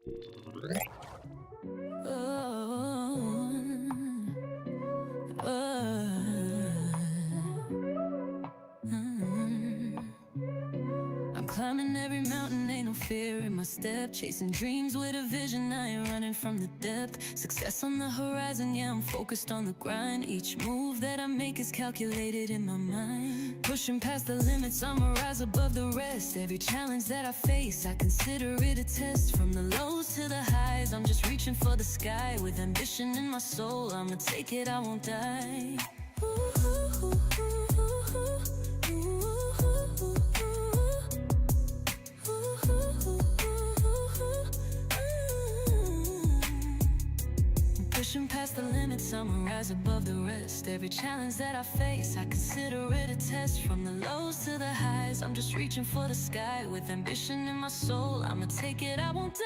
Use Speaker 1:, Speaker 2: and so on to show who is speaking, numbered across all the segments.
Speaker 1: I'm climbing every mountain, ain't no fear in my step. Chasing dreams with a vision, I ain't running from the depth. Success on the horizon, yeah, I'm focused on the grind. Each move that I make is calculated in my mind. Pushing past the limits, I'ma rise above the rest. Every challenge that I face, I consider it a test. From the lows to the highs, I'm just reaching for the sky. With ambition in my soul, I'ma take it, I won't die. Pushing past the limits, I'ma rise above the rest. Every challenge that I face, I consider it a test. From the lows to the highs, I'm just reaching for the sky. With ambition in my soul, I'ma take it, I won't die.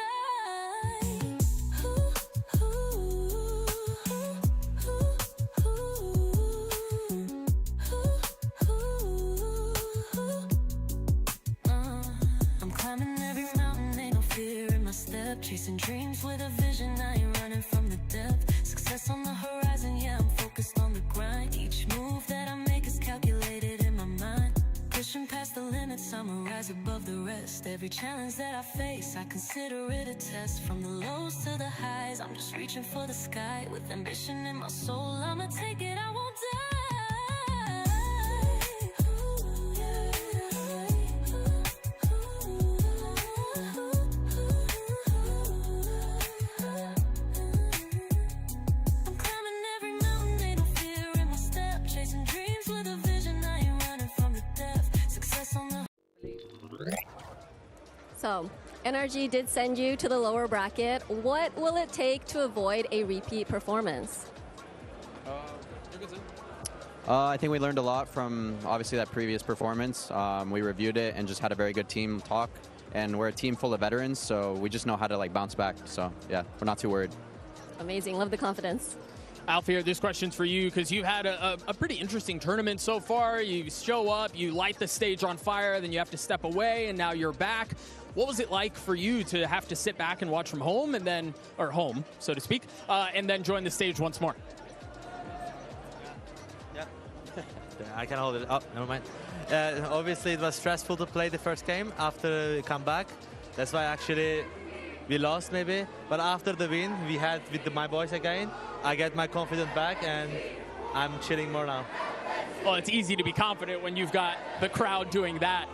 Speaker 1: I'm climbing every mountain, ain't no fear in my step. Chasing dreams with a vision, I ain't running from the depth. Success on the horizon, yeah, I'm focused on the grind. Each move that I make is calculated in my mind. Pushing past the limits, I'ma rise above the rest. Every challenge that I face, I consider it a test. From the lows to the highs, I'm just reaching for the sky. With ambition in my soul, I'ma take it, I won't die.
Speaker 2: So, NRG did send you to the lower bracket. What will it take to avoid a repeat performance?
Speaker 3: I think we learned a lot from, obviously, that previous performance. We reviewed it and just had a very good team talk. And we're a team full of veterans, so we just know how to bounce back. So, yeah, we're not too worried.
Speaker 2: Amazing. Love the confidence.
Speaker 4: Alfie, this question's for you because you've had a pretty interesting tournament so far. You show up, you light the stage on fire, then you have to step away, and now you're back. What was it like for you to have to sit back and watch from home, and then, or home, so to speak, and then join the stage once more?
Speaker 5: Yeah, I can hold it up. Never mind. Obviously, it was stressful to play the first game after we come back. That's why actually we lost maybe. But after the win we had with my boys again, I get my confidence back and I'm chilling more now.
Speaker 4: Well, it's easy to be confident when you've got the crowd doing that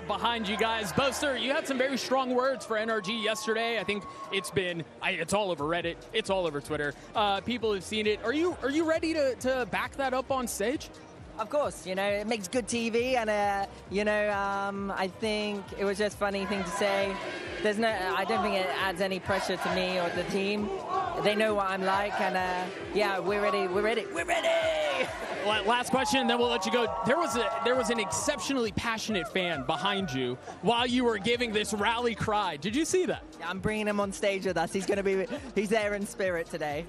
Speaker 4: behind you guys. Boaster, you had some very strong words for NRG yesterday. I think it's all over Reddit. It's all over Twitter. People have seen it. Are you ready to back that up on stage?
Speaker 6: Of course, it makes good TV, and I think it was just a funny thing to say. I don't think it adds any pressure to me or the team. They know what I'm like, and yeah, we're ready.
Speaker 4: Well, last question, then we'll let you go. There was an exceptionally passionate fan behind you while you were giving this rally cry. Did you see that?
Speaker 6: Yeah, I'm bringing him on stage with us. He's there in spirit today.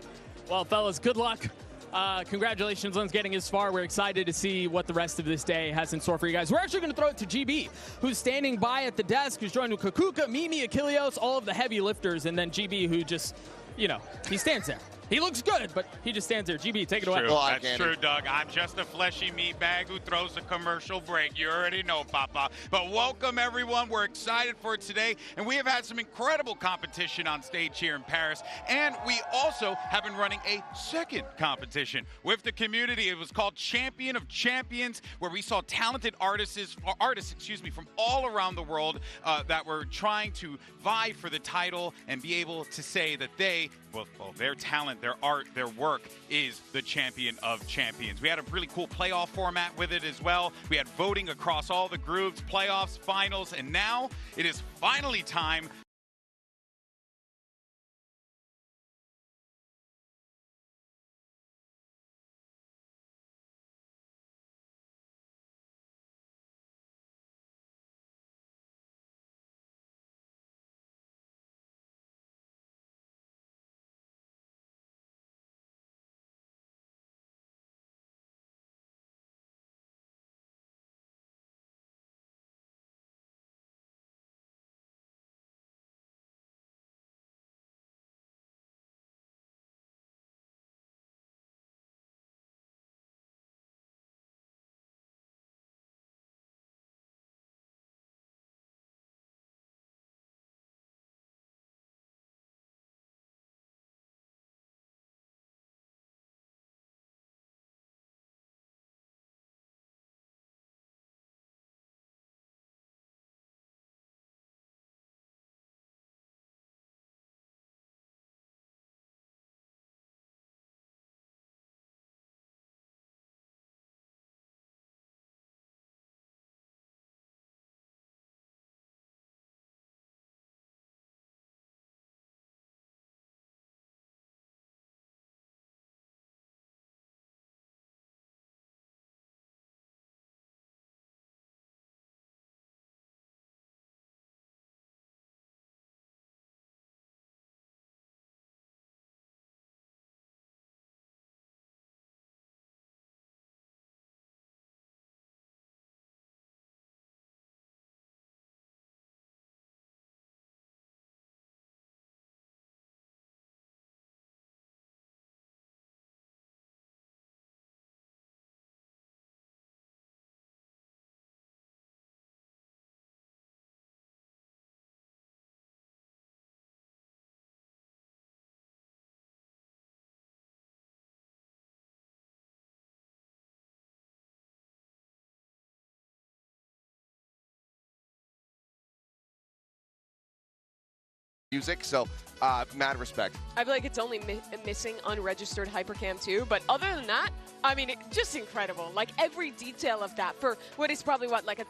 Speaker 4: Well, fellas, good luck. Congratulations on getting as far. We're excited to see what the rest of this day has in store for you guys. We're actually going to throw it to GB, who's standing by at the desk, who's joined with Kakuka, Mimi, Achilleos, all of the heavy lifters, and then GB, who just, he stands there. He looks good, but he just stands there. GB, take it away.
Speaker 7: That's true, Doug. I'm just a fleshy meatbag who throws a commercial break. You already know, Papa. But welcome, everyone. We're excited for it today. And we have had some incredible competition on stage here in Paris. And we also have been running a second competition with the community. It was called Champion of Champions, where we saw talented artists from all around the world that were trying to vie for the title and be able to say that their talent, their art, their work is the champion of champions. We had a really cool playoff format with it as well. We had voting across all the groups, playoffs, finals, and now it is finally time
Speaker 8: music. So mad respect.
Speaker 9: I feel like it's only missing unregistered Hypercam too, but other than that, I mean, just incredible. Like every detail of that for what is probably like a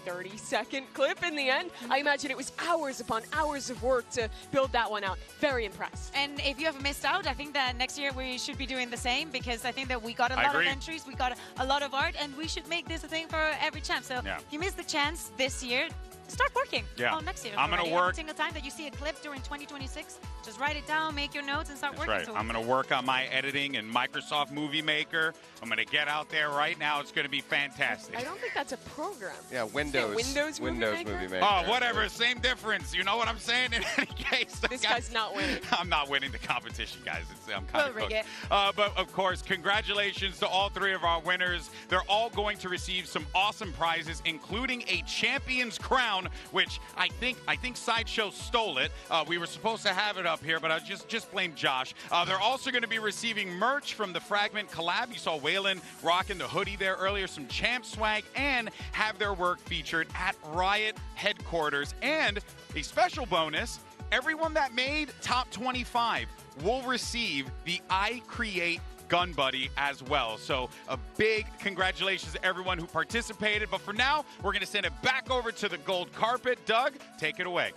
Speaker 9: 30-second clip in the end. I imagine it was hours upon hours of work to build that one out. Very impressed.
Speaker 10: And if you have missed out, I think that next year we should be doing the same, because I think that we got a lot of entries, we got a lot of art, and we should make this a thing for every champ. So if you missed the chance this year, start working on next year.
Speaker 7: I'm going to work.
Speaker 10: Every single time that you see a clip during 2026, just write it down, make your notes, and start working.
Speaker 7: Right. I'm going to work on my editing in Microsoft Movie Maker. I'm going to get out there right now. It's going to be fantastic.
Speaker 9: I don't think that's a program.
Speaker 8: Yeah, Windows Movie Maker.
Speaker 7: Oh, whatever. Same difference. You know what I'm saying? In any case,
Speaker 9: this guy's not winning.
Speaker 7: I'm not winning the competition, guys. I'm kind of cooked. But of course, congratulations to all three of our winners. They're all going to receive some awesome prizes, including a champion's crown, which I think Sideshow stole it. We were supposed to have it up here, but I just blame Josh. They're also going to be receiving merch from the Fragment collab. You saw Waylon rocking the hoodie there earlier, some champ swag, and have their work featured at Riot headquarters. And a special bonus, everyone that made top 25 will receive the I Create Gun Buddy as well. So a big congratulations to everyone who participated. But for now, we're going to send it back over to the gold carpet. Doug, take it away.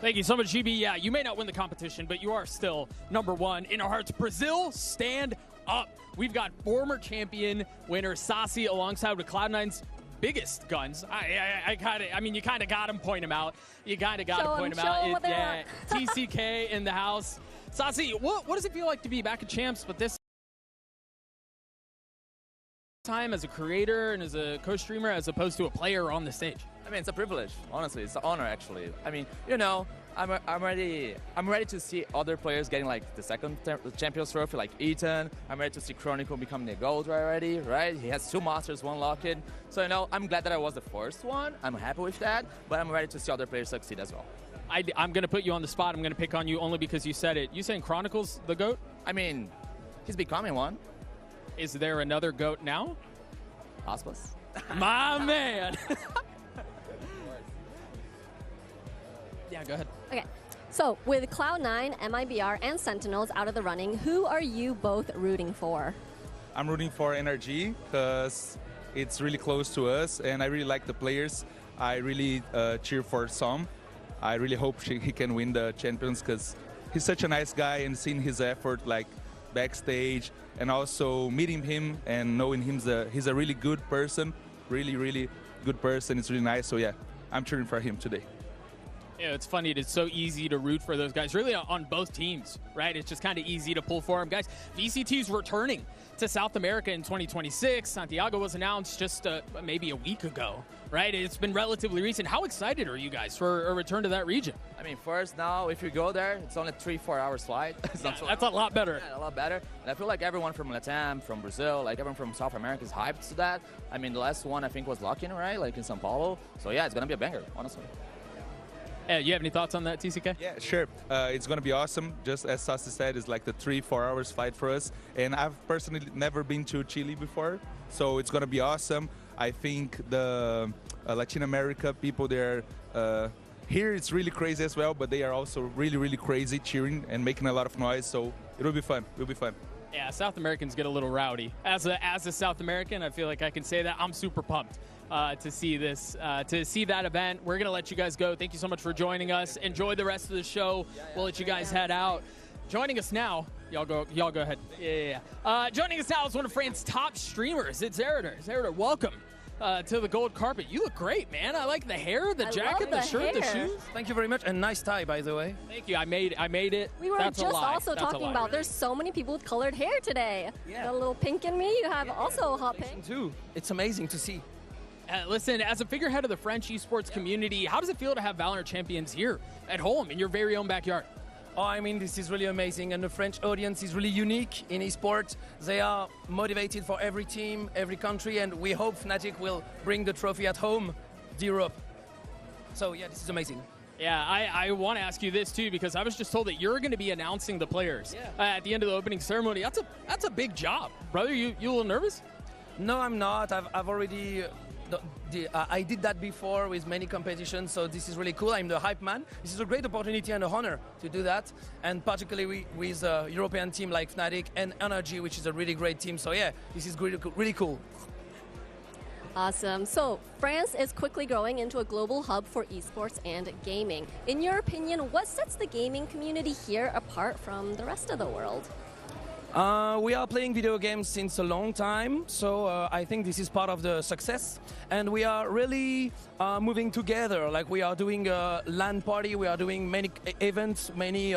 Speaker 4: Thank you so much, GB. Yeah, you may not win the competition, but you are still number 1 in our hearts. Brazil, stand up. We've got former champion winner Sassi alongside with Cloud9's biggest guns. I mean, you kind of got him, point him out. You kind of got to point him out. Yeah, TCK in the house. Sassi, what does it feel like to be back at Champs, but this time as a creator and as a co-streamer as opposed to a player on the stage?
Speaker 11: I mean, it's a privilege. Honestly, it's an honor, actually. I mean, you know, I'm ready to see other players getting like the second Champions Trophy, like Ethan. I'm ready to see Chronicle becoming the gold already, right? He has 2 Masters, 1 lock-in. So, you know, I'm glad that I was the first one. I'm happy with that, but I'm ready to see other players succeed as well.
Speaker 4: I'm going to put you on the spot. I'm going to pick on you only because you said it. You saying Chronicle's the GOAT?
Speaker 11: I mean, he's becoming one.
Speaker 4: Is there another GOAT now?
Speaker 11: Aspas.
Speaker 4: My man. Yeah, go ahead.
Speaker 2: Okay, so with Cloud9, MIBR, and Sentinels out of the running, who are you both rooting for?
Speaker 12: I'm rooting for NRG because it's really close to us, and I really like the players. I really cheer for Som. I really hope he can win the champions because he's such a nice guy, and seeing his effort like backstage and also meeting him and knowing he's a really good person, really good person. It's really nice. So yeah, I'm cheering for him today.
Speaker 4: Yeah, it's funny. It's so easy to root for those guys, really on both teams, right? It's just kind of easy to pull for them. Guys, VCT's returning to South America in 2026. Santiago was announced just maybe a week ago, right? It's been relatively recent. How excited are you guys for a return to that region?
Speaker 11: I mean, first now, if you go there, it's only 3-4 hours flight.
Speaker 4: That's a lot better.
Speaker 11: Yeah, a lot better. And I feel like everyone from Latam, from Brazil, like everyone from South America is hyped to that. I mean, the last one I think was lock-in, right? Like in São Paulo. So yeah, it's going to be a banger, honestly.
Speaker 4: You have any thoughts on that, TCK?
Speaker 12: Yeah, sure. It's going to be awesome. Just as Sassi said, it's like the 3-4 hours flight for us. And I've personally never been to Chile before, so it's going to be awesome. I think the Latin America people there, here it's really crazy as well, but they are also really crazy, cheering and making a lot of noise. So it'll be fun. It'll be fun.
Speaker 4: Yeah, South Americans get a little rowdy. As a South American, I feel like I can say that I'm super pumped to see this, to see that event. We're gonna let you guys go. Thank you so much for joining us. Enjoy the rest of the show. We'll let you guys head out. Joining us now, y'all go ahead. Yeah. Joining us now is one of France's top streamers. It's Zerator. Zerator, welcome to the gold carpet. You look great, man. I like the hair, the jacket, the shirt, the shoes.
Speaker 13: Thank you very much, and nice tie, by the way.
Speaker 4: Thank you. I made it.
Speaker 2: We were just also talking about there's so many people with colored hair today. Yeah. Got a little pink in me. You have also a hot pink.
Speaker 13: Too. It's amazing to see.
Speaker 4: Listen, as a figurehead of the French esports community, how does it feel to have Valorant champions here at home in your very own backyard?
Speaker 13: Oh, I mean, this is really amazing, and the French audience is really unique in esports. They are motivated for every team, every country, and we hope Fnatic will bring the trophy at home to Europe. So yeah, this is amazing.
Speaker 4: Yeah, I want to ask you this too, because I was just told that you're going to be announcing the players at the end of the opening ceremony. That's a big job, brother. You a little nervous?
Speaker 13: No, I'm not. I've already I did that before with many competitions, so this is really cool. I'm the hype man. This is a great opportunity and a honor to do that, and particularly with a European team like Fnatic and Energy, which is a really great team. So yeah, this is really cool.
Speaker 2: Awesome. So France is quickly growing into a global hub for esports and gaming. In your opinion, what sets the gaming community here apart from the rest of the world?
Speaker 13: We are playing video games since a long time, so I think this is part of the success. And we are really moving together. Like, we are doing a LAN party, we are doing many events, many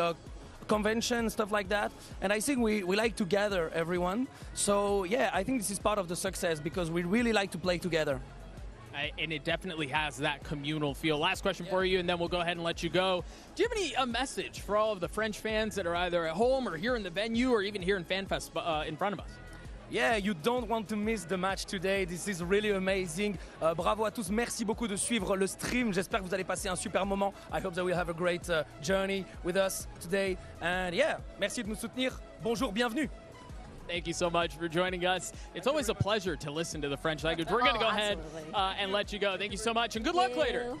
Speaker 13: conventions, stuff like that. And I think we like to gather everyone. So yeah, I think this is part of the success because we really like to play together.
Speaker 4: And it definitely has that communal feel. Last question for you, and then we'll go ahead and let you go. Do you have a message for all of the French fans that are either at home or here in the venue or even here in FanFest in front of us?
Speaker 13: Yeah, you don't want to miss the match today. This is really amazing. Bravo à tous. Merci beaucoup de suivre le stream. J'espère que vous allez passer un super moment. I hope that we'll have a great journey with us today. And yeah, merci de nous soutenir. Bonjour, bienvenue.
Speaker 4: Thank you so much for joining us. It's always a pleasure to listen to the French language. We're going to go ahead and let you go. Thank you so much, and good luck later.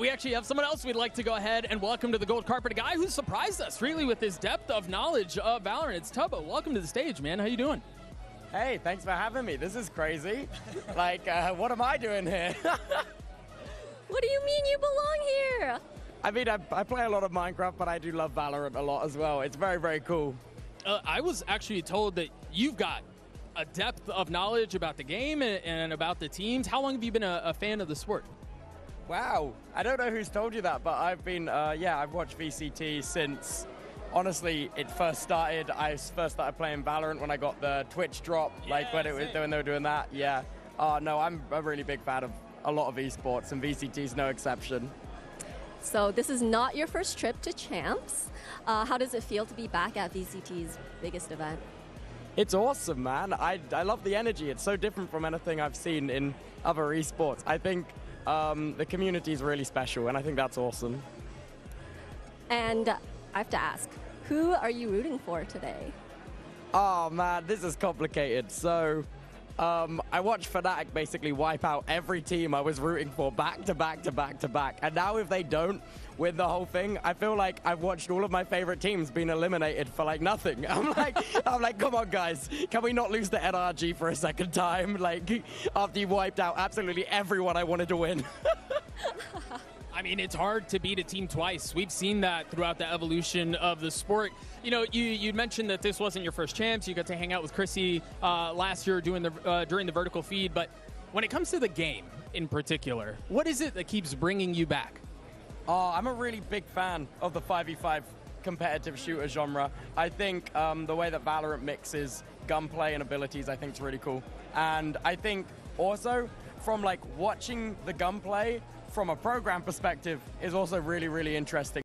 Speaker 4: We actually have someone else we'd like to go ahead and welcome to the gold carpet, a guy who surprised us really with his depth of knowledge of Valorant. It's Tubbo. Welcome to the stage, man. How you doing?
Speaker 14: Hey, thanks for having me. This is crazy. Like, what am I doing here?
Speaker 2: What do you mean you belong here?
Speaker 14: I mean, I play a lot of Minecraft, but I do love Valorant a lot as well. It's very, very cool.
Speaker 4: I was actually told that you've got a depth of knowledge about the game and about the teams. How long have you been a fan of the sport?
Speaker 14: Wow. I don't know who's told you that, but I've been, I've watched VCT since, honestly, it first started. I first started playing Valorant when I got the Twitch drop, like when they were doing that. Yeah. No, I'm a really big fan of a lot of esports, and VCT is no exception.
Speaker 2: So this is not your first trip to Champs. How does it feel to be back at VCT's biggest event?
Speaker 14: It's awesome, man. I love the energy. It's so different from anything I've seen in other esports. I think the community is really special, and I think that's awesome.
Speaker 2: And I have to ask, who are you rooting for today?
Speaker 14: Oh, man, this is complicated. So I watched Fnatic basically wipe out every team I was rooting for back to back to back to back. And now if they don't win the whole thing, I feel like I've watched all of my favorite teams being eliminated for like nothing. I'm like, come on, guys. Can we not lose the NRG for a second time? Like, after you wiped out absolutely everyone I wanted to win.
Speaker 4: I mean, it's hard to beat a team twice. We've seen that throughout the evolution of the sport. You know, you mentioned that this wasn't your first Champs. You got to hang out with Chrissy last year during the vertical feed. But when it comes to the game in particular, what is it that keeps bringing you back?
Speaker 14: I'm a really big fan of the 5v5 competitive shooter genre. I think the way that Valorant mixes gunplay and abilities, I think is really cool. And I think also from like watching the gunplay from a program perspective is also really, really interesting.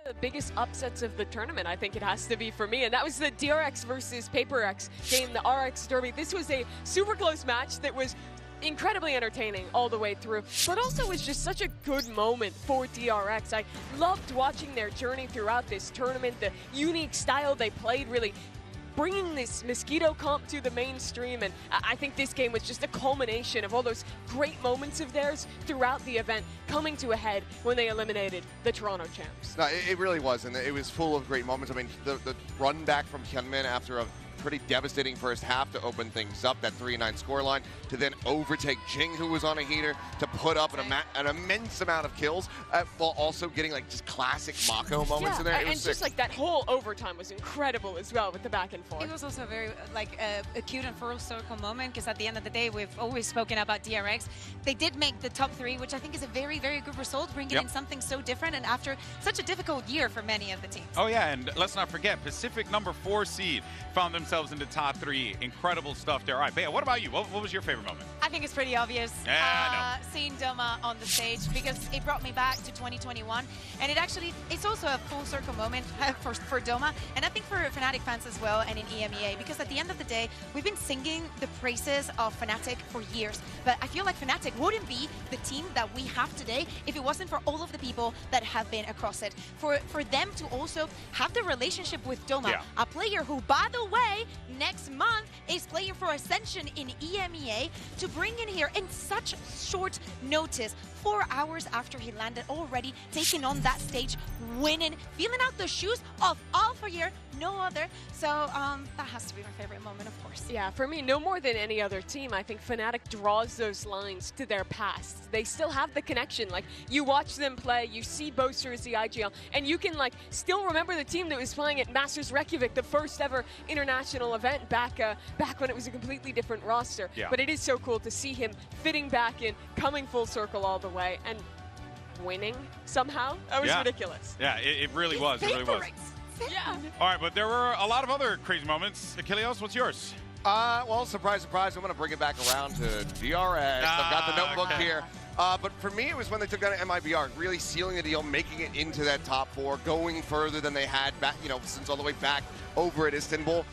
Speaker 9: The biggest upsets of the tournament, I think it has to be for me, and that was the DRX versus PaperX game, the RX Derby. This was a super close match that was incredibly entertaining all the way through, but also was just such a good moment for DRX. I loved watching their journey throughout this tournament, the unique style they played, really bringing this Mosquito comp to the mainstream, and I think this game was just a culmination of all those great moments of theirs throughout the event coming to a head when they eliminated the Toronto champs.
Speaker 8: No, it really was, and it was full of great moments. I mean, the run back from Hyunmin after a pretty devastating first half to open things up, that 3-9 scoreline, to then overtake Jing, who was on a heater, to put up an immense amount of kills, while also getting like just classic Mako moments in there.
Speaker 9: And just like that whole overtime was incredible as well with the back and forth.
Speaker 10: It was also very like a cute and full circle moment, because at the end of the day, we've always spoken about DRX. They did make the top 3, which I think is a very, very good result, bringing in something so different and after such a difficult year for many of the teams.
Speaker 7: Oh yeah, and let's not forget, Pacific number 4 seed found themselves into top 3. Incredible stuff there. All right, Bea, what about you? What was your favorite moment?
Speaker 10: I think it's pretty obvious. Seeing Doma on the stage, because it brought me back to 2021, and it's also a full circle moment for Doma, and I think for Fnatic fans as well, and in EMEA, because at the end of the day, we've been singing the praises of Fnatic for years, but I feel like Fnatic wouldn't be the team that we have today if it wasn't for all of the people that have been across it. For them to also have the relationship with Doma, a player who, by the way, next month is playing for Ascension in EMEA, to bring in here in such short notice, 4 hours after he landed, already taking on that stage, winning, feeling out the shoes of Alpha Year, no other. So that has to be my favorite moment, of course.
Speaker 9: Yeah, for me, no more than any other team, I think Fnatic draws those lines to their past. They still have the connection. Like, you watch them play, you see Boaster as the IGL, and you can like still remember the team that was playing at Masters Reykjavik, the first ever international event back when it was a completely different roster.
Speaker 7: Yeah.
Speaker 9: But it is so cool to see him fitting back in, coming full circle all the way, and winning somehow. That was ridiculous.
Speaker 7: Yeah, it really was. It really was.
Speaker 9: Yeah.
Speaker 7: All right, but there were a lot of other crazy moments. Achilles, what's yours?
Speaker 8: Well, surprise, surprise, I'm going to bring it back around to DRX. I've got the notebook here. But for me, it was when they took down MIBR, really sealing the deal, making it into that top 4, going further than they had back, since all the way back over at Istanbul.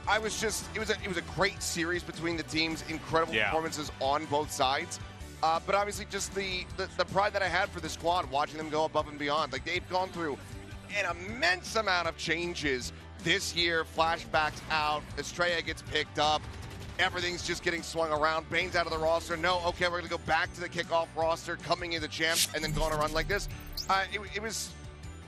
Speaker 8: It was a great series between the teams, incredible performances on both sides. But obviously just the pride that I had for the squad, watching them go above and beyond. Like, they've gone through an immense amount of changes this year. Flashbacks out, Estrella gets picked up, everything's just getting swung around. Bane's out of the roster. No, okay, we're going to go back to the kickoff roster, coming into champs, and then going to run like this. It was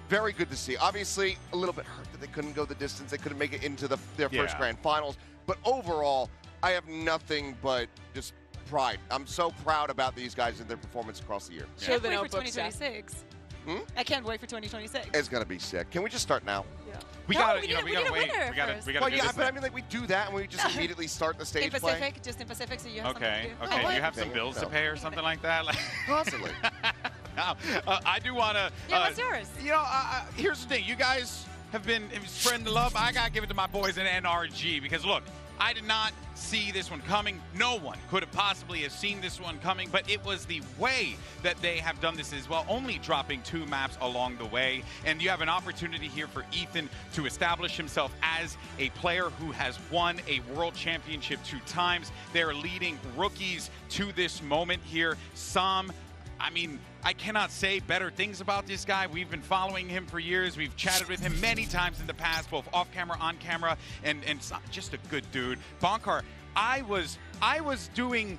Speaker 8: very good to see. Obviously, a little bit hurt that they couldn't go the distance. They couldn't make it into their first grand finals. But overall, I have nothing but just pride. I'm so proud about these guys and their performance across the year.
Speaker 10: Can't wait for 2026. I can't wait for 2026.
Speaker 8: It's going to be sick. Can we just start now?
Speaker 10: Yeah.
Speaker 7: We gotta wait. We gotta
Speaker 8: well, yeah, but I mean, like, we do that and we just immediately start the stage
Speaker 10: in Pacific, play. Just in Pacific, so you have something to do.
Speaker 7: Okay, do you have some bills to pay or something like that?
Speaker 8: Possibly.
Speaker 7: Now, I do want to...
Speaker 10: Yeah, what's yours?
Speaker 7: Here's the thing. You guys have been spreading the love. I got to give it to my boys in NRG because, look, I did not see this one coming. No one could have possibly have seen this one coming, but it was the way that they have done this as well, only dropping 2 maps along the way. And you have an opportunity here for Ethan to establish himself as a player who has won a world championship 2 times. They're leading rookies to this moment here. Sam, I mean, I cannot say better things about this guy. We've been following him for years. We've chatted with him many times in the past, both off camera, on camera, and just a good dude. Bonkar, I was doing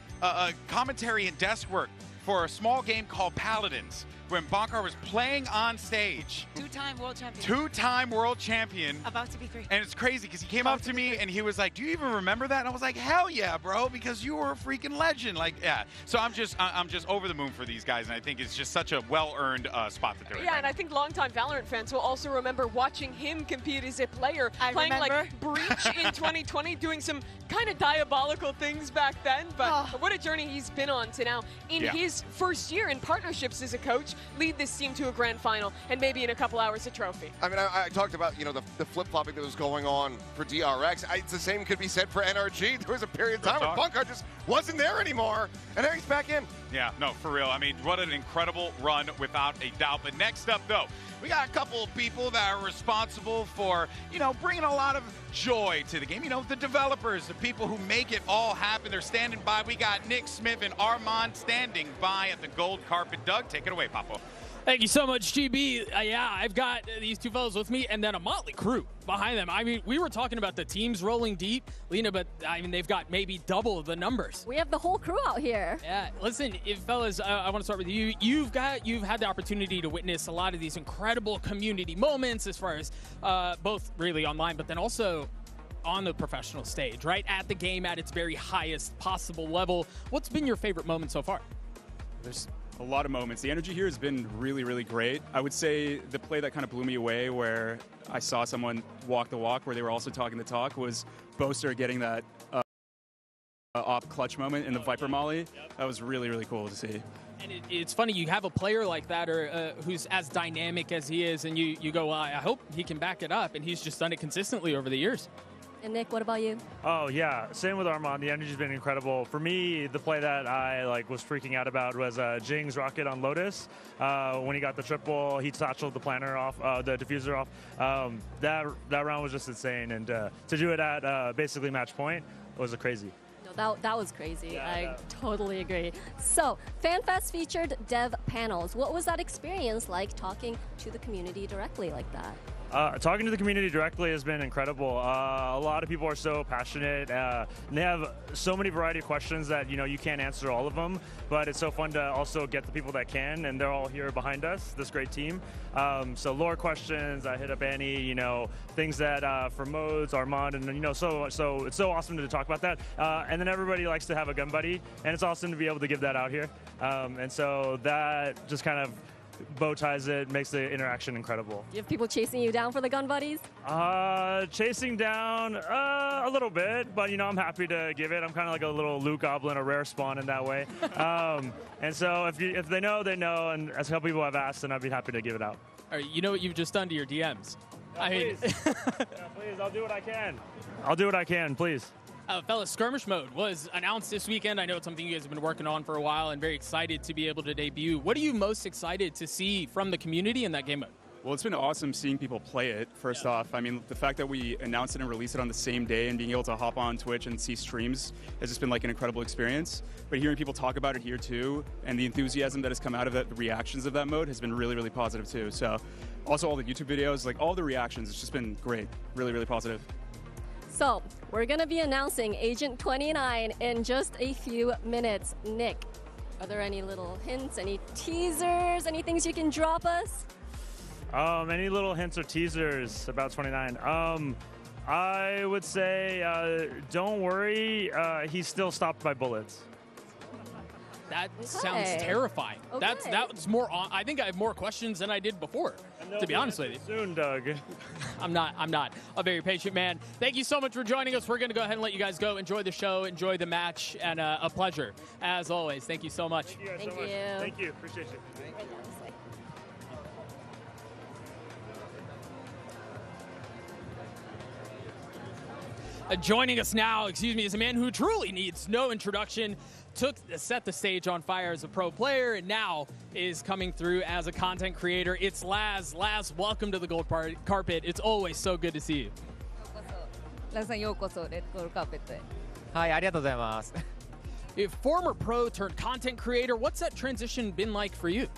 Speaker 7: commentary and desk work for a small game called Paladins when Bonkar was playing on stage.
Speaker 10: 2-time world champion.
Speaker 7: 2-time world champion.
Speaker 10: About to be 3.
Speaker 7: And it's crazy because he came up to me and he was like, "Do you even remember that?" And I was like, "Hell yeah, bro, because you were a freaking legend." Like, yeah. So I'm just over the moon for these guys, and I think it's just such a well-earned spot that they're in.
Speaker 9: Yeah, and I think longtime Valorant fans will also remember watching him compete as a player, playing like Breach in 2020, doing some kind of diabolical things back then. But what a journey he's been on to now, in his first year in partnerships as a coach, lead this team to a grand final and maybe in a couple hours a trophy.
Speaker 8: I mean, I talked about, the flip-flopping that was going on for DRX. It's the same could be said for NRG. There was a period of time where Bonkar just wasn't there anymore, and now he's back in.
Speaker 7: Yeah, no, for real. I mean, what an incredible run without a doubt. But next up, though, we got a couple of people that are responsible for, bringing a lot of joy to the game. The developers, the people who make it all happen. They're standing by. We got Nick Smith and Armand standing by at the gold carpet. Doug, take it away, Papo.
Speaker 4: Thank you so much, GB. Yeah, I've got these two fellows with me and then a motley crew behind them. I mean, we were talking about the teams rolling deep, Lena, but I mean, they've got maybe double the numbers.
Speaker 2: We have the whole crew out here.
Speaker 4: Yeah, listen, fellas, I want to start with you. You've had the opportunity to witness a lot of these incredible community moments as far as both really online, but then also on the professional stage, right? At the game at its very highest possible level. What's been your favorite moment so far?
Speaker 15: There's a lot of moments. The energy here has been really, really great. I would say the play that kind of blew me away where I saw someone walk the walk where they were also talking the talk was Boaster getting that op clutch moment in the Viper Molly. That was really, really cool to see.
Speaker 4: And it's funny, you have a player like that or who's as dynamic as he is, and you go, well, I hope he can back it up, and he's just done it consistently over the years.
Speaker 2: And Nick, what about you?
Speaker 16: Oh, yeah. Same with Armand. The energy's been incredible. For me, the play that I was freaking out about was Jing's rocket on Lotus. When he got the triple, he satcheled the planner off, the diffuser off. That round was just insane. And to do it at basically match point was crazy.
Speaker 2: No, that was crazy. Yeah, I totally agree. So, FanFest featured dev panels. What was that experience like talking to the community directly like that?
Speaker 16: Talking to the community directly has been incredible. A lot of people are so passionate. And they have so many variety of questions that you can't answer all of them. But it's so fun to also get the people that can, and they're all here behind us. This great team. So lore questions. I hit up Annie. Things that for modes, Armand, and so it's so awesome to talk about that. And then everybody likes to have a gun buddy, and it's awesome to be able to give that out here. And so that just kind of bow ties it, makes the interaction incredible.
Speaker 2: Do you have people chasing you down for the gun buddies?
Speaker 16: Chasing down a little bit, but I'm happy to give it. I'm kind of like a little loot goblin, a rare spawn in that way. And so if they know, they know, and as a couple people have asked, then I'd be happy to give it out.
Speaker 4: All right, you know what you've just done to your DMs.
Speaker 16: Please, I'll do what I can. I'll do what I can, please.
Speaker 4: Fellas, skirmish mode was announced this weekend. I know it's something you guys have been working on for a while and very excited to be able to debut. What are you most excited to see from the community in that game mode?
Speaker 15: Well, it's been awesome seeing people play it, first off. I mean, the fact that we announced it and released it on the same day and being able to hop on Twitch and see streams has just been like an incredible experience. But hearing people talk about it here too, and the enthusiasm that has come out of it, the reactions of that mode has been really, really positive too. So also all the YouTube videos, like all the reactions, it's just been great. Really, really positive.
Speaker 2: So, we're going to be announcing Agent 29 in just a few minutes. Nick, are there any little hints, any teasers, any things you can drop us?
Speaker 16: Any little hints or teasers about 29? I would say, don't worry, he's still stopped by bullets.
Speaker 4: That sounds terrifying.
Speaker 2: Okay.
Speaker 4: That's more. I think I have more questions than I did before. To be honest with you.
Speaker 16: Soon, Doug.
Speaker 4: I'm not a very patient man. Thank you so much for joining us. We're going to go ahead and let you guys go. Enjoy the show, enjoy the match, and a pleasure as always. Thank you so much.
Speaker 16: Thank you guys so much. Thank you. Appreciate you.
Speaker 4: Joining us now, is a man who truly needs no introduction. Set the stage on fire as a pro player, and now is coming through as a content creator. It's Laz. Laz, welcome to the gold carpet. It's always so good to see you.
Speaker 17: ラズさんようこそレッドゴールカーペットへ。
Speaker 18: はい、ありがとうございます。
Speaker 4: If former pro turned content creator, what's that transition been like for you?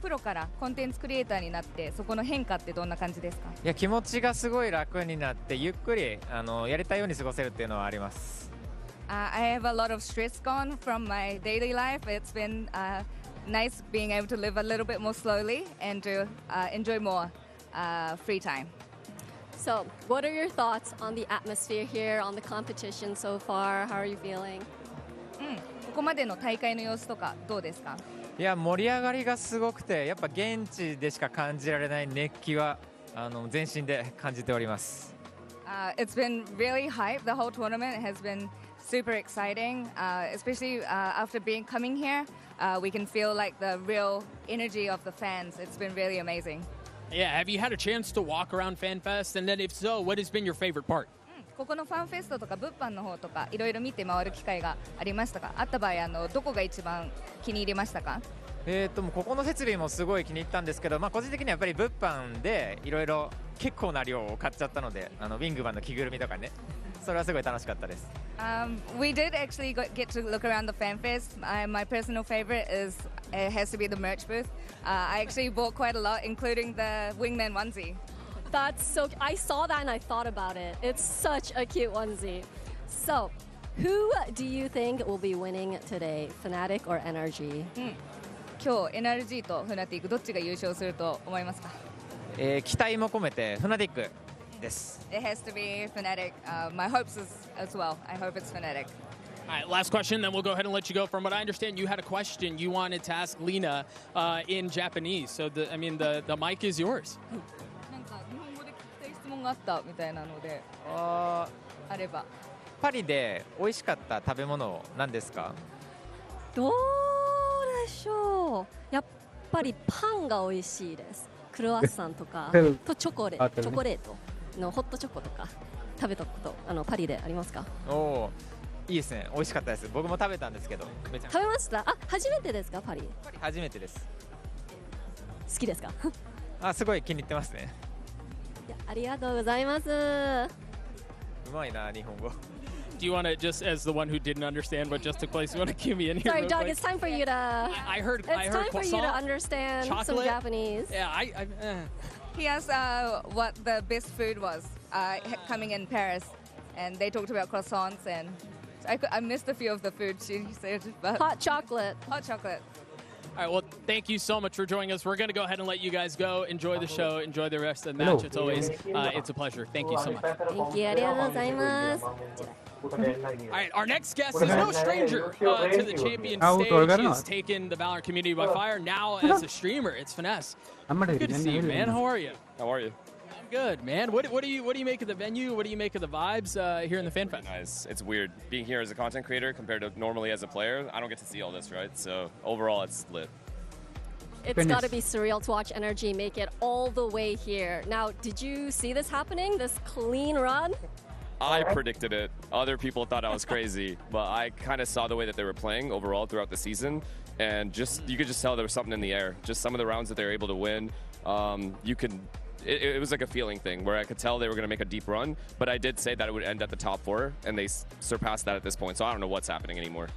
Speaker 17: プロからコンテンツクリエイターになってそこの変化ってどんな感じですか？
Speaker 18: いや、気持ちがすごい楽になってゆっくりやりたいように過ごせるっていうのはあります。
Speaker 17: I have a lot of stress gone from my daily life. It's been nice being able to live a little bit more slowly and to enjoy more free time.
Speaker 2: So, what are your thoughts on the atmosphere here, on the competition so far? How are you feeling?
Speaker 17: ここまでの大会の様子とかどうですか？
Speaker 18: いや、盛り上がりがすごくて、やっぱ現地でしか感じられない熱気は全身で感じております。
Speaker 17: It's been really hype. The whole tournament has been super exciting, especially after coming here. We can feel like the real energy of the fans. It's been really amazing.
Speaker 4: Yeah, have you had a chance to walk around FanFest? And then if so, what has been your favorite part?
Speaker 17: ここのファンフェストとか物販の方とかいろいろ見て回る機会がありましたか？あった場合どこが一番気に入りましたか？
Speaker 18: もうここの設備もすごい気に入ったんですけど、個人的にはやっぱり物販でいろいろ結構な量を買っちゃったので、ウィングマンの着ぐるみとかね、それはすごい楽しかったです。
Speaker 17: We did actually get to look around the fan fest. My personal favorite has to be the merch booth. I actually bought quite a lot, including the Wingman onesie.
Speaker 2: That's so. I saw that and I thought about it. It's such a cute onesie. So, who do you think will be winning today, Fnatic or NRG?
Speaker 17: 今日 NRG と Fnatic どっちが優勝すると思いますか？
Speaker 18: 期待も込めて Fnatic です。
Speaker 17: It has to be Fnatic. My hopes as well. I hope it's Fnatic.
Speaker 4: All right, last question, then we'll go ahead and let you go. From what I understand, you had a question you wanted to ask Lina in Japanese. So, the mic is yours.
Speaker 17: なんか日本語で聞きたい質問があったみたいなので、あれば。
Speaker 18: パリで美味しかった食べ物何ですか？
Speaker 2: どうでしょう。やっぱりパンが美味しいです。クロワッサンとかとチョコレートのホットチョコとか食べたことパリでありますか？
Speaker 18: おー、いいですね。美味しかったです。僕も食べたんですけど。
Speaker 2: 食べました？あ、初めてですか？パリ
Speaker 18: 初めてです。
Speaker 2: 好きですか？
Speaker 18: すごい気に入ってますね。
Speaker 2: ありがとうございます。う
Speaker 18: まいな日本語。
Speaker 4: Do you want to, just as the one who didn't understand what just took place, you want to cue me in here?
Speaker 2: Sorry, Doug, it's time for you to.
Speaker 4: I heard.
Speaker 2: It's time for you to understand some Japanese.
Speaker 4: Yeah,
Speaker 17: He asked what the best food was coming in Paris, and they talked about croissants, and I missed a few of the food she said. But
Speaker 2: hot chocolate.
Speaker 17: Hot chocolate.
Speaker 4: All right, well, thank you so much for joining us. We're going to go ahead and let you guys go. Enjoy the show. Enjoy the rest of the match. It's always, it's a pleasure. Thank you so much.
Speaker 2: Thank you. ありがとうございます。
Speaker 4: All right, our next guest is no stranger to the champion stage. He's taken the Valorant community by fire. Now as a streamer, it's Finesse. Good to see you, man. How are you?
Speaker 19: How are you?
Speaker 4: I'm good, man. What do you make of the venue? What do you make of the vibes here in the Fan Fest?
Speaker 19: Nice. It's weird being here as a content creator compared to normally as a player. I don't get to see all this, right? So overall, it's lit.
Speaker 2: It's got to be surreal to watch NRG make it all the way here. Now, did you see this happening? This clean run?
Speaker 19: I predicted it. Other people thought I was crazy, but I kind of saw the way that they were playing overall throughout the season, and you could just tell there was something in the air. Just some of the rounds that they were able to win, it was like a feeling thing where I could tell they were going to make a deep run, but I did say that it would end at the top 4, and they surpassed that at this point, so I don't know what's happening anymore.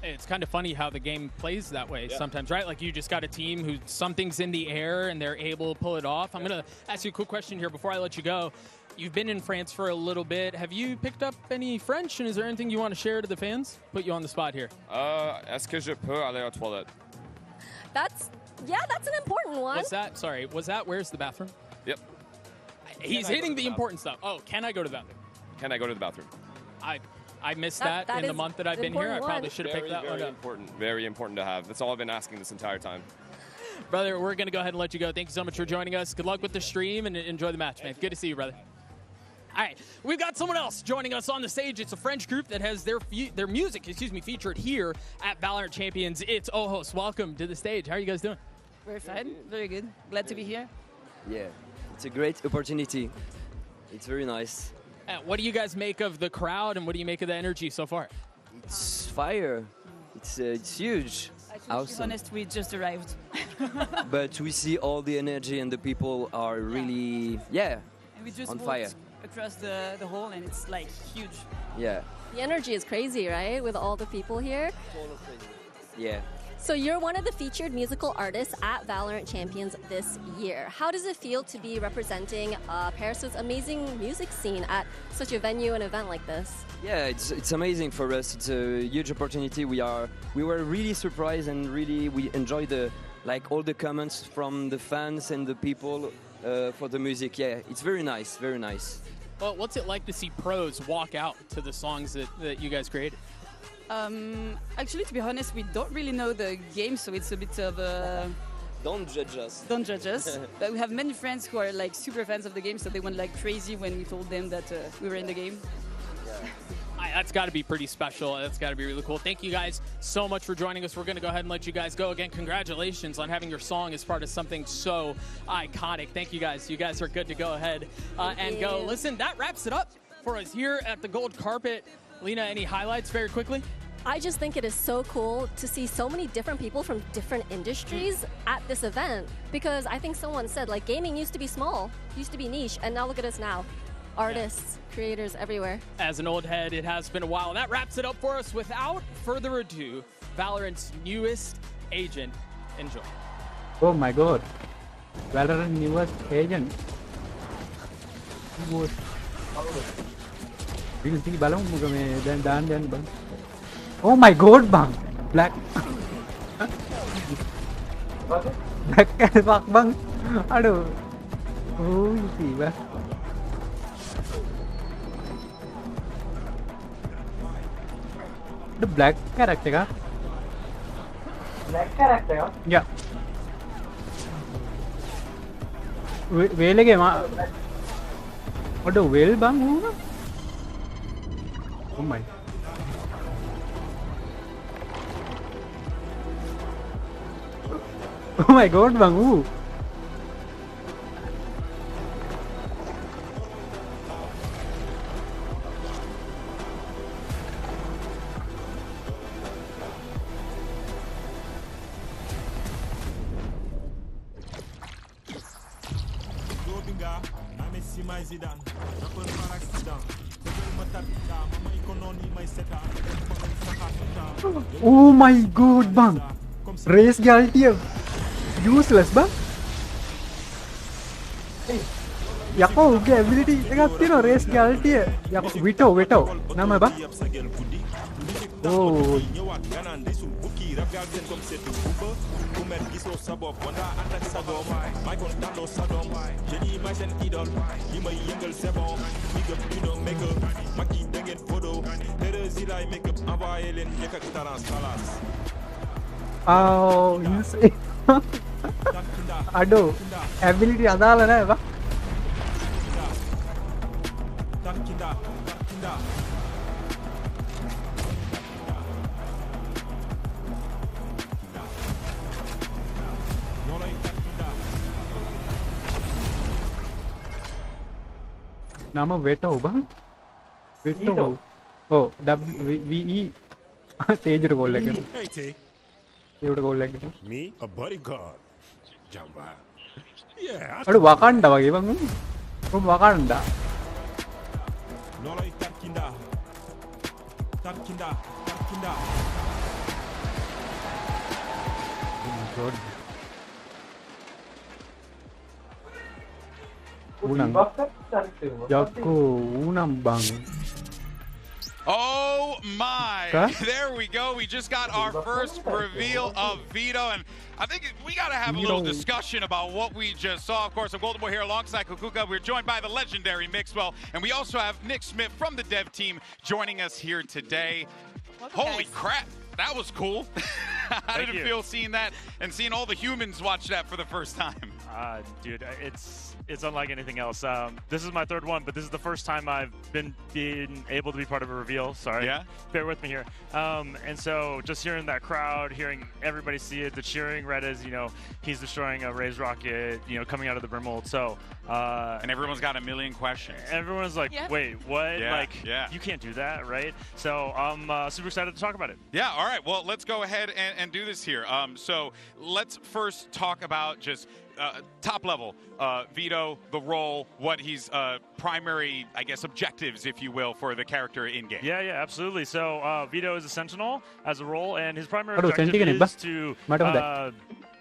Speaker 4: It's kind of funny how the game plays that way sometimes, right? Like you just got a team who something's in the air and they're able to pull it off. I'm going to ask you a quick question here before I let you go. You've been in France for a little bit. Have you picked up any French, and is there anything you want to share to the fans? Put you on the spot here.
Speaker 19: Est-ce que je peux aller aux toilettes?
Speaker 2: That's an important one.
Speaker 4: Where's the bathroom?
Speaker 19: Yep.
Speaker 4: He's hitting the important stuff. Oh, can I go to the bathroom?
Speaker 19: Can I go to the bathroom?
Speaker 4: I missed that in the month that I've been here. I probably should have picked that one up.
Speaker 19: Very important to have. That's all I've been asking this entire time.
Speaker 4: Brother, we're going to go ahead and let you go. Thank you so much for joining us. Good luck with the stream and enjoy the match, man. Good to see you, brother. All right, we've got someone else joining us on the stage. It's a French group that has their music, featured here at Valorant Champions. It's Ojos. Welcome to the stage. How are you guys doing?
Speaker 20: We're fine. Very good. Glad to be here.
Speaker 21: Yeah, it's a great opportunity. It's very nice.
Speaker 4: What do you guys make of the crowd, and what do you make of the energy so far?
Speaker 21: It's fire. It's huge.
Speaker 20: To be honest, we just arrived.
Speaker 21: But we see all the energy, and the people are really,
Speaker 20: and we just
Speaker 21: on fire.
Speaker 20: Across the hall, and it's like huge.
Speaker 21: Yeah.
Speaker 2: The energy is crazy, right? With all the people here.
Speaker 21: Yeah.
Speaker 2: So you're one of the featured musical artists at Valorant Champions this year. How does it feel to be representing Paris' amazing music scene at such a venue and event like this?
Speaker 21: Yeah, it's amazing for us. It's a huge opportunity. We were really surprised, and really we enjoyed all the comments from the fans and the people for the music. Yeah, it's very nice, very nice.
Speaker 4: Well, what's it like to see pros walk out to the songs that you guys created?
Speaker 20: Actually, to be honest, we don't really know the game, so it's a bit of a...
Speaker 21: Don't judge us.
Speaker 20: Don't judge us. But we have many friends who are like super fans of the game, so they went like crazy when we told them that we were in the game.
Speaker 4: That's got to be pretty special. That's got to be really cool. Thank you guys so much for joining us. We're going to go ahead and let you guys go. Again, congratulations on having your song as part of something so iconic. Thank you guys. You guys are good to go ahead and go. Listen, that wraps it up for us here at the Gold Carpet. Lena, any highlights very quickly?
Speaker 2: I just think it is so cool to see so many different people from different industries at this event, because I think someone said like gaming used to be small, used to be niche, and now look at us now. Artists, creators everywhere.
Speaker 4: As an old head, it has been a while. And that wraps it up for us. Without further ado, Valorant's newest agent. Enjoy.
Speaker 1: Oh my god. Valorant newest agent. We'll see balong dan bang. Oh my god bang. Black. Black as fuck bang. Aduh. Oh, you see bang. The black character ka? Black character? Yeah. Whale ma? What the whale bang? Oh my. Oh my god bang. Ooh. Oh my god bang. Race galtier. Useless bang. Yako uge ability ekak tiyena race galtier. Yako Vito nama bang. Oh. Oh, yes. Aduh, ability adala na ba? Nama Veto bang? Veto. Oh, WVE. Tej goal lagi. Tej goal lagi.
Speaker 22: Me, a bodyguard. Jamba. Yeah.
Speaker 1: Aduh, Wakanda bagi bang. From Wakanda.
Speaker 22: Nolai Tarkinda. Tarkinda.
Speaker 1: Oh my god. Unang. Jago, unang bang.
Speaker 7: Oh my!
Speaker 1: Huh?
Speaker 7: There we go. We just got our first reveal of Vito, and I think we got to have a little discussion about what we just saw. Of course, I'm Golden Boy here alongside Kukuka. We're joined by the legendary Mixwell, and we also have Nick Smith from the dev team joining us here today. Holy crap! That was cool. How did it feel seeing that and seeing all the humans watch that for the first time?
Speaker 16: Dude, it's unlike anything else. This is my third one, but this is the first time I've been able to be part of a reveal. Sorry, bear with me here. And so just hearing that crowd, hearing everybody see it, the cheering, Red is, he's destroying a Raze rocket, coming out of the Brimmold. So,
Speaker 7: and everyone's got a million questions.
Speaker 16: Everyone's like, wait, what?
Speaker 7: Yeah,
Speaker 16: you can't do that, right? So I'm super excited to talk about it.
Speaker 7: Yeah, all right. Well, let's go ahead and do this here. So let's first talk about just top level, Vito, the role, what his primary, I guess, objectives, if you will, for the character in game.
Speaker 16: Yeah, absolutely. So Vito is a Sentinel as a role, and his primary objective is to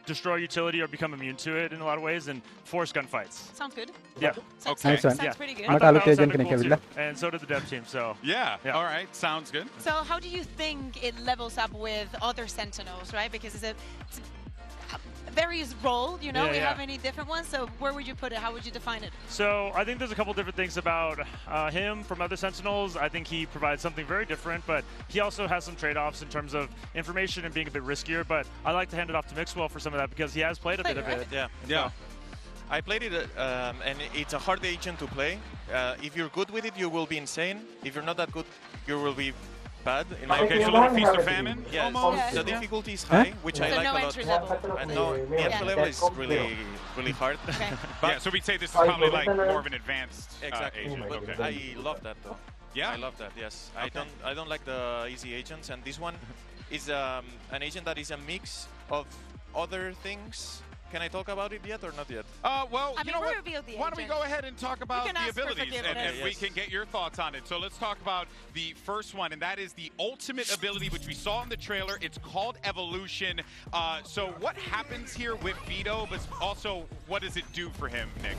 Speaker 16: destroy utility or become immune to it in a lot of ways and force gunfights.
Speaker 10: Sounds good.
Speaker 16: Yeah.
Speaker 7: Okay.
Speaker 10: Sounds pretty good.
Speaker 16: I thought that sounded cool too. And so did the dev team. So
Speaker 7: yeah. All right. Sounds good.
Speaker 10: So how do you think it levels up with other Sentinels, right? Because it's a various role, we have many different ones. So where would you put it? How would you define it?
Speaker 16: So I think there's a couple different things about him from other Sentinels. I think he provides something very different, but he also has some trade-offs in terms of information and being a bit riskier. But I like to hand it off to Mixwell for some of that because he has played a bit of it.
Speaker 23: Yeah. I played it, and it's a hard agent to play. If you're good with it, you will be insane. If you're not that good, you will be bad. In my
Speaker 7: okay, so a little feast or famine?
Speaker 23: Yes, the difficulty is high, which I like a lot. And no, the entry level is really hard.
Speaker 7: Yeah, so we'd say this is probably like more of an advanced
Speaker 23: agent.
Speaker 7: Okay.
Speaker 23: I love that though. I love that. Yes,
Speaker 7: Okay.
Speaker 23: I don't like the easy agents, and this one is an agent that is a mix of other things. Can I talk about it yet or not yet?
Speaker 7: Well,
Speaker 10: I
Speaker 7: you
Speaker 10: mean,
Speaker 7: know
Speaker 10: we'll
Speaker 7: what?
Speaker 10: reveal the
Speaker 7: Why don't we
Speaker 10: agent.
Speaker 7: go ahead and talk about
Speaker 10: can
Speaker 7: the
Speaker 10: ask for
Speaker 7: abilities, and
Speaker 10: forgiveness.
Speaker 7: we can get your thoughts on it. So let's talk about the first one, and that is the ultimate ability, which we saw in the trailer. It's called Evolution. So what happens here with Vito, but also what does it do for him, Nick?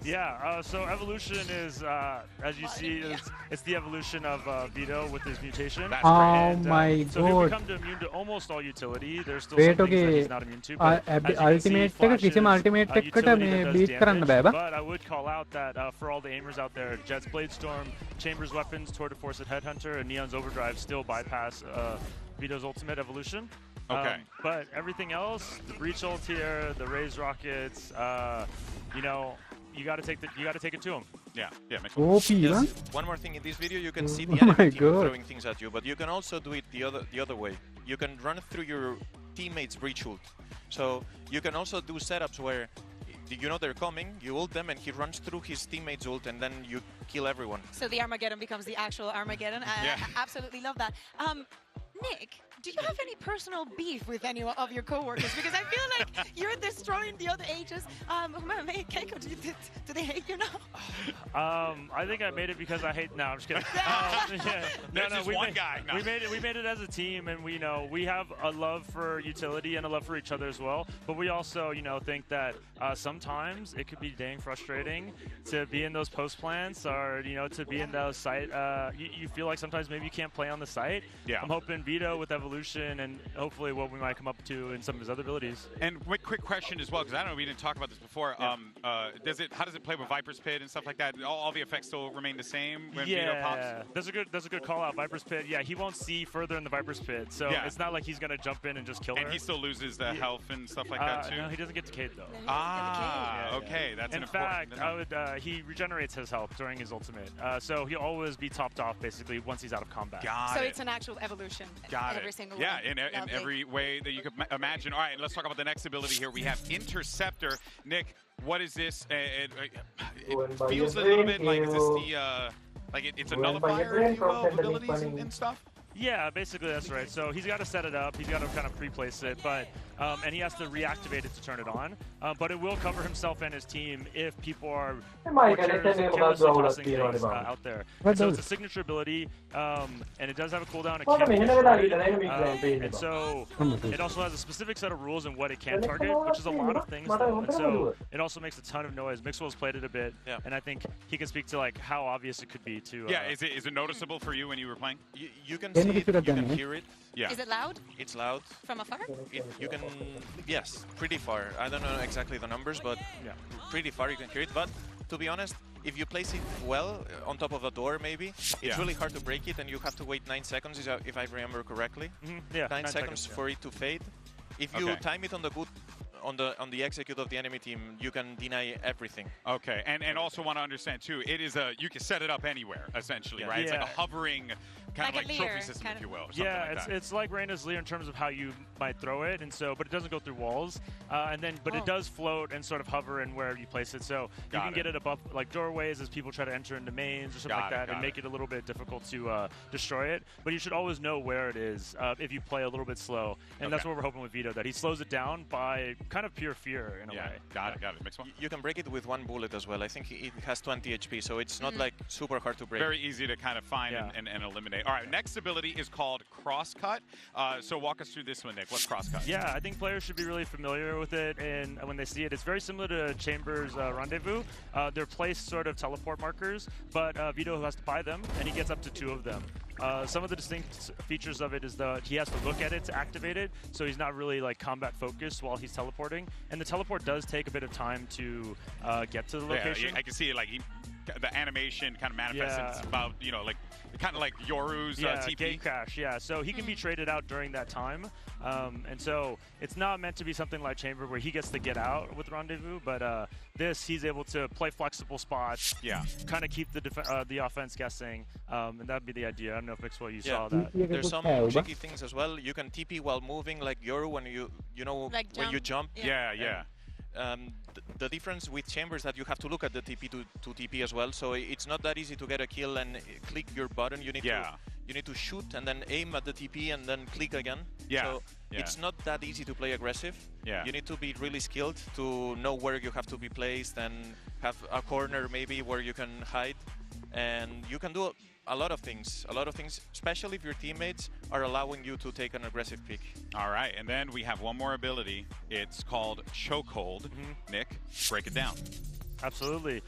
Speaker 16: Yeah, so evolution is, as you see, it's the evolution of Vito with his mutation.
Speaker 1: That's right.
Speaker 16: And,
Speaker 1: Oh my
Speaker 16: so he'll
Speaker 1: God.
Speaker 16: become immune to almost all utility. There's still
Speaker 1: Wait,
Speaker 16: some things that
Speaker 1: okay.
Speaker 16: he's not immune to. But as you can see,
Speaker 1: Ultimate
Speaker 16: flashes,
Speaker 1: किसी में ultimate tech
Speaker 16: utility
Speaker 1: में
Speaker 16: that
Speaker 1: beat
Speaker 16: does
Speaker 1: करන්න
Speaker 16: damage.
Speaker 1: බෑ
Speaker 16: But I would call out that for all the aimers out there, Jet's Blade Storm, Chambers Weapons, Tour de Force at Headhunter, and Neon's Overdrive still bypass Vito's ultimate evolution.
Speaker 7: Okay.
Speaker 16: But everything else, the Breach ult here, the Raise Rockets, you know, you got to take it to him.
Speaker 7: Yeah, makes
Speaker 1: OP,
Speaker 23: Yes.
Speaker 1: huh?
Speaker 23: One more thing in this video, you can see
Speaker 1: Oh
Speaker 23: the
Speaker 1: my
Speaker 23: enemy team
Speaker 1: God.
Speaker 23: throwing things at you, but you can also do it the other way. You can run through your teammates' breach ult. So you can also do setups where you know they're coming, you ult them, and he runs through his teammates' ult, and then you kill everyone.
Speaker 10: So the Armageddon becomes the actual Armageddon. I absolutely love that. Nick, do you have any personal beef with any of your coworkers? Because I feel like you're destroying the other ages. Keiko, do they hate you now?
Speaker 16: I think I made it because I hate. No, I'm just kidding.
Speaker 7: There's just one guy. No.
Speaker 16: We made it as a team, and we have a love for utility and a love for each other as well. But we also think that sometimes it could be dang frustrating to be in those post plants or to be in those site. You feel like sometimes maybe you can't play on the site.
Speaker 7: Yeah.
Speaker 16: I'm hoping Vito with Evolution and hopefully what we might come up to in some of his other abilities.
Speaker 7: And quick question as well, because I know we didn't talk about this before.
Speaker 16: Yeah.
Speaker 7: How does it play with Viper's Pit and stuff like that? All the effects still remain the same when Vito pops?
Speaker 16: That's a good call out. Viper's Pit. Yeah, he won't see further in the Viper's Pit, so it's not like he's gonna jump in and just kill her.
Speaker 7: And he still loses the health and stuff like that too?
Speaker 16: No, he doesn't get decayed though.
Speaker 7: Okay, that's
Speaker 16: in fact, he regenerates his health during his ultimate, so he'll always be topped off basically once he's out of combat.
Speaker 10: So it's an actual evolution.
Speaker 7: Got
Speaker 10: every
Speaker 7: it.
Speaker 10: single
Speaker 7: Yeah,
Speaker 10: one.
Speaker 7: in every way that you could imagine. All right, let's talk about the next ability here. We have Interceptor. Nick, what is this? It feels a little bit like, is this the, it's a nullifier, if you will, of abilities and stuff?
Speaker 16: Yeah, basically that's right. So he's got to set it up. He's got to kind of pre-place it, but and he has to reactivate it to turn it on. But it will cover himself and his team if people are carelessly tossing things out there. So it's a signature ability, and it does have a cooldown. It can't be destroyed. And so it also has a specific set of rules and what it can target, which is a lot of things. Though. And so it also makes a ton of noise. Mixwell's played it a bit, and I think he can speak to how obvious it could be to.
Speaker 7: Is it noticeable for you when you were playing?
Speaker 23: You can see it, you can hear it.
Speaker 7: Yeah.
Speaker 10: Is it loud?
Speaker 23: It's loud.
Speaker 10: From afar?
Speaker 23: You can, yes, pretty far. I don't know exactly the numbers, but pretty far you can hear it. But to be honest, if you place it well on top of a door, maybe it's really hard to break it, and you have to wait 9 seconds, if I remember correctly. 9 seconds for it to fade. If you time it on the good. On the execute of the enemy team, you can deny everything.
Speaker 7: Okay, and also want to understand too, it is you can set it up anywhere essentially, right? It's like a hovering kind of trophy system, if you will.
Speaker 16: It's like Reyna's Leer in terms of how you might throw it, and so, but it doesn't go through walls, but it does float and sort of hover in where you place it. So you can get it above like doorways as people try to enter into mains or something like that, and make it a little bit difficult to destroy it. But you should always know where it is if you play a little bit slow, and that's what we're hoping with Vito, that he slows it down by kind of pure fear in a way.
Speaker 7: Got it. Mix one.
Speaker 23: You can break it with 1 bullet as well. I think it has 20 HP, so it's not like super hard to break.
Speaker 7: Very easy to kind of find and eliminate. All right, next ability is called Crosscut. So walk us through this one, Nick. What's Crosscut?
Speaker 16: Yeah, I think players should be really familiar with it, and when they see it, it's very similar to Chambers' Rendezvous. They're placed sort of teleport markers, but Vito has to buy them, and he gets up to 2 of them. Some of the distinct features of it is that he has to look at it to activate it, so he's not really combat focused while he's teleporting. And the teleport does take a bit of time to get to the location.
Speaker 7: Yeah, I can see it the animation kind of manifests about kind of like Yoru's TP.
Speaker 16: Gate crash. Yeah, so he can be traded out during that time, and so it's not meant to be something like Chamber where he gets to get out with Rendezvous, but he's able to play flexible spots.
Speaker 7: Yeah,
Speaker 16: kind of keep the offense guessing, and that'd be the idea. I don't know if Mixwell you saw that.
Speaker 23: There's some tricky things as well. You can TP while moving, like Yoru when you know
Speaker 10: like
Speaker 23: when you jump.
Speaker 7: Yeah.
Speaker 23: the difference with Chamber is that you have to look at the TP to TP as well. So it's not that easy to get a kill and click your button. You need to shoot and then aim at the TP and then click again. So it's not that easy to play aggressive. You need to be really skilled to know where you have to be placed and have a corner maybe where you can hide. And you can do a lot of things, especially if your teammates are allowing you to take an aggressive pick.
Speaker 3: All right, and then we have one more ability. It's called Chokehold. Nick, break it down.
Speaker 16: Absolutely.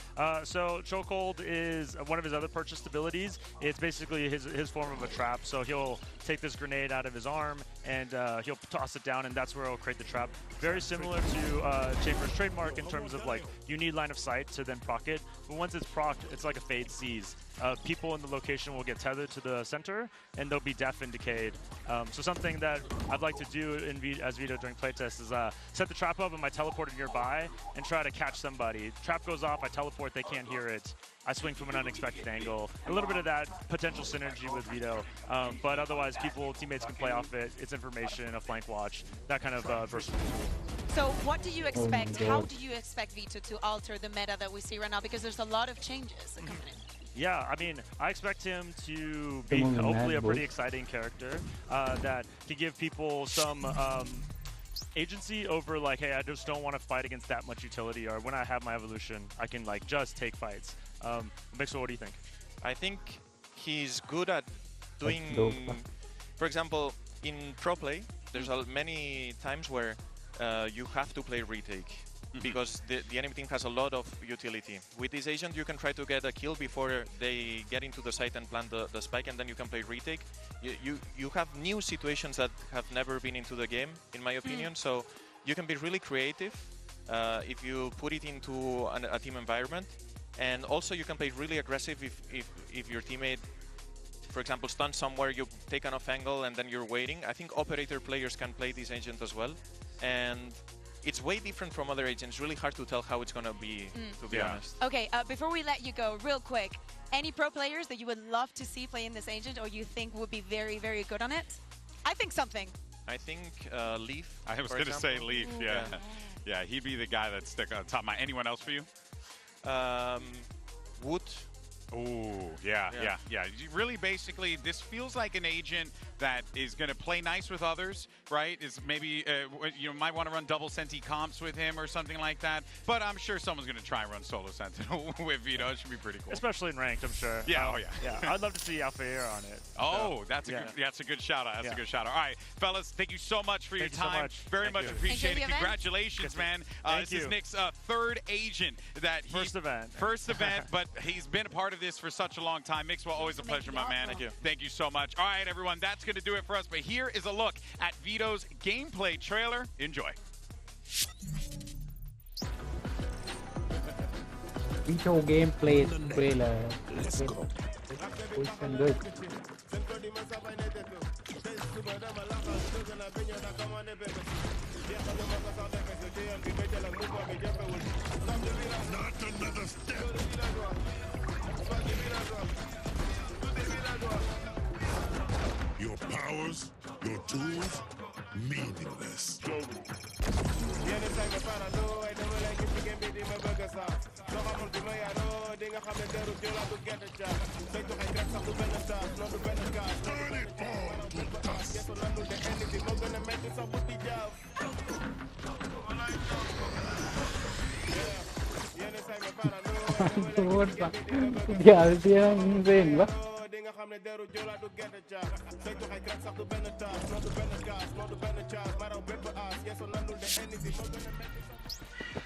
Speaker 16: So Chokehold is one of his other purchased abilities. It's basically his form of a trap. So he'll take this grenade out of his arm and he'll toss it down, and that's where he'll create the trap. Very similar to Chamber's trademark in terms of like you need line of sight to then proc it. But once it's procced, it's like a fade seize. People in the location will get tethered to the center and they'll be deaf and decayed. So something that I'd like to do as Vito during playtest is set the trap up and my teleporter nearby and try to catch somebody. Trap goes off, I teleport, they can't hear it. I swing from an unexpected angle. A little bit of that potential synergy with Vito. But otherwise, teammates can play off it. It's information, a flank watch, that kind of versatile.
Speaker 10: So what do you expect? How do you expect Vito to alter the meta that we see right now? Because there's a lot of changes coming in.
Speaker 16: Yeah, I mean, I expect him to be hopefully a pretty exciting character that can give people some agency over like, hey, I just don't want to fight against that much utility, or when I have my evolution, I can like just take fights. Mixwell, what do you think?
Speaker 23: I think he's good at doing, for example, in pro play, there's many times where you have to play retake. Because the enemy team has a lot of utility. With this agent, you can try to get a kill before they get into the site and plant the spike, and then you can play retake. You have new situations that have never been into the game, in my opinion, so you can be really creative if you put it into a team environment. And also you can play really aggressive if your teammate, for example, stuns somewhere, you take an off angle and then you're waiting. I think operator players can play this agent as well. And it's way different from other agents. Really hard to tell how it's going to be honest.
Speaker 10: Okay, before we let you go, real quick, any pro players that you would love to see play in this agent or you think would be very, very good on it? I think something.
Speaker 23: I think Leaf.
Speaker 3: I was going to say Leaf, yeah, he'd be the guy that'd stick on top of my. Anyone else for you?
Speaker 23: Wood.
Speaker 3: Oh, yeah. Really, basically, this feels like an agent that is going to play nice with others, right? Is maybe, you might want to run double Senti comps with him or something like that. But I'm sure someone's going to try and run solo Sentinel with Vito. It should be pretty cool.
Speaker 16: Especially in ranked, I'm sure.
Speaker 3: Yeah,
Speaker 16: I'd love to see Alphair on it.
Speaker 3: Oh, that's a good shout out. That's a good shout out. All right, fellas, thank you so much for your time. Very much appreciate it. Congratulations, man. This is Nick's third agent that
Speaker 16: First
Speaker 3: event, but he's been a part of this for such a long time. Mixwell, always a pleasure, my man. Thank you so much. All right, everyone, that's going to do it for us. But here is a look at Vito's gameplay trailer. Enjoy.
Speaker 1: Vito gameplay trailer.
Speaker 22: Let's go.
Speaker 1: Good.
Speaker 22: Not another step. Your powers, your tools, meaningless. Turn it all to dust.
Speaker 1: Dia insane ba?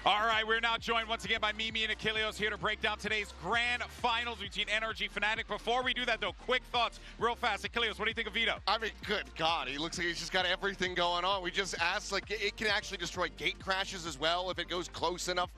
Speaker 3: All right, we're now joined once again by Mimi and Achilleos here to break down today's grand finals between NRG Fnatic. Before we do that, though, quick thoughts real fast. Achilleos, what do you think of Vito?
Speaker 8: I mean, good God, he looks like he's just got everything going on. We just asked, like, it can actually destroy gate crashes as well if it goes close enough.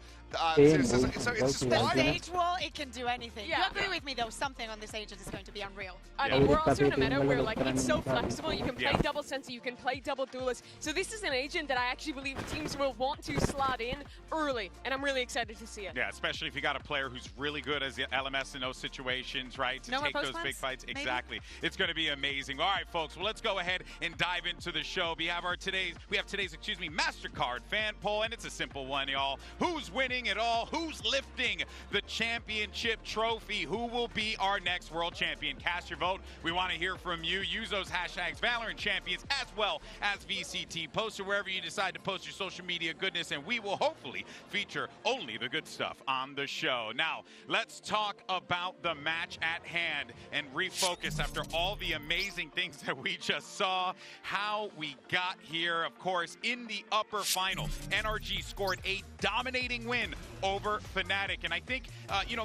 Speaker 8: It's just
Speaker 10: the stage wall, it can do anything. You agree with me, though, something on this agent is going to be unreal.
Speaker 9: I mean, we're also in a meta where, like, it's so flexible. You can play double Sensi, you can play double Duelist. So this is an agent that I actually believe teams will want to slot in early, and I'm really excited to see it.
Speaker 3: Yeah, especially if you got a player who's really good as the LMS in those situations, right? To take those big fights. Maybe? Exactly. It's going to be amazing. All right, folks. Well, let's go ahead and dive into the show. We have today's MasterCard fan poll, and it's a simple one, y'all. Who's winning it all? Who's lifting the championship trophy? Who will be our next world champion? Cast your vote. We want to hear from you. Use those hashtags Valorant Champions as well as VCT. Post it wherever you decide to post your social media goodness, and we will hopefully feature only the good stuff on the show. Now, let's talk about the match at hand and refocus after all the amazing things that we just saw. How we got here, of course, in the upper final. NRG scored a dominating win over Fnatic. And I think,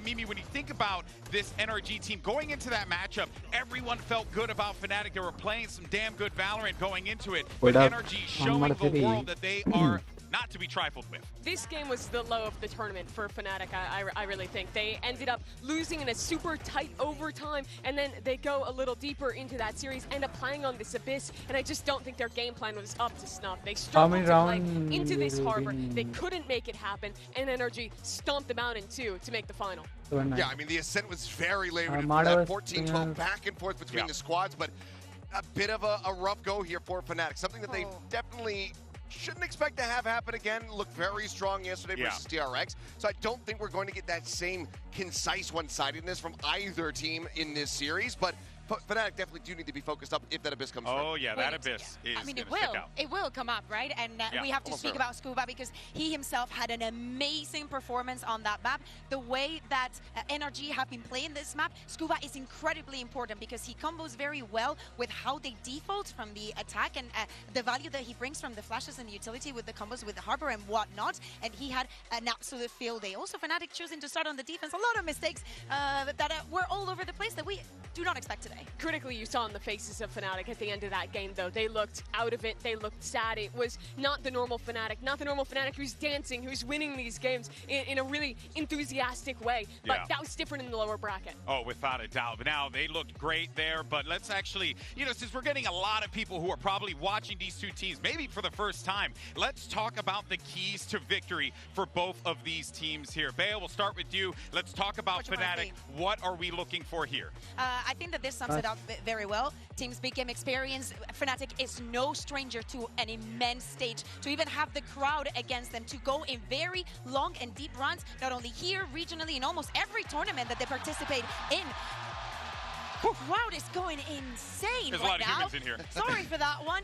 Speaker 3: Mimi, when you think about this NRG team going into that matchup, everyone felt good about Fnatic. They were playing some damn good Valorant going into it. But NRG showing the world that they are not to be trifled with.
Speaker 9: This game was the low of the tournament for Fnatic, I really think. They ended up losing in a super tight overtime, and then they go a little deeper into that series, end up playing on this Abyss, and I just don't think their game plan was up to snuff. They struggled to play into this harbor. They couldn't make it happen, and NRG stomped them out in 2 to make the final.
Speaker 8: Yeah, I mean, the ascent was very labored for that 14-12 back and forth between the squads, but a bit of a rough go here for Fnatic. Something that they definitely shouldn't expect to have happen again. Looked very strong yesterday versus DRX. So I don't think we're going to get that same concise one-sidedness from either team in this series, but Fnatic definitely do need to be focused up if that Abyss comes through.
Speaker 3: Oh, yeah, that Abyss is
Speaker 10: I mean, it will come up, right? And we have to speak about Scuba because he himself had an amazing performance on that map. The way that NRG have been playing this map, Scuba is incredibly important because he combos very well with how they default from the attack and the value that he brings from the flashes and the utility with the combos with the Harbor and whatnot. And he had an absolute field day. Also, Fnatic choosing to start on the defense. A lot of mistakes that were all over the place that we do not expect today.
Speaker 9: Critically, you saw on the faces of Fnatic at the end of that game, though. They looked out of it. They looked sad. It was not the normal Fnatic who's dancing, who's winning these games in a really enthusiastic way. But that was different in the lower bracket.
Speaker 3: Oh, without a doubt. But now, they looked great there. But let's actually, since we're getting a lot of people who are probably watching these two teams, maybe for the first time, let's talk about the keys to victory for both of these teams here. Bale, we'll start with you. Let's talk about Fnatic. What are we looking for here?
Speaker 10: I think that this sums it up very well. Team's big game experience. Fnatic is no stranger to an immense stage. To even have the crowd against them, to go in very long and deep runs, not only here, regionally, in almost every tournament that they participate in. Crowd is going insane
Speaker 3: There's
Speaker 10: right
Speaker 3: a lot of
Speaker 10: now.
Speaker 3: humans in here.
Speaker 10: Sorry for that one.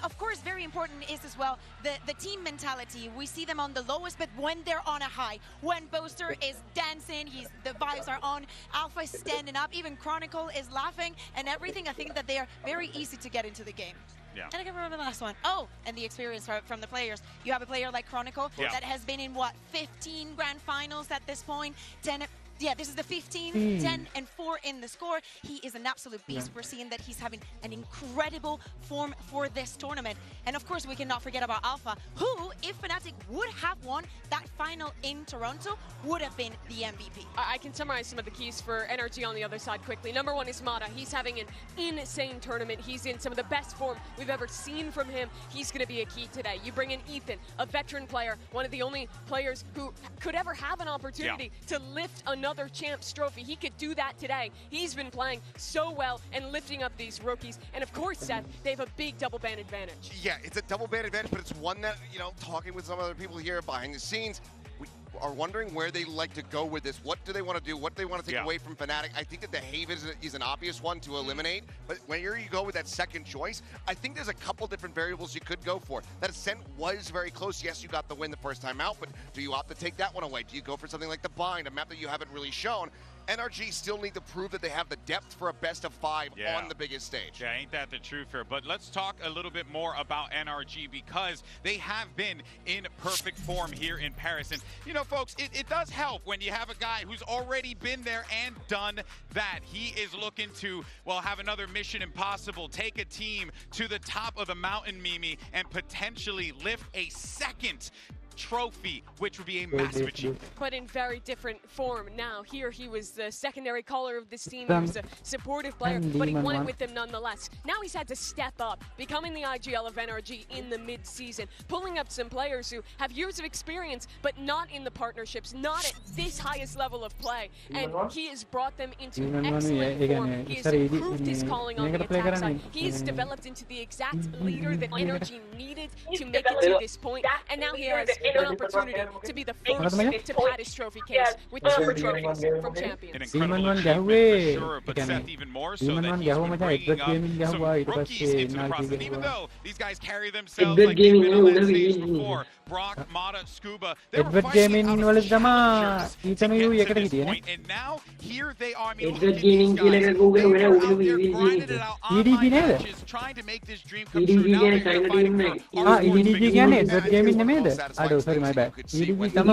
Speaker 10: Of course, very important is as well the team mentality. We see them on the lowest, but when they're on a high, when Boaster is dancing, the vibes are on, Alpha is standing up, even Chronicle is laughing and everything. I think that they are very easy to get into the game.
Speaker 3: Yeah.
Speaker 10: And I can remember the last one. Oh, and the experience from the players. You have a player like Chronicle that has been in, 15 grand finals at this point, 10... Yeah, this is the 15, 10, and 4 in the score. He is an absolute beast. We're seeing that he's having an incredible form for this tournament. And of course, we cannot forget about Alpha, who, if Fnatic would have won that final in Toronto, would have been the MVP.
Speaker 9: I can summarize some of the keys for NRG on the other side quickly. Number 1 is Mata. He's having an insane tournament. He's in some of the best form we've ever seen from him. He's going to be a key today. You bring in Ethan, a veteran player, one of the only players who could ever have an opportunity to lift another champs trophy. He could do that today. He's been playing so well and lifting up these rookies. And of course, Seth, they have a big double ban advantage.
Speaker 8: Yeah, it's a double ban advantage, but it's one that, talking with some other people here behind the scenes, we are wondering where they like to go with this. What do they want to do? What do they want to take away from Fnatic? I think that the Have is an obvious one to eliminate, but when you go with that second choice, I think there's a couple different variables you could go for. That Ascent was very close. Yes, you got the win the first time out, but do you opt to take that one away? Do you go for something like the Bind, a map that you haven't really shown? NRG still need to prove that they have the depth for a best-of-5 on the biggest stage.
Speaker 3: Yeah, ain't that the truth here? But let's talk a little bit more about NRG because they have been in perfect form here in Paris. And, folks, it does help when you have a guy who's already been there and done that. He is looking to, have another mission impossible, take a team to the top of the mountain, Mimi, and potentially lift a second trophy, which would be a massive achievement.
Speaker 9: But in very different form now. Here he was the secondary caller of this team. He was a supportive player, but he won it with them nonetheless. Now he's had to step up, becoming the IGL of NRG in the mid-season, pulling up some players who have years of experience, but not in the partnerships, not at this highest level of play. And he has brought them into excellent form. He has improved his calling on the attack side. He has developed into the exact leader that NRG needed to make it to this point. And now he has an opportunity to be the first to pad his trophy case with 2 trophies from champions.
Speaker 3: An incredible achievement for sure, but Seth even more so that he's been bringing up some rookies into the process. Even though these guys carry themselves like they've been on that stage before, Brock, Mata, Scuba, they were fighting out of temperatures to get to this point, and now here they are. I mean, look at these guys. They were out there grinding it out online matches, trying to make this dream come true. Now they're fighting for our
Speaker 1: EDG කියන්නේ Edward Gaming නෙමෙයිද? අඩෝ sorry my bad. EDG තමයි.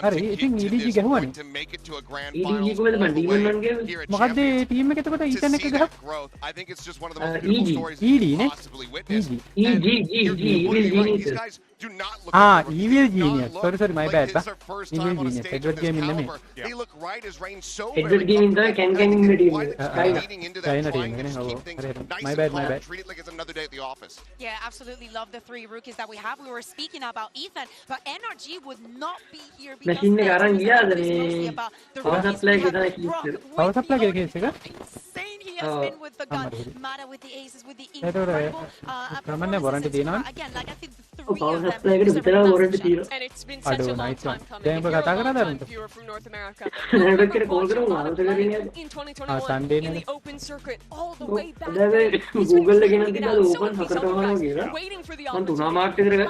Speaker 1: හරි ඉතින් EDG ගහුවානේ. EDG කොහෙද මන් demon වන් ගේ? මොකද්ද ටීම් එක එතකොට ඊටන් එක ගහ?
Speaker 8: I think it's just one of the most beautiful stories we've possibly witnessed. These guys do not look
Speaker 1: Evil Genius. Sorry, my bad. Evil Genius. Edward Gaming නෙමෙයි.
Speaker 8: They look right as rain so
Speaker 1: Edward Gaming the can in the team.
Speaker 8: China
Speaker 1: team. My bad.
Speaker 8: Treat it like it's another day at the office.
Speaker 10: Yeah, absolutely love the 3 rookies that we have. We were speaking about Ethan, but NRG would not be here because
Speaker 1: machine garan gaya
Speaker 10: mostly about the
Speaker 1: power supply
Speaker 10: insane he has been with the gun. Mata with the aces, with the incredible again, like I think the 3 of them.
Speaker 9: And it's been such a long time coming. If you're a long-time viewer from North America, in 2021, in the open circuit, all the way back then, he's been grinding it out so many times, waiting for the opportunity,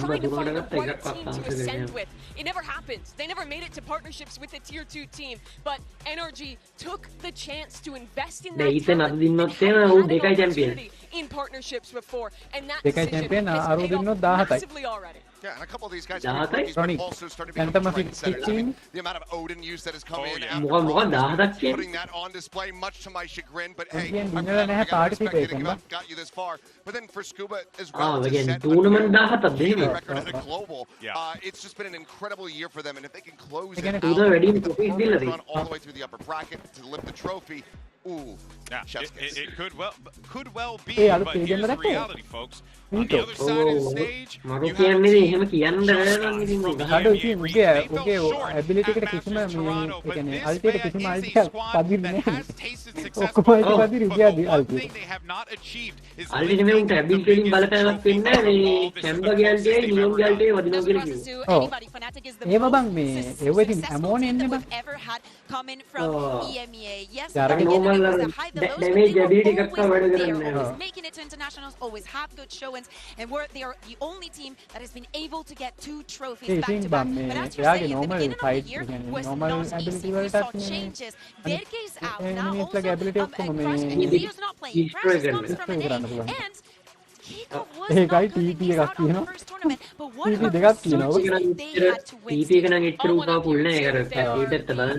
Speaker 9: trying to find the right team to ascend with. It never happens. They never made it to partnerships with a tier 2 team, but NRG took the chance to invest in that talent and had an opportunity in partnerships before, and that decision has paid off massively already.
Speaker 8: Yeah, and a couple of these guys have been rookies, but also started to become trendsetters. I mean, the amount of Odin use that has come in after putting that on display, much to my chagrin. But hey, I'm glad I got you this far. But then for Scuba as well, to set a record at a global, it's just been an incredible year for them. And if they can close it out, run all the way through the upper bracket to lift the trophy. Ooh,
Speaker 3: yeah, it could well be, but here's the reality, folks. On the other side of the stage, you have a team from the NBA region. They fell short at Masters Toronto, but this man is a squad that has tasted success before. But the one thing they have not achieved is lifting the biggest trophy of all this they've ever done.
Speaker 10: Coming from EMEA. Yes, damage ability always making it to internationals, always have good showings, and they are the only team that has been able to get 2 trophies back to back. But as you say, at the beginning of the year was not easy. We saw changes. Derke is out now. Also, Crash and Leo's not playing. Crash comes from an A, and Kiko was not good. He's out on the first tournament, but one of the surges they had to win.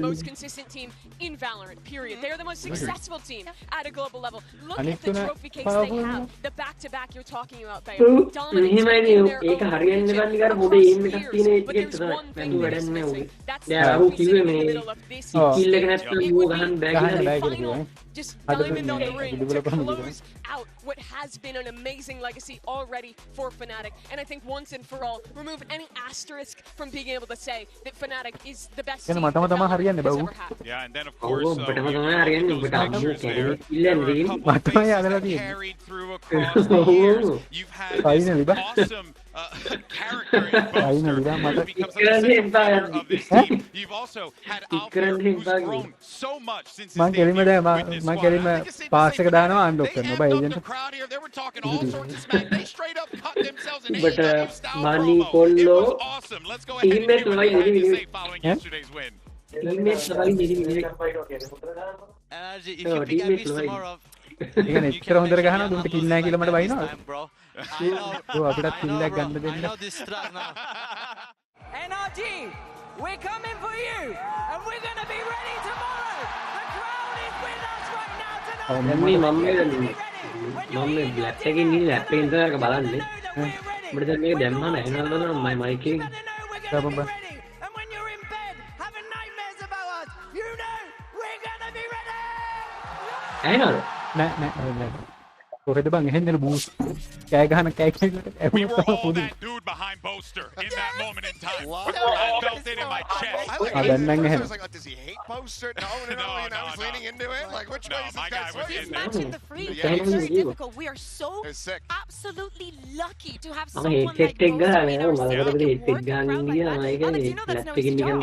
Speaker 9: Most consistent team in Valorant, period. They're the most successful team at a global level. Look at the trophy case they have. The back-to-back you're talking about, they dominating in their own region across years. But there's one thing that is missing. That's the trophy sitting in the middle of this season. It would be the final, just diamond on the ring to close out what has been an amazing legacy already for Fnatic. And I think once and for all, remove any asterisk from being able to say that Fnatic is the best team that Valorant has ever had.
Speaker 3: Yeah, and then of course, those pictures there. There were a couple of faces that carried through across the years. You've had this awesome character in Boaster who becomes like the second player of this team. You've also had Alfred who's grown so much since his debut with this squad. I think it's safe to say they amped up the crowd here. They were talking all sorts of smack. They straight up cut themselves an AEW style promo. It was awesome. Let's go ahead and hear what they had to say following yesterday's win.
Speaker 5: If you pick Abyss tomorrow,
Speaker 1: එච්චර හොඳට ගහනවා දුන්ට කිල් නැහැ කියලා මට බයිනවා.
Speaker 5: I know this track now.
Speaker 6: NRG, we're coming for you, and we're going to be ready tomorrow. The crowd is with us right now tonight.
Speaker 11: මම මේ black එකකින් ගිහින් ඇප් එකෙන් තමයි බලන්නේ. But make them man, my mic.
Speaker 1: Hang on. Nah. Correct bang, handle boost. Kaya gana kaya.
Speaker 7: We were all that dude behind Boaster in that moment in time. I felt it in my chest.
Speaker 8: I was like, does he hate Boaster? No, he's leaning into it. Like, which way is this guy swinging?
Speaker 10: Matching the free is very difficult. We are so absolutely lucky to have someone like Boaster in our side. You know that's no easy job.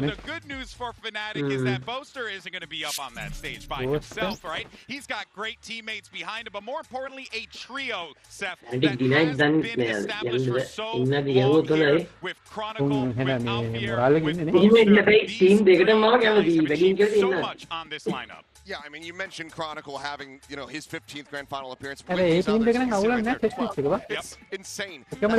Speaker 7: The good news for Fnatic is that Boaster isn't going to be up on that stage by himself, right? He's got great teammates behind him, but more importantly, a trio, Seth, that has been established for so long here with Chronicle, with Alfier, with Booster. They've so much on this lineup.
Speaker 8: Yeah, I mean, you mentioned Chronicle having, his 15th grand final appearance.
Speaker 1: It's
Speaker 8: insane. They've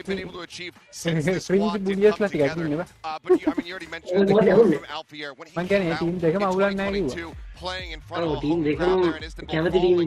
Speaker 8: been able to achieve since the squad did come together. But you already mentioned the from Alfier when he came out in 2022, playing in front of a home crowd there in Istanbul,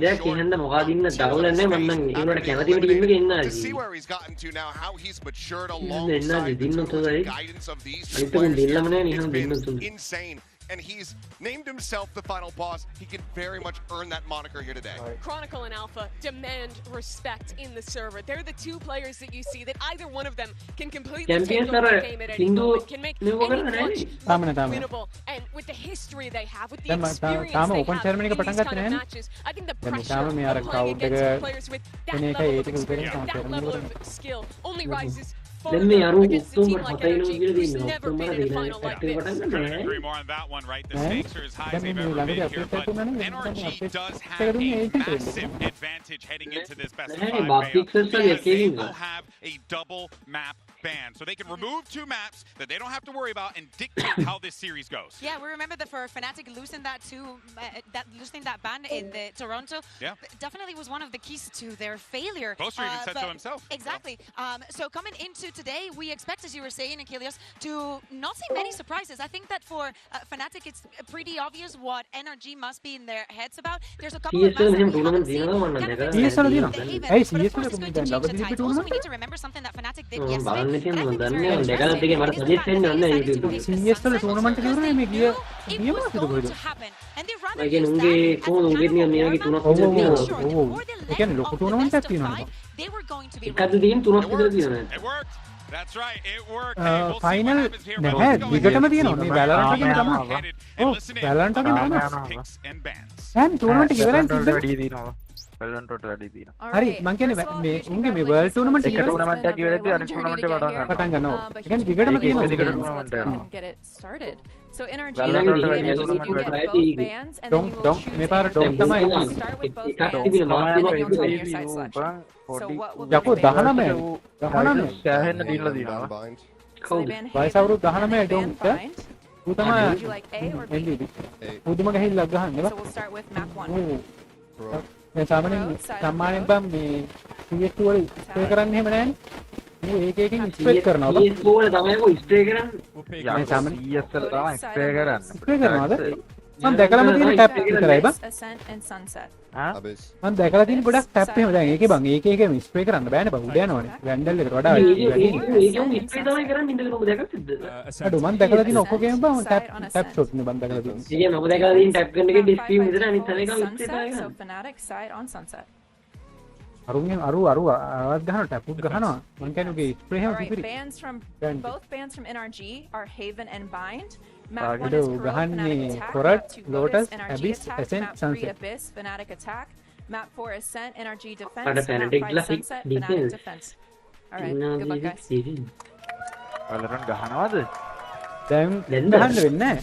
Speaker 8: to see where he's gotten to now, how he's matured alongside the guidance of these two players here, it's been insane. And he's named himself the final boss. He can very much earn that moniker here today.
Speaker 9: Chronicle and Alpha demand respect in the server. They're the two players that you see that either one of them can completely take over the game at any moment, can make any clutch winnable. And with the history they have, with the experience they have in these kind of matches, I think the pressure of playing against players with that level of experience, that level of skill only rises against a team like Energy, who's never been in a final like this.
Speaker 7: Couldn't agree more on that one, right? The stakes are as high as they've ever been here, but NRG does have a massive advantage heading into this best of 5 because they will have a double map ban. So they can remove 2 maps that they don't have to worry about and dictate how this series goes.
Speaker 10: Yeah, we remember that for Fnatic losing that ban in the Toronto, definitely was one of the keys to their failure.
Speaker 7: Boaster even said so himself.
Speaker 10: Exactly. So coming into today, we expect, as you were saying, Achilles, to not see many surprises. I think that for Fnatic, it's pretty obvious what NRG must be in their heads about. There's a couple of maps that we haven't seen. We also need to remember something that Fnatic did yesterday. It was going to happen. And they rather use that they were going to be ready.
Speaker 7: It worked. That's right, it worked.
Speaker 1: Final නැහැ විකටම තියෙනවා මේ VALORANT එකේම තමයි. ඔව් VALORANT එකේම තමයි. දැන් tournament එක ඉවරයි තිබ්බේ.
Speaker 12: VALORANT වලට වැඩි තියෙනවා.
Speaker 1: හරි මං කියන්නේ මේ උන්ගේ මේ වර්ල්ඩ් ටූර්නමන්ට් එක
Speaker 12: ඉවරයි. ටූර්නමන්ට් එක ඉවරයි අනිත් ටූර්නමන්ට් එක පටන් ගන්නවා. ඒ කියන්නේ විකටම තියෙනවා.
Speaker 13: Get it started. So NRG
Speaker 1: don't මේ පාර ඩොම් තමයි යකෝ 19
Speaker 12: සෑහෙන්න දීලා දිනවා
Speaker 1: කවුද වයස අවුරුදු 19 ඩොම් ඌ තමයි MVP පුදුම ගහිල්ලා ගහන්නේ
Speaker 13: So we'll start with map 1.
Speaker 1: මේ සාමාන්‍යයෙන් බම් මේ PS2 වල ස්ප්‍රේ කරන්නේ එහෙම නැහැ මේ ඒක එකකින් ස්ප්‍රේ කරනවා බම් PS2 වල තමයි කො ස්ප්‍රේ කරන්නේ මේ සාමාන්‍ය
Speaker 12: CS වල තමයි ස්ප්‍රේ කරන්නේ
Speaker 1: ස්ප්‍රේ කරනවද මම දැකලාම තියෙන ටැප් විතරයි බං
Speaker 13: Ascent and Sunset.
Speaker 1: මම දැකලා තියෙන ගොඩක් ටැප් එහෙම දැන් ඒකේ බං ඒකේ ස්ප්‍රේ කරන්න බෑනේ බං උඩ යනවනේ වැන්ඩල් එකට වඩා
Speaker 11: ඒකම ස්ප්‍රේ තමයි කරන්නේ ඉඳලා ඔබ දැකලාද
Speaker 1: අඩෝ මම දැකලා තියෙන ඔක්කොගේම බං ටැප් ෂොට් නේ මම දැකලා තියෙන්නේ
Speaker 11: ඉතින් ඔබ දැකලා තියෙන ටැප් කරන එකේ ඩිස්ප්ලේ විතර අනිත් හැම එකම ස්ප්‍රේ තමයි
Speaker 13: So Fnatic side on Sunset.
Speaker 1: අරුන්ගෙන් අරු ආවත් ගහනවා ටැප් උත් ගහනවා මම කියන්නේ උගේ ස්ප්‍රේ හැම
Speaker 13: Alright,
Speaker 1: පිපිරි
Speaker 13: bans from both bans from NRG are Haven and Bind. Map 1 is
Speaker 1: අඩෝ
Speaker 13: Pro,
Speaker 1: ගහන්නේ
Speaker 13: Fnatic attack.
Speaker 1: කොරට්
Speaker 13: Map 2
Speaker 1: Lotus
Speaker 13: Lotus, NRG
Speaker 1: ඇබිස්
Speaker 13: attack.
Speaker 1: ඇසෙන්ට්
Speaker 13: Map 3
Speaker 1: sunset
Speaker 13: Abyss, Fnatic attack. Map 4 Ascent, NRG defense.
Speaker 11: Ada
Speaker 13: Map
Speaker 11: Fnatic
Speaker 13: 5
Speaker 11: lah,
Speaker 13: Sunset,
Speaker 11: defense.
Speaker 13: Fnatic defense. Alright, good luck guys.
Speaker 12: VALORANT ගහනවද
Speaker 1: දැන් ගහන්න වෙන්නේ නැහැ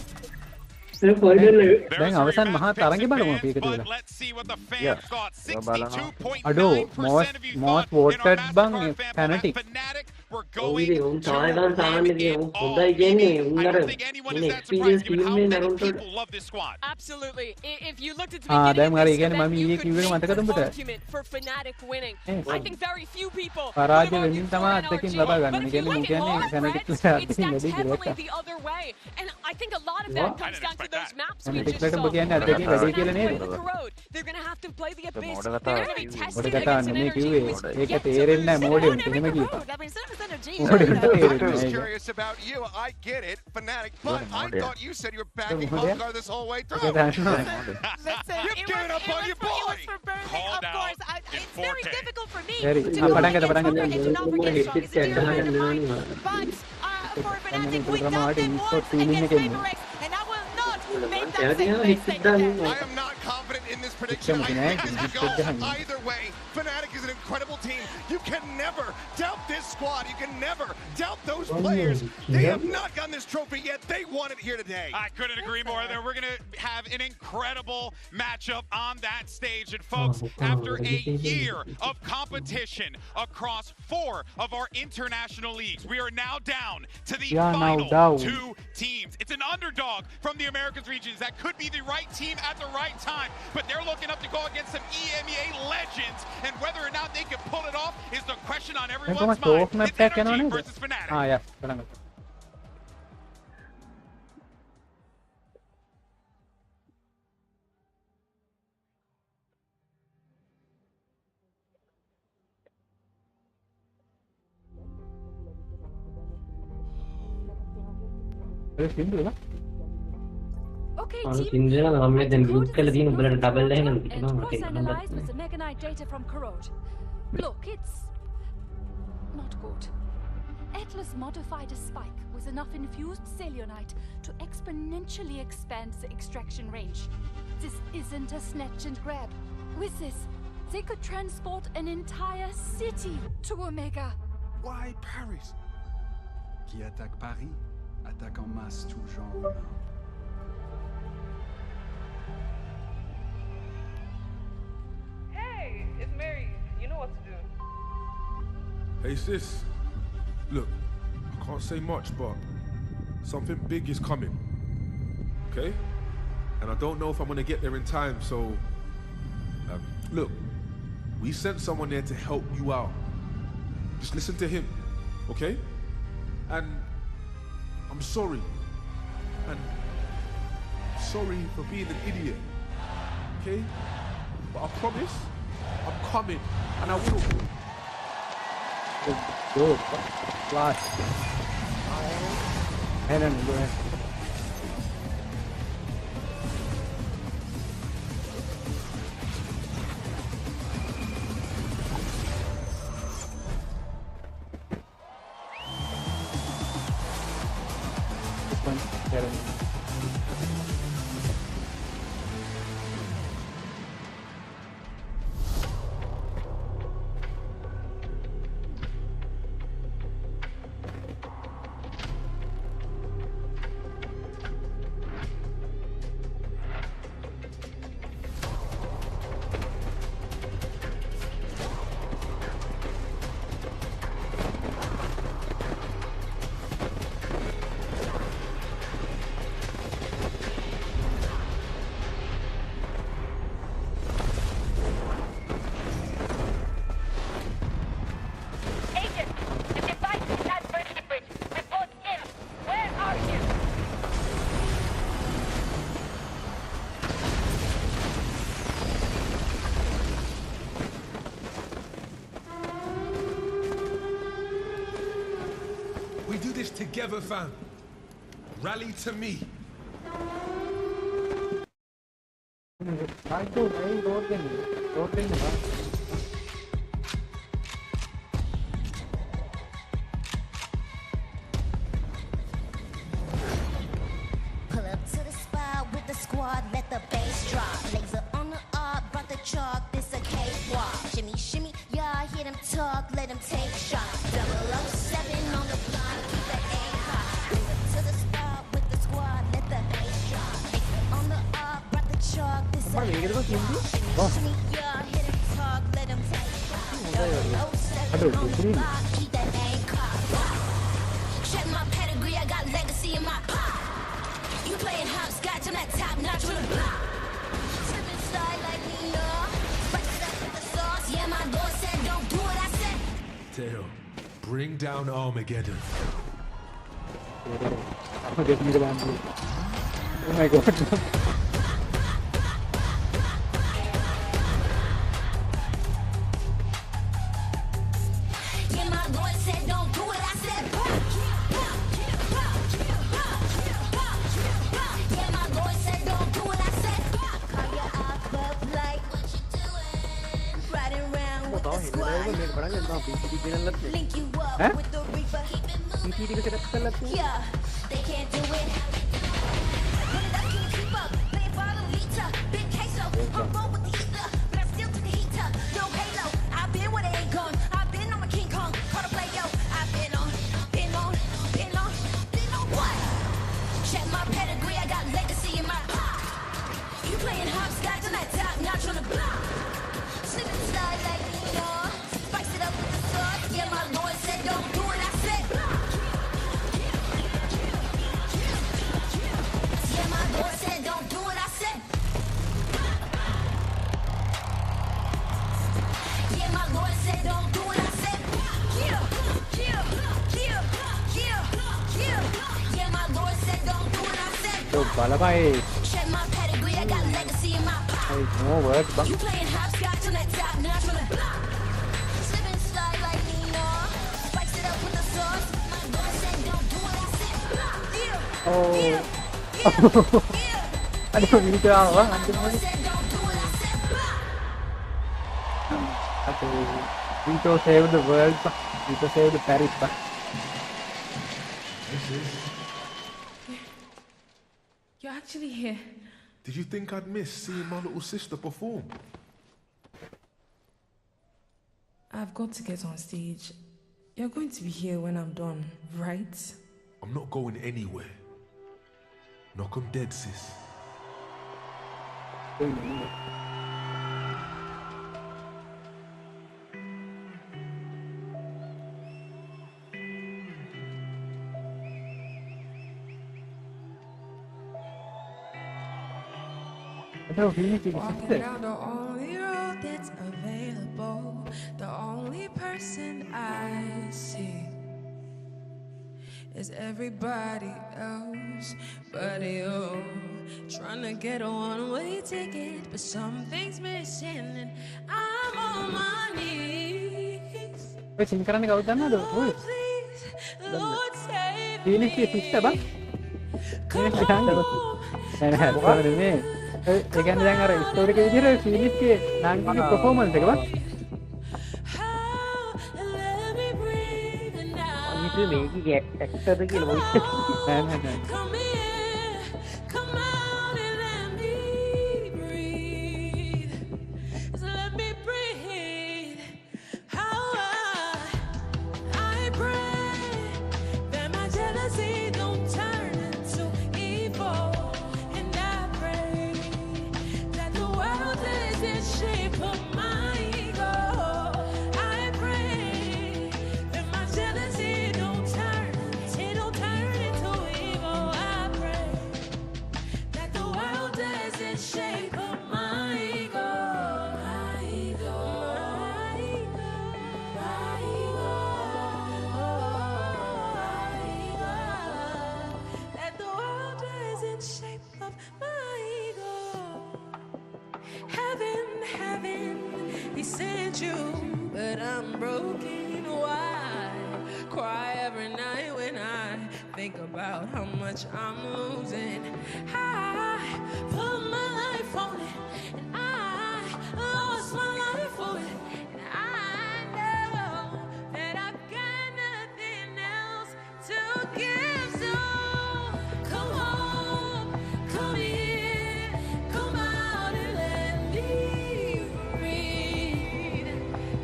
Speaker 1: දැන් අවසන් මහා තරඟේ බලමු අපි එකතු වෙලා අඩෝ most voted බං Fnatic
Speaker 7: we're going to win it all. I don't think anyone is that surprised given how many people love this squad.
Speaker 9: Absolutely. If you looked at the beginning of this event, you could make an argument for Fnatic winning. I think very few people would have argued for NRG. But if you look at long threads, it's stacked heavily the other way. And I think a lot of that comes down to those maps we just saw. They're going to have to play the Abyss. They're going to be tested against an energy who is yet to lose.
Speaker 8: I'm just curious about you. I get it, Fnatic, but I thought you said you were backing Hunggar this whole way through.
Speaker 10: Listen,
Speaker 8: You've given up on your boy.
Speaker 10: Of course, it's very difficult for me
Speaker 1: Very.
Speaker 10: to go against Hunggar and to not forget Strong. It's a dear friend of mine. But for Fnatic, we got them once against Hyperex, and I will not make that same mistake again.
Speaker 8: I am not confident in this prediction. I think this could go either way. Fnatic is an incredible team. You can never doubt this squad. You can never doubt those players. They have not gotten this trophy yet. They won it here today.
Speaker 7: I couldn't agree more. We're going to have an incredible matchup on that stage. And folks, after a year of competition across 4 of our international leagues, we are now down to the final 2 teams. It's an underdog from the Americas regions that could be the right team at the right time, but they're looking up to go against some EMEA legends, and whether or not they can pull it off is the question on everyone's mind. It's NRG versus Fnatic.
Speaker 2: Okay,
Speaker 11: team.
Speaker 2: Cross-analyzed with the Mega Knight data from Corrode. Look, it's not good. Atlas modified a spike with enough infused Selenite to exponentially expand the extraction range. This isn't a snatch and grab. With this, they could transport an entire city to Omega.
Speaker 14: Why Paris? Qui attaque Paris, attaque en masse tout genre humain.
Speaker 13: Hey, it's Mary. You know what to do.
Speaker 22: Hey sis, look, I can't say much, but something big is coming, okay? And I don't know if I'm gonna get there in time, so look, we sent someone there to help you out. Just listen to him, okay? And I'm sorry, and sorry for being an idiot, okay? But I promise, I'm coming, and I will.
Speaker 1: Go, flash. Head on, go ahead. This one, head on.
Speaker 22: Together, fam. Rally to me.
Speaker 15: Pull up to the spot with the squad, let the bass drop. Laser on the arc, brought the chalk, this a cakewalk. Shimmy, shimmy, y'all hear them talk, let them take shots. 007 on the block, keep the aim high. Pull up to the spot with the squad, let the bass drop. Laser on the arc, brought the chalk, this a cakewalk. Shimmy, shimmy, y'all hear them talk, let them take shots. 007 on the block, keep the aim high. Check my pedigree, I got legacy in my pop. You playing hopscotch, I'm that top notch with a block. Trippin' slide like Nina. Spice it up with the sauce. Yeah, my Lord said, don't do what I said.
Speaker 22: Teo, bring down Armageddon.
Speaker 1: Oh my god.
Speaker 15: Yeah, my Lord said, don't do what I said. Yeah, my Lord said, don't do what I said. Call your op up like, what you doing? Riding around with the squad. Link you up with the reaper. Yeah, they can't do it. Run it up, can keep up. Play by the liter. Big queso. I'm roll with the ether, but I still took the heater. No halo. I've been where they ain't gone. I've been on my King Kong. Call the play, yo. I've been on what? Check my pedigree. I got legacy in my pop. You playing hopscotch on that top notch on the block. Slip and slide like Nina. Spice it up with the sauce. Yeah, my Lord said don't do what I said. Yeah, my Lord said don't do what I said. Yeah, my Lord said don't do what I said. Yeah. Yeah, my Lord said don't do what I said. Check my pedigree, I got legacy in my pocket. You playing hopscotch on that top notch on the block. Slip and slide like Nina. Spice it up with the sauce. My Lord said don't do what I said.
Speaker 1: Aduh, ini kira apa? Anjing lagi. Aduh, Vito save the world, Pak. Vito save the Paris, Pak.
Speaker 17: You're actually here.
Speaker 22: Did you think I'd miss seeing my little sister perform?
Speaker 17: I've got to get on stage. You're going to be here when I'm done, right?
Speaker 22: I'm not going anywhere. Knock 'em dead, sis.
Speaker 17: Walking down the only road that's available, the only person I see is everybody else but you. Trying to get a one-way ticket, but something's missing and I'm on my knees.
Speaker 1: Wait, singkaran ni kau dana do.
Speaker 17: Lord save
Speaker 1: Ini
Speaker 17: me.
Speaker 1: siapa bang? Ini sekarang dah. Nah, bukan ini. Ikan yang ada story ke jadi finish ke nanti performance ke bang?
Speaker 11: Itu lagi get actor lagi loh.
Speaker 17: Come here, come out and let me breathe. So let me breathe. How I pray that my jealousy don't turn into evil, and I pray that the world isn't shape of my ego. I pray that my jealousy don't turn into evil. I pray that the world doesn't shape up my ego. My ego. My ego. That the world doesn't shape up my ego. Heaven, he sent you, but I'm broken. Why cry every night when I think about how much I'm losing? I put my life on it, and I lost my life for it, and I know that I've got nothing else to give. So come home, come here, come out and let me breathe.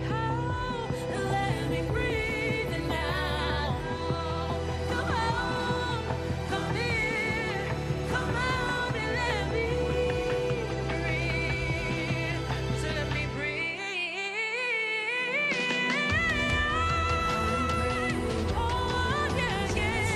Speaker 17: Oh, let me breathe now. Come home, come here, come out and let me breathe. So let me breathe. Oh, yeah, yeah.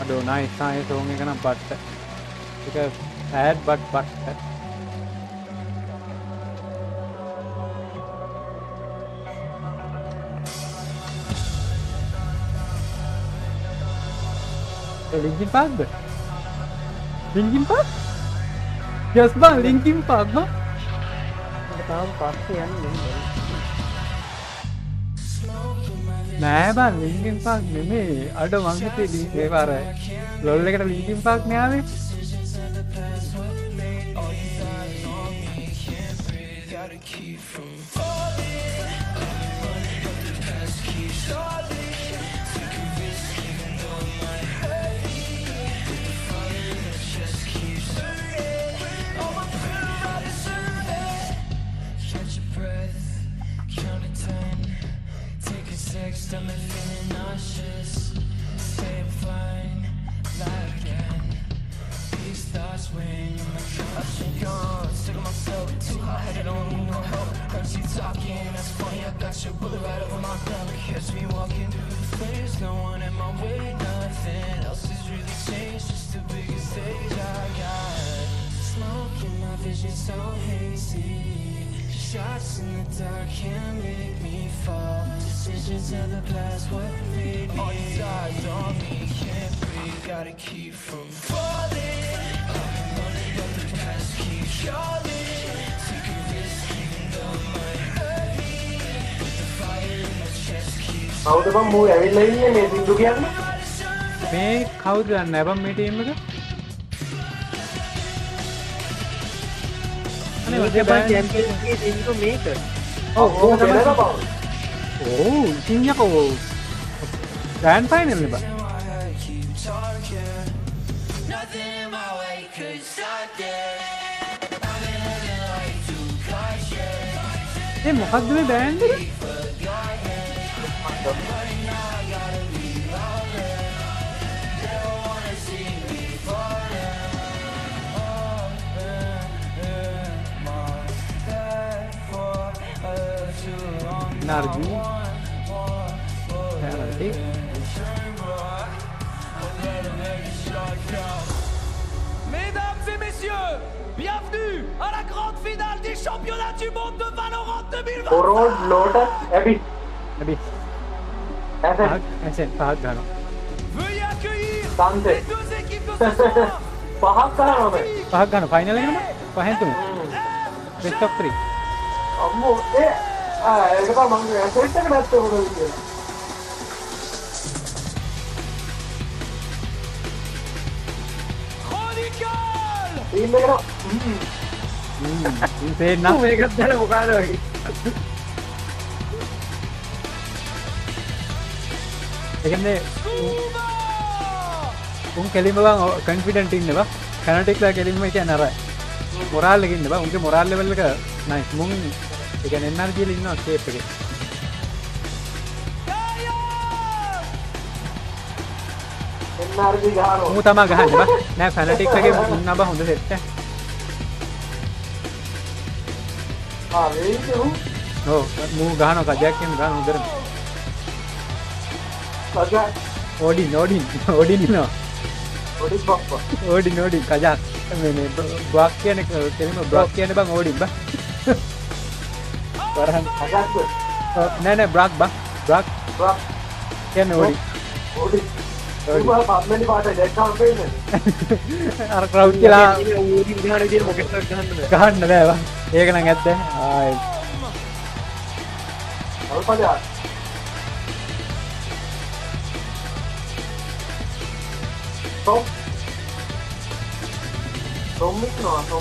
Speaker 1: Aduh, nice song එක නම් but ඒක sad but Linkin Park the? Linkin Park? Yes bang, Linkin Park bang.
Speaker 18: තාම පස්සේ යන්නේ
Speaker 1: නෑ බං Linkin Park නෙමෙයි. අඩ මං හිතේ ඒ පාර ලොල් එකට Linkin Park නේ ආවේ.
Speaker 19: I'm feeling nauseous. Say I'm fine, lie again. These thoughts weighing on my couch and gone. Sick of myself, too hot-headed, don't need no help. Heard you talking, that's funny. I got your bullet right over my belly. Catch me walking through the flames, no one in my way, nothing else has really changed. Just the biggest stage I got. Smoke in my vision so hazy. Shots in the dark can't make me fall. Decisions of the past, what made me? All these eyes on me, can't breathe. Gotta keep from falling. I'm running, but the past keeps calling. Take a risk, even though it might hurt me. The fire in my chest keeps.
Speaker 18: කවුද බං මූ ඇවිල්ලා ඉන්නේ මේ සින්දු කියන්නේ?
Speaker 1: මේ කවුද දන්නේ බං මේ ටීම් එක? අනේ ඔය බං චැම්පියන්ස් ලීග් සින්දු මේක. ඔව් තමයි. Oh, Sinyako. Grand final nih, Pak. මොකක්ද මේ බෑන්ඩ් එක? Nargi.
Speaker 6: Mesdames et messieurs, bienvenue à la grande finale des championnats du monde de Valorant 2020.
Speaker 18: Road Lotus Abyss.
Speaker 6: Veuillez accueillir
Speaker 18: Sunset.
Speaker 6: les deux équipes de ce soir.
Speaker 18: පහක් කරනවා මේ.
Speaker 1: පහක් ගන්න final එකේම පහෙන් තුන. best of 3.
Speaker 18: අම්මෝ ඒක තමයි මම සෙට් එක නැත්තේ මොකද කියන්නේ. ටීම් එකට
Speaker 1: මේ නම්
Speaker 18: මේකත් දැන මොකද වගේ.
Speaker 1: ඒ කියන්නේ උන් කෙලින්ම බං කොන්ෆිඩන්ට් ඉන්න බං කැනටික්ලා කෙලින්ම කියන්නේ අර මොරාල් එකේ ඉන්න බං උන්ගේ මොරාල් ලෙවල් එක නයිස් මුන් ඒ කියන්නේ එනර්ජි වල ඉන්නවා ස්ටේප් එකේ
Speaker 18: එනර්ජි ගහනවා
Speaker 1: මූ තමයි ගහන්නේ බං නෑ කැනටික්ලාගේ ඉන්න බං හොඳ සෙට් එක
Speaker 18: වේද උ
Speaker 1: ඔව් මූ ගහනවා කජයක් කියන ගහන හොඳට
Speaker 18: කජක්
Speaker 1: ඕඩින් ඉන්නවා ඕඩින් කජක් මේ බ්‍රොක් කියන කෙලින්ම බ්‍රොක් කියන්නේ බං ඕඩින් බං වරහන්
Speaker 18: කජක්ද
Speaker 1: නෑ බ්‍රොක් කියන්නේ ඕඩින්
Speaker 18: උඹ පස්මෙන් පාට දැක්කම පේන්නේ
Speaker 1: අර ක්‍රවුඩ් කියලා
Speaker 18: ඕඩින් ගහන විදියට මොකෙක්ද
Speaker 1: ගහන්න බෑ බං ඒක නම් ඇත්ත ආයි
Speaker 18: අල්පදා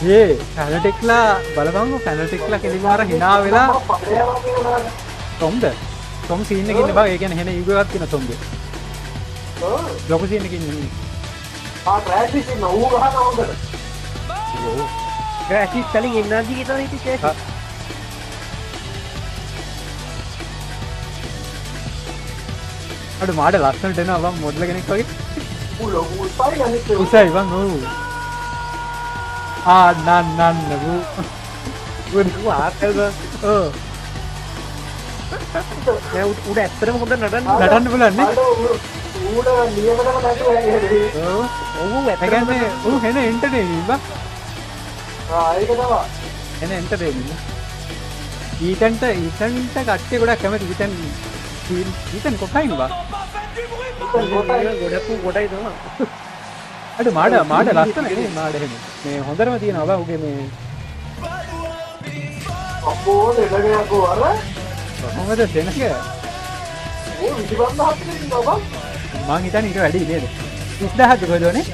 Speaker 1: ඒ ෆැනටික්ලා බලපංකෝ ෆැනටික්ලා කෙලින්ම අර hina වෙලා තොම් සීන් එකේ ඉන්න බං ඒ කියන්නේ හෙන ඊගෝ එකක් තියෙන තොම්ගේ ලොකු සීන් එකේ ඉන්නේ
Speaker 18: ක්‍රෑෂිස් ඉන්න ඌ ගහන හොඳට
Speaker 1: ක්‍රෑෂිස් කලින් එනර්ජි එක තමයි හිතේ අඩ මාඩ ලස්සනට එනවා බං මොඩල් කෙනෙක් වගේ උසයි බං ඔව් නන් වූ ආතල්ද ඔව්
Speaker 18: දැන් උඩ ඇත්තටම හොඳ නටන්න
Speaker 1: පුළුවන් නේ එන එන්ටර්ටේනින් බා.
Speaker 18: ඒක තමයි.
Speaker 1: එන එන්ටර්ටේනින්. ඊතන්ට කට්ටිය ගොඩක් කැමති ඊතන් කොකයින් බා.
Speaker 11: ගොඩක් කොටයි තමයි.
Speaker 1: අඩ මාඩ ලස්සන නේ මාඩ එහෙම. මේ හොඳටම තියෙනවා බා උගේ මේ
Speaker 18: අපෝ දෙලගයක් වර.
Speaker 1: කොහොමද දෙනක?
Speaker 18: ඒ 25000ක් තියෙනවා බා.
Speaker 1: මං හිතන්නේ ඊට වැඩි නේද? 30000ක් කොහෙදෝනේ?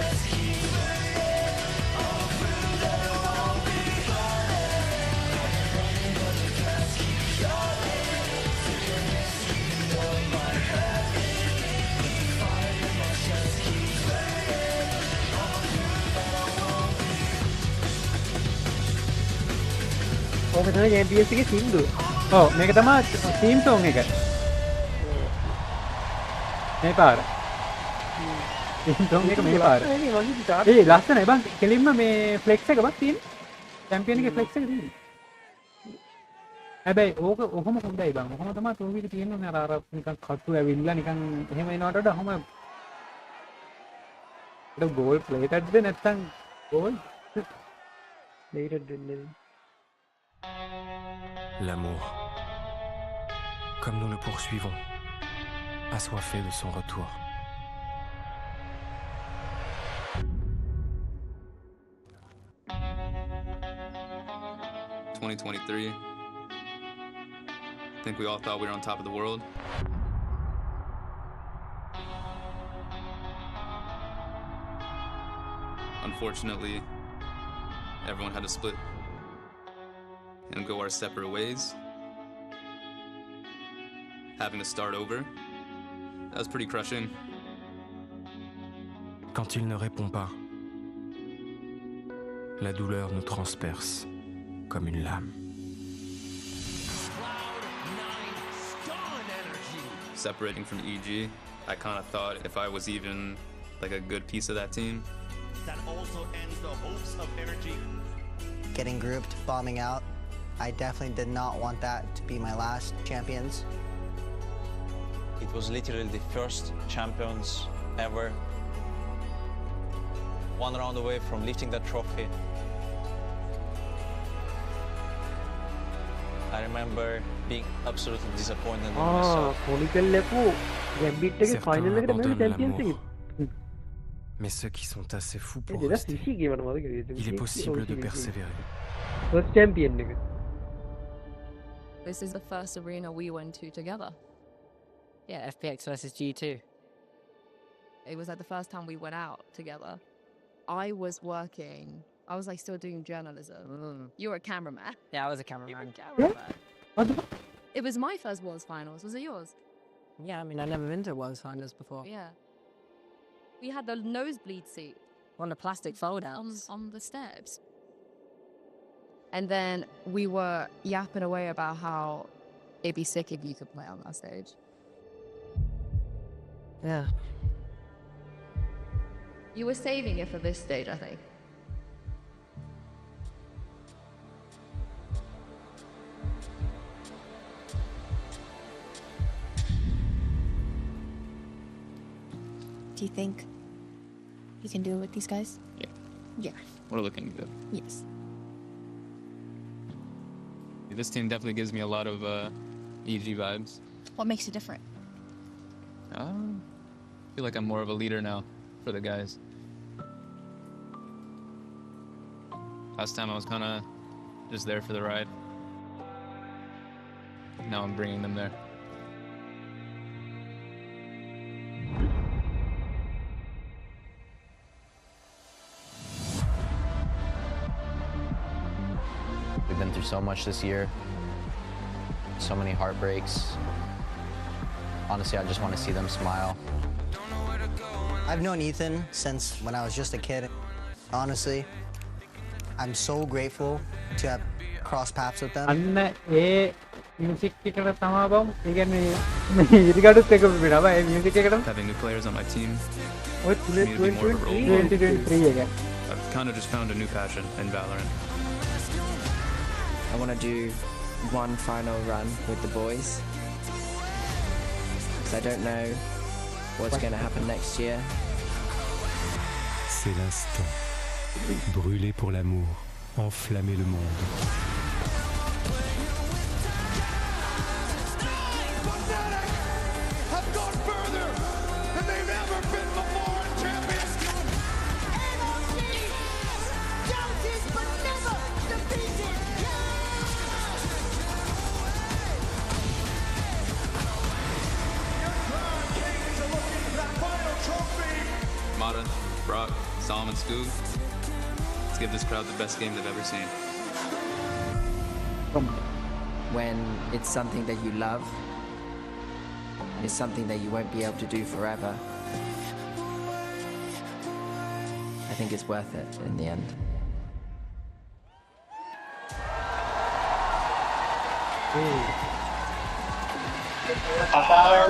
Speaker 11: ඕක තමයි චැම්පියන්ස් එකේ සින්දුව.
Speaker 1: ඔව් මේක තමයි තීම් සෝන් එක. මේ පාර. තීම් සෝන් එක මේ පාර. ඒ ලස්සනයි බං කෙලින්ම මේ ෆ්ලෙක්ස් එක බං තියෙන. චැම්පියන් එකේ ෆ්ලෙක්ස් එක තියෙන්නේ. හැබැයි ඕක ඔහොම හොඳයි බං. ඔහොම තමයි තෝවික තියෙන්නේ අර නිකන් කටු ඇවිල්ලා නිකන් එහෙම එනවට වඩා ඔහොම ඒක ගෝල් ප්ලේටඩ්ද නැත්නම් ගෝල් ප්ලේටඩ් වෙන්නේ.
Speaker 4: L'amour, comme nous le poursuivons, assoiffé de son retour.
Speaker 20: ...2023. I think we all thought we were on top of the world. Unfortunately, everyone had to split and go our separate ways. Having to start over, that was pretty crushing.
Speaker 4: Quand il ne répond pas, la douleur nous transperce comme une lame.
Speaker 20: Separating from EG, I kind of thought if I was even like a good piece of that team.
Speaker 21: That also ends the hopes of energy.
Speaker 24: Getting grouped, bombing out. I definitely did not want that to be my last champions.
Speaker 25: It was literally the first champions ever. One round away from lifting that trophy. I remember being absolutely disappointed in myself.
Speaker 4: Mais ceux qui sont assez fous pour rester, il est possible de persévérer.
Speaker 11: First champion.
Speaker 26: This is the first arena we went to together.
Speaker 27: Yeah, FPX versus G2.
Speaker 26: It was like the first time we went out together. I was working. I was like still doing journalism. You were a cameraman.
Speaker 27: Yeah, I was a cameraman.
Speaker 26: It was my first Worlds Finals. Was it yours?
Speaker 27: Yeah, I mean, I've never been to Worlds Finals before.
Speaker 26: Yeah. We had the nosebleed seat.
Speaker 27: On the plastic fold-outs.
Speaker 26: On the steps. And then we were yapping away about how it'd be sick if you could play on that stage.
Speaker 27: Yeah.
Speaker 26: You were saving it for this stage, I think.
Speaker 28: Do you think you can do it with these guys?
Speaker 20: Yeah.
Speaker 28: Yeah.
Speaker 20: We're looking good.
Speaker 28: Yes.
Speaker 20: This team definitely gives me a lot of EG vibes.
Speaker 28: What makes it different?
Speaker 20: I feel like I'm more of a leader now for the guys. Last time I was kind of just there for the ride. Now I'm bringing them there.
Speaker 29: We've been through so much this year, so many heartbreaks. Honestly, I just want to see them smile.
Speaker 24: I've known Ethan since when I was just a kid. Honestly, I'm so grateful to have crossed paths with them.
Speaker 1: music එකට තමයි බම්. ඒ කියන්නේ මේ ඉරිගඩුත් එක වෙනවා. ඒ music එකට
Speaker 20: having new players on my team.
Speaker 1: ඔය 2023 එක.
Speaker 20: I've kind of just found a new passion in VALORANT.
Speaker 28: I want to do one final run with the boys. Because I don't know
Speaker 27: what's going to happen next year.
Speaker 4: C'est l'instant. Brûler pour l'amour, enflammer le monde.
Speaker 20: Mata, Brock, Solomon, Scoog. Let's give this crowd the best game they've ever seen.
Speaker 27: When it's something that you love, and it's something that you won't be able to do forever, I think it's worth it in the end.
Speaker 3: Are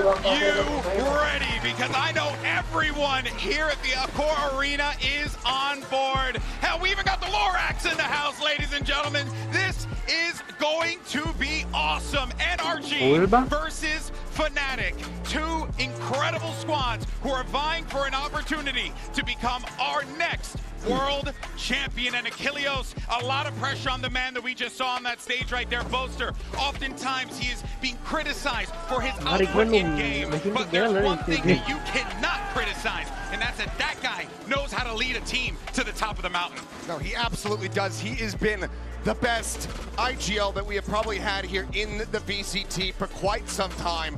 Speaker 3: you ready? Because I know everyone here at the Accor Arena is on board. Hell, we even got the Lorax in the house, ladies and gentlemen. This is going to be awesome. NRG versus Fnatic. Two incredible squads who are vying for an opportunity to become our next world champion. And Achilleos, a lot of pressure on the man that we just saw on that stage right there, Boaster. Oftentimes he is being criticized for his output in game, but there's one thing that you cannot criticize, and that's that that guy knows how to lead a team to the top of the mountain.
Speaker 5: No, he absolutely does. He has been the best IGL that we have probably had here in the VCT for quite some time.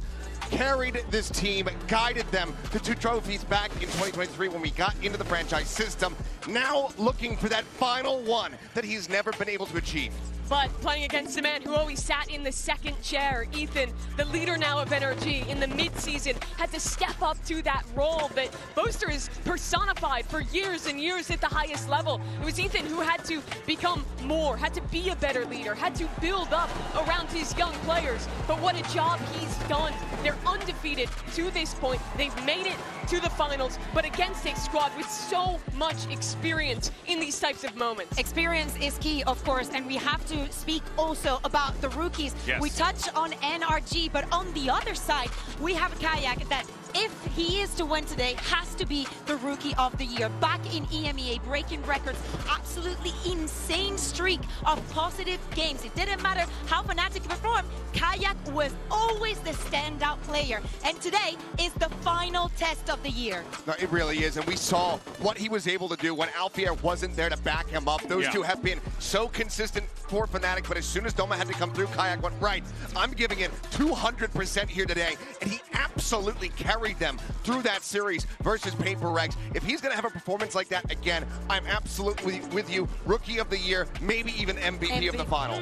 Speaker 5: Carried this team, guided them to 2 trophies back in 2023 when we got into the franchise system. Now looking for that final one that he's never been able to achieve.
Speaker 7: But playing against a man who always sat in the second chair, Ethan, the leader now of NRG in the mid-season, had to step up to that role that Boaster has personified for years and years at the highest level. It was Ethan who had to become more, had to be a better leader, had to build up around his young players. But what a job he's done. They're undefeated to this point. They've made it to the finals, but against a squad with so much experience in these types of moments.
Speaker 8: Experience is key, of course, and we have to speak also about the rookies.
Speaker 3: Yes.
Speaker 8: We touch on NRG, but on the other side, we have Kayak that, if he is to win today, has to be the Rookie of the Year. Back in EMEA, breaking records, absolutely insane streak of positive games. It didn't matter how Fnatic performed, Kayak was always the standout player. And today is the final test of the year.
Speaker 5: No, it really is, and we saw what he was able to do when Alfier wasn't there to back him up. Those two have been so consistent for Fnatic, but as soon as Doma had to come through, Kayak went, right, I'm giving it 200% here today, and he absolutely carried them through that series versus Paper Regs. If he's going to have a performance like that again, I'm absolutely with you. Rookie of the Year, maybe even MVP of the final.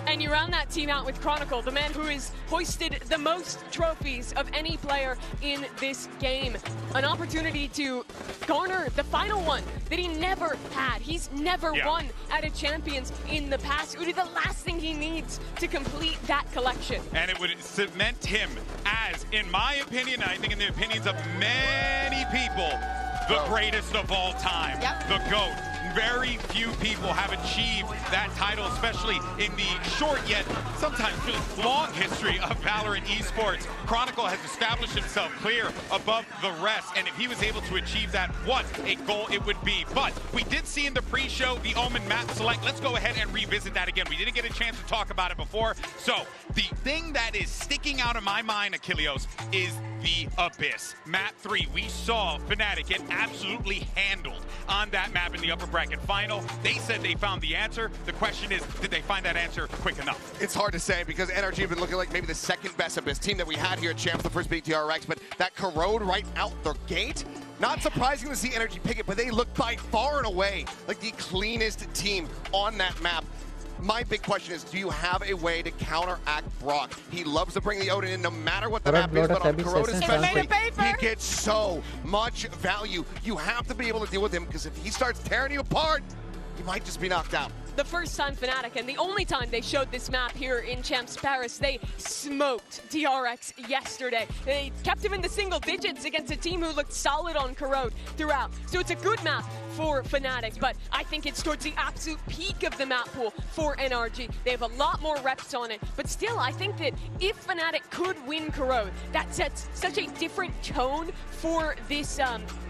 Speaker 7: And you round that team out with Chronicle, the man who has hoisted the most trophies of any player in this game. An opportunity to garner the final one that he never had. He's never won at a Champions in the past. It would be the last thing he needs to complete that collection.
Speaker 3: And it would cement him as, in my opinion, I think in the opinions of many people, the greatest of all time, the GOAT. Very few people have achieved that title, especially in the short yet sometimes really long history of Valorant esports. Chronicle has established himself clear above the rest, and if he was able to achieve that, what a goal it would be. But we did see in the pre-show the Omen map select. Let's go ahead and revisit that again. We didn't get a chance to talk about it before. So the thing that is sticking out in my mind, Achilleos, is the Abyss. Map 3, we saw Fnatic get absolutely handled on that map in the upper bracket final. They said they found the answer. The question is, did they find that answer quick enough?
Speaker 5: It's hard to say because NRG have been looking like maybe the second best Abyss team that we had here at Champs, the first being TRX, but that corrode right out the gate, not surprising to see NRG pick it, but they look by far and away like the cleanest team on that map. My big question is, do you have a way to counteract Brock? He loves to bring the Odin in no matter what the map is, but on corrode especially, he gets so much value. You have to be able to deal with him because if he starts tearing you apart, you might just be knocked out.
Speaker 7: the first time Fnatic, and the only time they showed this map here in Champs Paris, they smoked DRX yesterday. They kept him in the single digits against a team who looked solid on Corrode throughout. So it's a good map for Fnatic, but I think it's towards the absolute peak of the map pool for NRG. They have a lot more reps on it, but still, I think that if Fnatic could win Corrode, that sets such a different tone for this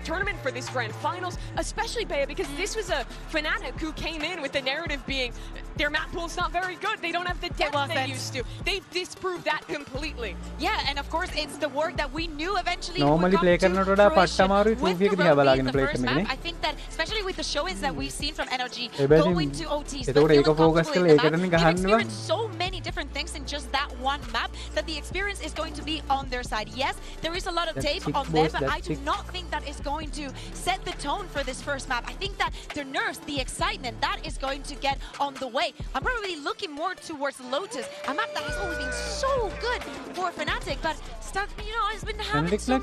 Speaker 7: tournament, for this grand finals, especially Bea, because this was a Fnatic who came in with the narrative being their map pool's not very good. They don't have the depth they used to. They've disproved that completely.
Speaker 8: Yeah, and of course, it's the work that we knew eventually
Speaker 1: normally play කරනට වඩා පට්ටමාරුයි 2 එක දිහා බලාගෙන play කරන එක නේ.
Speaker 8: I think that especially with the showings that we've seen from NRG going to OTs,
Speaker 1: ඒකට ඒක focus කරලා ඒකටනේ ගහන්නවා.
Speaker 8: experienced so many different things in just that one map that the experience is going to be on their side. Yes, there is a lot of tape on them, but I do not think that is going to set the tone for this first map. I think that the nerves, the excitement, that is going to get on the way. I'm probably looking more towards Lotus, a map that has always been so good for Fnatic, but it's been having some...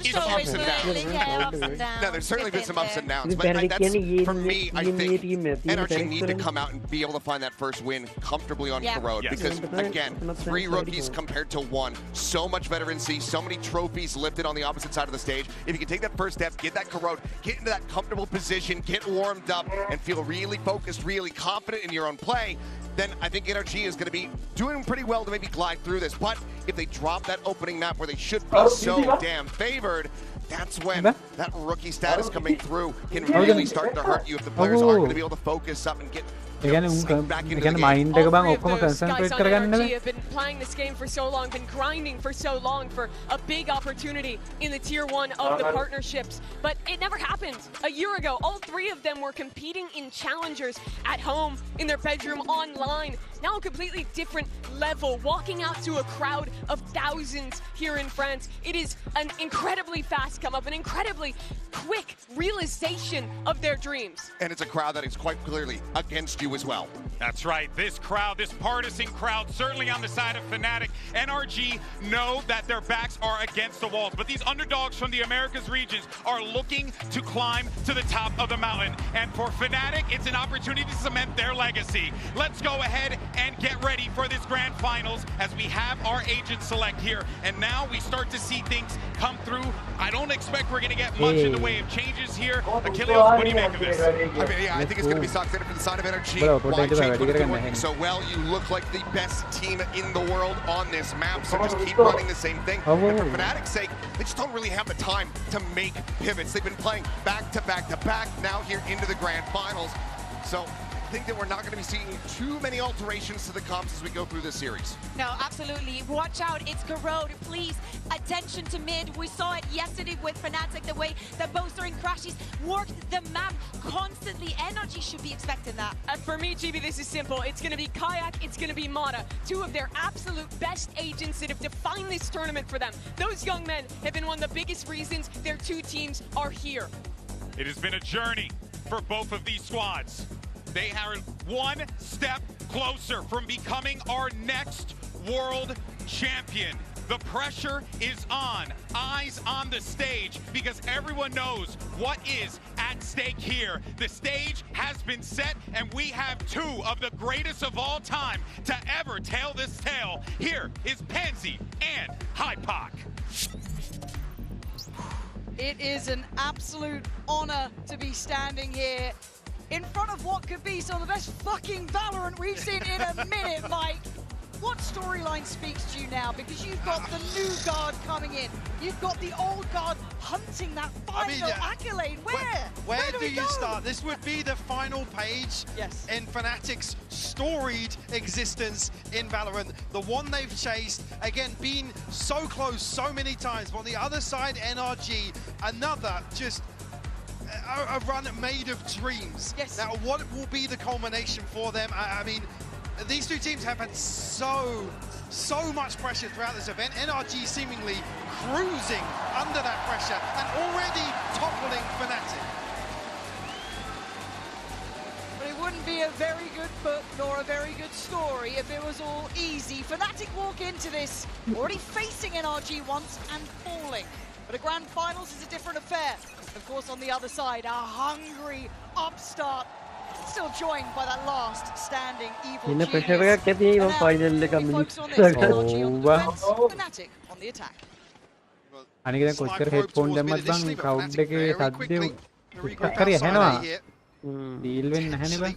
Speaker 5: It's ups and downs. No, there's certainly been some ups and downs, but that's, for me, I think NRG need to come out and be able to find that first win comfortably on Corrode, because, again, 3 rookies compared to 1. So much better in C, so many trophies lifted on the opposite side of the stage. If you can take that first step, get that Corrode, get into that comfortable position, get warmed up, and feel really focused, really confident in your own play, then I think NRG is going to be doing pretty well to maybe glide through this. But if they drop that opening map where they should be so damn favored, that's when that rookie status coming through can really start to hurt you if the players aren't going to be able to focus up and get back into the game.
Speaker 1: mind එක බං ඔක්කොම concentrate කරගන්න
Speaker 7: NRG have been playing this game for so long, been grinding for so long for a big opportunity in the tier 1 of the partnerships, but it never happened. A year ago, all 3 of them were competing in challengers at home, in their bedroom, online. Now a completely different level, walking out to a crowd of thousands here in France. It is an incredibly fast come up, an incredibly quick realization of their dreams.
Speaker 5: And it's a crowd that is quite clearly against you as well.
Speaker 3: That's right. This crowd, this partisan crowd, certainly on the side of Fnatic. NRG know that their backs are against the walls, but these underdogs from the Americas regions are looking to climb to the top of the mountain. And for Fnatic, it's an opportunity to cement their legacy. Let's go ahead and get ready for this grand finals as we have our agent select here. And now we start to see things come through. I don't expect we're going to get much in the way of changes here. Achilles, what do you make of this?
Speaker 5: I mean, yeah, I think it's going to be sucked in for the side of NRG. Why change what it's working so well? You look like the best team in the world on this map, so just keep running the same thing. And for Fnatic's sake, they just don't really have the time to make pivots. They've been playing back to back to back now here into the grand finals. So I think that we're not going to be seeing too many alterations to the comps as we go through this series.
Speaker 8: No, absolutely. Watch out, it's Corrode. Please, attention to mid. We saw it yesterday with Fnatic, the way that Boaster and Crashies worked the map constantly. NRG should be expecting that.
Speaker 7: For me, GB, this is simple. It's going to be Kayak, it's going to be Mata. 2 of their absolute best agents that have defined this tournament for them. Those young men have been one of the biggest reasons their 2 teams are here.
Speaker 3: It has been a journey for both of these squads. They are 1 step closer from becoming our next world champion. The pressure is on, eyes on the stage, because everyone knows what is at stake here. The stage has been set, and we have 2 of the greatest of all time to ever tell this tale. Here is Pansy and Hypoc.
Speaker 2: It is an absolute honor to be standing here in front of what could be some of the best fucking Valorant we've seen in a minute, Mike. What storyline speaks to you now? Because you've got the new guard coming in. You've got the old guard hunting that final accolade. Where
Speaker 9: do you start? This would be the final page in Fnatic's storied existence in Valorant. The one they've chased, again, been so close so many times. But on the other side, NRG, another just a run made of dreams.
Speaker 2: Yes.
Speaker 9: Now, what will be the culmination for them? I mean, these 2 teams have had so much pressure throughout this event. NRG seemingly cruising under that pressure and already toppling Fnatic.
Speaker 2: But it wouldn't be a very good book nor a very good story if it was all easy. Fnatic walk into this already facing NRG once and falling. But a grand finals is a different affair. Of course, on the other side, a hungry upstart Still joined by that last standing evil
Speaker 11: In the
Speaker 2: genius.
Speaker 11: pressure එකක් ඇති ඒ final එක
Speaker 2: Focus on this. NRG on the defense, Fnatic on the attack.
Speaker 1: අනික දැන් කොච්චර headphone දැම්මත් බං crowd එකේ සද්දේ ටිකක් හරි ඇහෙනවා. ඩීල් වෙන්නේ නැහැනේ බං.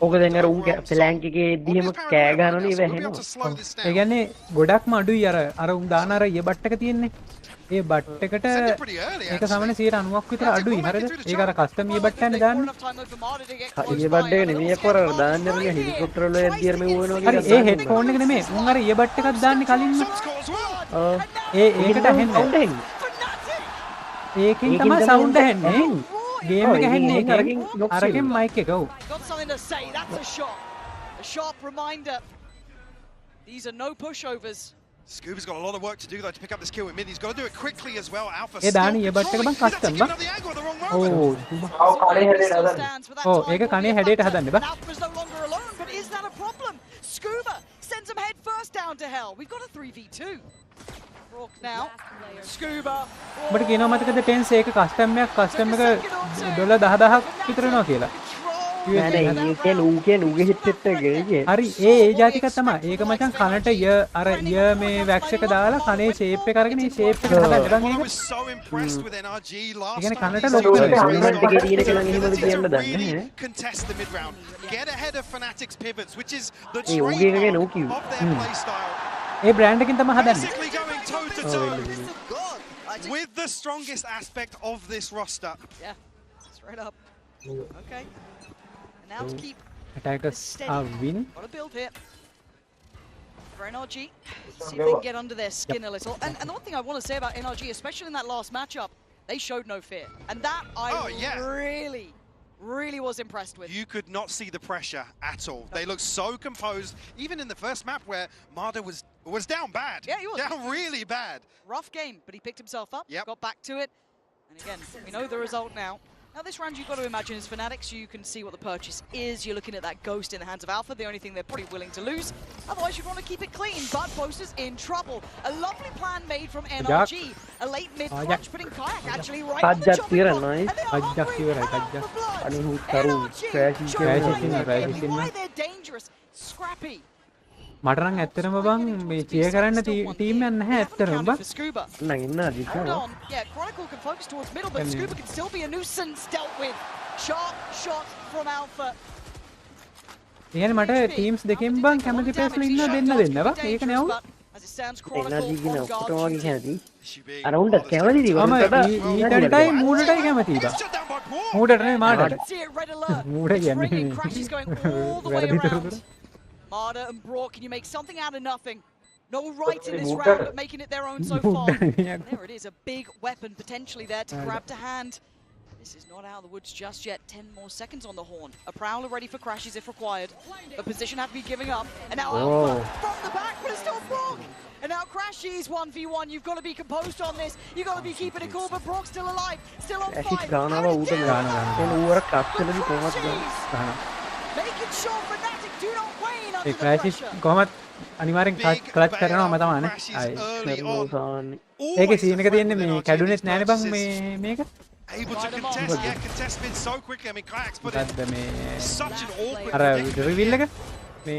Speaker 11: ඕක දැන් අර උන් ෆ්ලෑන්ක් එකේ එද්දිම කෑ ගන්නවනේ ඉව ඇහෙනවා.
Speaker 1: ඒ කියන්නේ ගොඩක්ම අඩුයි අර උන් දාන අර ඊය බට් එක තියෙන්නේ. ඒ බට් එකට ඒක සමන 90ක් විතර අඩුයි හරියද? ඒක අර කස්ටම් ඊය බට් එකනේ දාන්නේ.
Speaker 11: ඊය බට් එක නෙමෙයි අකවර දාන්නේ මේ හෙලිකොප්ටර් වල එද්දියර මේ වෙනවා
Speaker 1: හරි ඒ හෙඩ්ෆෝන් එක නෙමෙයි. උන් අර ඊය බට් එකක් දාන්නේ කලින්ම. ඒකට ඇහෙන්නේ. ඒකෙන් තමයි සවුන්ඩ් ඇහෙන්නේ. ගේම් එක ඇහෙන්නේ අරකින් මයික් එක. ඔව්.
Speaker 2: Got something to say. That's a shot. A sharp reminder. These are no pushovers.
Speaker 9: Scuba's got a lot of work to do though to pick up this kill with mid. He's got to do it quickly as well. Alpha
Speaker 1: ඒ දාන්නේ ඊය but එක බං custom බං. ඔව්. ඔව් ඒක කණේ හැඩයට හදන්නේ බං.
Speaker 2: Alpha's no longer alone, but is that a problem? Scuba sends him head first down to hell. We've got a 3v2. Rock now. Scuba.
Speaker 1: ඔබට කියනවා මතකද ටෙන්ස් ඒක කස්ටම් එක $10,000 විතර වෙනවා කියලා.
Speaker 11: නෑ ඌගේ හෙඩ්සෙට් එක ගේගේ.
Speaker 1: හරි ඒ જાතිකක් තමයි. ඒක මචං කනට ය අර ය මේ වැක්ස් එක දාලා කනේ ෂේප් එක අරගෙන මේ ෂේප් එක හදන්න බං ඒක. ඒ කියන්නේ කනට ලොකු වෙනවා.
Speaker 11: එකේ තියෙන එක නම් එහෙමද කියන්න දන්නේ.
Speaker 9: Contest the mid round. Get ahead of Fnatic's pivots, which is the
Speaker 11: ඒ ඌගේ එක ගැන ඌ
Speaker 9: of
Speaker 11: කිව්වා.
Speaker 9: their play style.
Speaker 1: A brand එකකින් තමයි හදන්නේ.
Speaker 9: Basically going toe to toe with the strongest aspect of this roster.
Speaker 2: Yeah, straight up. Okay. And now to keep
Speaker 1: attackers are win.
Speaker 2: Got a build here. For NRG, see if they can get under their skin a little. And the one thing I want to say about NRG, especially in that last matchup, they showed no fear. And that I really was impressed with.
Speaker 9: You could not see the pressure at all. They looked so composed, even in the first map where Marder was down bad.
Speaker 2: Yeah, he was.
Speaker 9: Down really bad.
Speaker 2: Rough game, but he picked himself up, got back to it. And again, we know the result now. Now this round you've got to imagine is Fanatics. You can see what the purchase is. You're looking at that ghost in the hands of Alpha, the only thing they're probably willing to lose. Otherwise you'd want to keep it clean, but Boaster's in trouble. A lovely plan made from NRG. A late mid clutch putting Kayak actually right on the chopping block. And they are hungry for blood. Why they're dangerous. Scrappy.
Speaker 1: මට නම් ඇත්තටම බං මේ cheer කරන්න team එකක් නැහැ ඇත්තටම බං.
Speaker 11: නෑ ඉන්න අදිට.
Speaker 2: Yeah, Chronicle can focus towards middle, but Scuba can still be a nuisance dealt with. Sharp shot from Alpha.
Speaker 1: يعني මට ටීම්ස් දෙකෙන් බං කැමති පේස්ල ඉන්න දෙන්න බං. ඒක නේ අවුල්.
Speaker 11: එනර්ජි කියන ඔක්කොටම වගේ කැමති. අර උන්ට කැමතිද?
Speaker 1: මම ඊටටයි මූඩටයි කැමති බං. මූඩට නෙමෙයි මාඩට. මූඩ කියන්නේ. වැරදි තොරතුරු.
Speaker 2: Marder and Brock, can you make something out of nothing? No right in this round, but making it their own so far. There it is, a big weapon potentially there to grab to hand. This is not out of the woods just yet. 10 more seconds on the horn. A Prowler ready for crashes if required. The position have to be giving up. And now Alpha from the back, but it's still Brock. And now Crashies 1v1. You've got to be composed on this. You've got to be keeping it cool, but Brock's still alive, still on fire. Making sure Fnatic do not wane under the pressure.
Speaker 1: කොහොමත් අනිවාර්යෙන් clutch කරනවා මම තමයි. ඒකේ scene එක තියෙන්නේ මේ කැඩුනෙත් නෑනේ බං මේක.
Speaker 9: Able to contest mid so quickly. I mean, Kayak's put in such an awkward
Speaker 1: අර රිවිල් එක මේ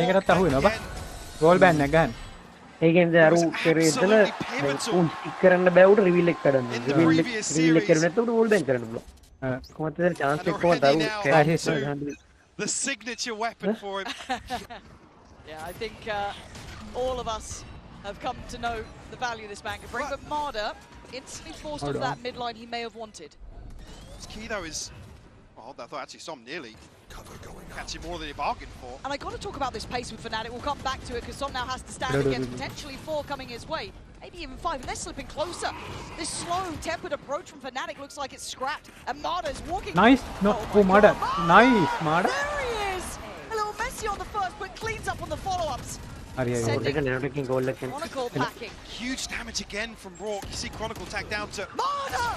Speaker 1: ඒකටත් අහු වෙනවා බං. ගෝල් බෑන් එක ගන්න.
Speaker 11: ඒකෙන්ද අර කරේ ඉතල උන් ස්ටික් කරන්න බෑ උට රිවිල් එක කඩන්න. රිවිල් එක කරුනේ නැත්නම් උට ගෝල් බෑන් කරන්න පුළුවන්. කොහොමද දැන් chance එක කොහොමද අර
Speaker 9: the signature weapon for him.
Speaker 2: Yeah, I think all of us have come to know the value this man can bring, but Marder instantly forced off that midline he may have wanted.
Speaker 9: His key though is, well, I thought actually Som nearly catching more than he bargained for.
Speaker 2: And I got to talk about this pace with Fnatic. We'll come back to it because Som now has to stand against potentially 4 coming his way, maybe even 5, and they're slipping closer. This slow, tempered approach from Fnatic looks like it's scrapped, and Marder's walking.
Speaker 1: Nice, no, oh Marder, nice, Marder.
Speaker 2: There he is. A little messy on the first, but cleans up on the follow-ups. Chronicle packing.
Speaker 9: Huge damage again from Rourke. You see Chronicle tag down to
Speaker 2: Marder!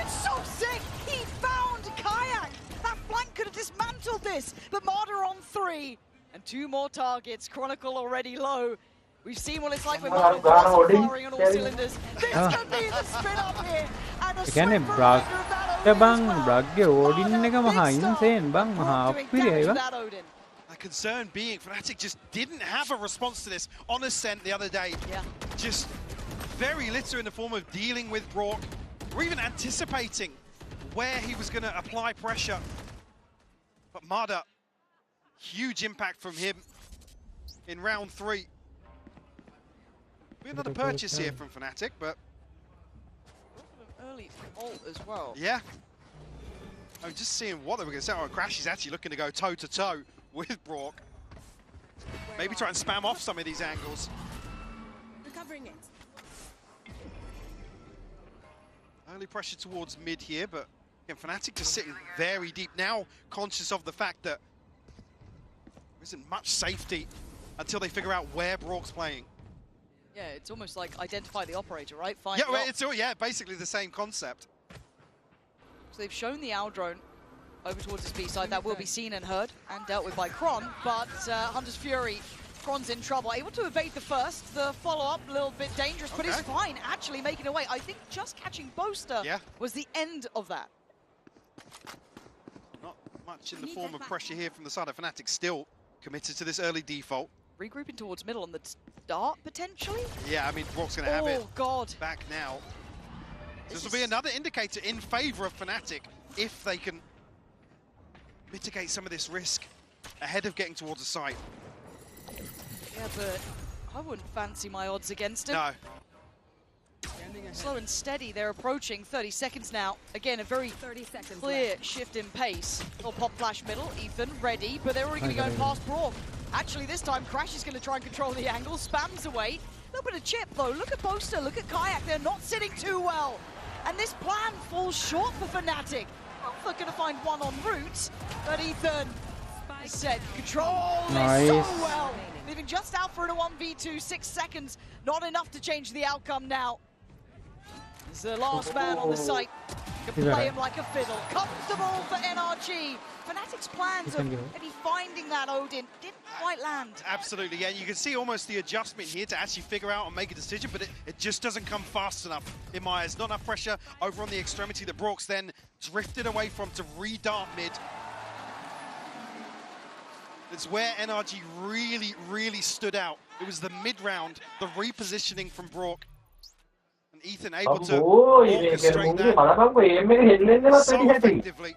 Speaker 2: It's so sick! He found Kayak! That flank could have dismantled this, but Marder on 3. And 2 more targets. Chronicle already low. We've seen what it's like when Marder firing on all cylinders. This could be the spin up here. And a swift reminder of that
Speaker 1: bang bragge Odin එක මහා insane bang මහා අපිරියයි බං.
Speaker 9: The concern being Fnatic just didn't have a response to this on Ascent the other day.
Speaker 2: Yeah.
Speaker 9: Just very little in the form of dealing with Brock, or even anticipating where he was going to apply pressure. But Mada, huge impact from him in round 3. We have another purchase here from Fnatic, but
Speaker 2: early ult as well.
Speaker 9: yeah. I'm just seeing what they were going to say. Oh, Crash is actually looking to go toe-to-toe with Brock. Maybe try and spam off some of these angles.
Speaker 28: Recovering it.
Speaker 9: Early pressure towards mid here, but again, Fnatic just sitting very deep. Now conscious of the fact that there isn't much safety until they figure out where Brock's playing.
Speaker 2: Yeah, it's almost like identify the operator, right? Find
Speaker 9: Yeah, well, it's all, yeah, basically the same concept.
Speaker 2: So they've shown the owl drone over towards his B side. That will be seen and heard and dealt with by Kron, but Hunter's Fury, Kron's in trouble. Able to evade the first, the follow-up a little bit dangerous, but he's fine, actually making away. I think just catching Boaster was the end of that.
Speaker 9: Not much in the form of pressure here from the side of Fnatic, still committed to this early default.
Speaker 2: Regrouping towards middle on the start, potentially?
Speaker 9: Yeah, I mean, Brock's going to have it
Speaker 2: God.
Speaker 9: back now. This will be another indicator in favor of Fnatic if they can mitigate some of this risk ahead of getting towards the site.
Speaker 2: Yeah, but I wouldn't fancy my odds against him.
Speaker 9: No.
Speaker 2: Slow and steady, they're approaching 30 seconds now. Again, a very clear shift in pace. Little pop flash middle, Ethan ready, but they're already going to go past Brock. Actually, this time, Crash is going to try and control the angle, spams away. A little bit of chip, though. Look at Boaster, look at Kayak. They're not sitting too well. And this plan falls short for Fnatic. Alpha going to find one en route, but Ethan is set. Control this so well. Leaving just out for a 1v2, 6 seconds. Not enough to change the outcome now. This is the last man on the site. Can play him like a fiddle. Comfortable for NRG. Fnatic's plans of maybe finding that Odin didn't quite land.
Speaker 9: Absolutely, yeah. You can see almost the adjustment here to actually figure out and make a decision, but it just doesn't come fast enough in my eyes. Not enough pressure over on the extremity that Brock's then drifted away from to re-dart mid. It's where NRG really, really stood out. It was the mid-round, the repositioning from Brock. And Ethan able to orchestrate that so effectively.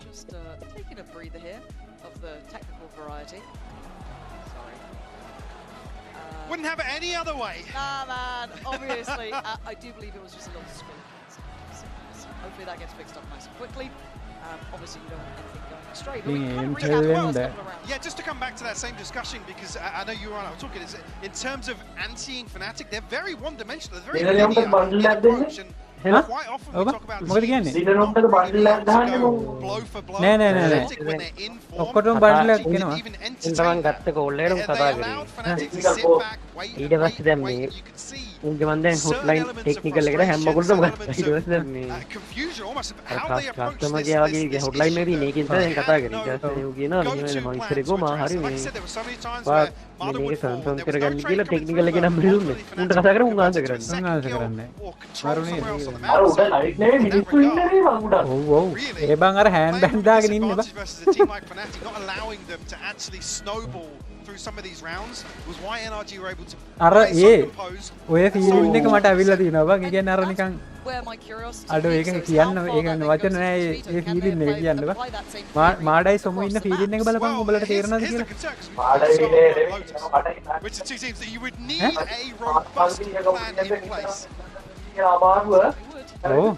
Speaker 2: Just taking a breather here of the technical variety. Sorry.
Speaker 9: Wouldn't have it any other way.
Speaker 2: Nah, man, obviously. I do believe it was just a little spin. So hopefully that gets fixed up nice and quickly. Obviously, you don't want anything going astray. But we can recap the first couple of rounds.
Speaker 9: Yeah, just to come back to that same discussion, because I know you were on, I was talking, in terms of anti-ing Fnatic, they're very one-dimensional. They're very linear in approach, and quite often we talk about teams not really able to go blow for blow. Fnatic, when they're in form, can even entertain that. They allowed Fnatic to sit back, wait, you can see certain elements of frustration, certain elements of confusion almost of how they approach this issue. They had no go-to plans for like I said, there were so many times where Mada would fall, there was no trade coming through, but ultimately Fnatic would go to a second kill or control somewhere else on the map. So in that regard, really, playing with disadvantage versus a team like Fnatic, not allowing them to actually snowball through some of these rounds was why NRG were able to play so composed.
Speaker 1: ඔය feeling එක මට අවිල්ලා තියෙනවා බං. ඒ කියන්නේ අර නිකන්
Speaker 2: where my curiosity
Speaker 1: අඩෝ ඒක කියන්න ඒක වචන නෑ ඒ ෆීලින් එක කියන්න බං. මාඩයි සොමු ඉන්න ෆීලින් එක බලපන් ඔබලට තේරෙනවද කියලා?
Speaker 9: Which are two teams that you would need a robust plan in place.
Speaker 1: ඔව්.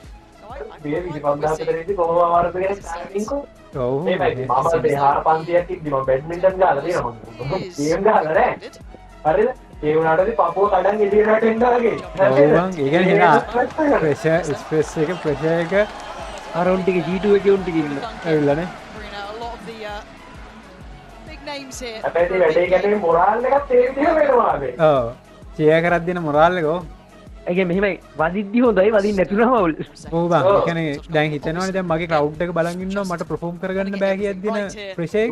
Speaker 18: මේ 25000 කොහොම අමාරුද කියලා ස්ටාර්ටින්කෝ
Speaker 1: ඔව්
Speaker 18: මේ මම දෙහාර පන්තියක් ඉද්දි මම බැඩ්මින්ටන් ගහලා තියෙනවා මම ගේම් ගහලා නෑ හරිද ඒ වුණාට පපුව කඩන් එළියට එන්න වගේ
Speaker 1: ඔව් බං ඒ කියන්නේ එන ප්‍රෙෂර් ස්පේස් එක ප්‍රෙෂර් එක අරොන් ටික G2 එකේ උන් ටික ඉන්න ඇවිල්ලානේ
Speaker 18: අපේ වැඩේ ගැටේ මොරාල් එකත් ඒ විදිහම වෙනවා අපි
Speaker 1: ඔව් චියා කරක් දෙන මොරාල් එක ඔව්
Speaker 11: ඒක මෙහෙමයි වදිද්දි හොඳයි වදින්න නැතුනම අවුල්
Speaker 1: ඔව් බං ඒ කියන්නේ දැන් හිතනවනේ දැන් මගේ ක්‍රවුඩ් එක බලන් ඉන්නවා මට perform කරගන්න බෑ කියද්දින ප්‍රෙෂර් එක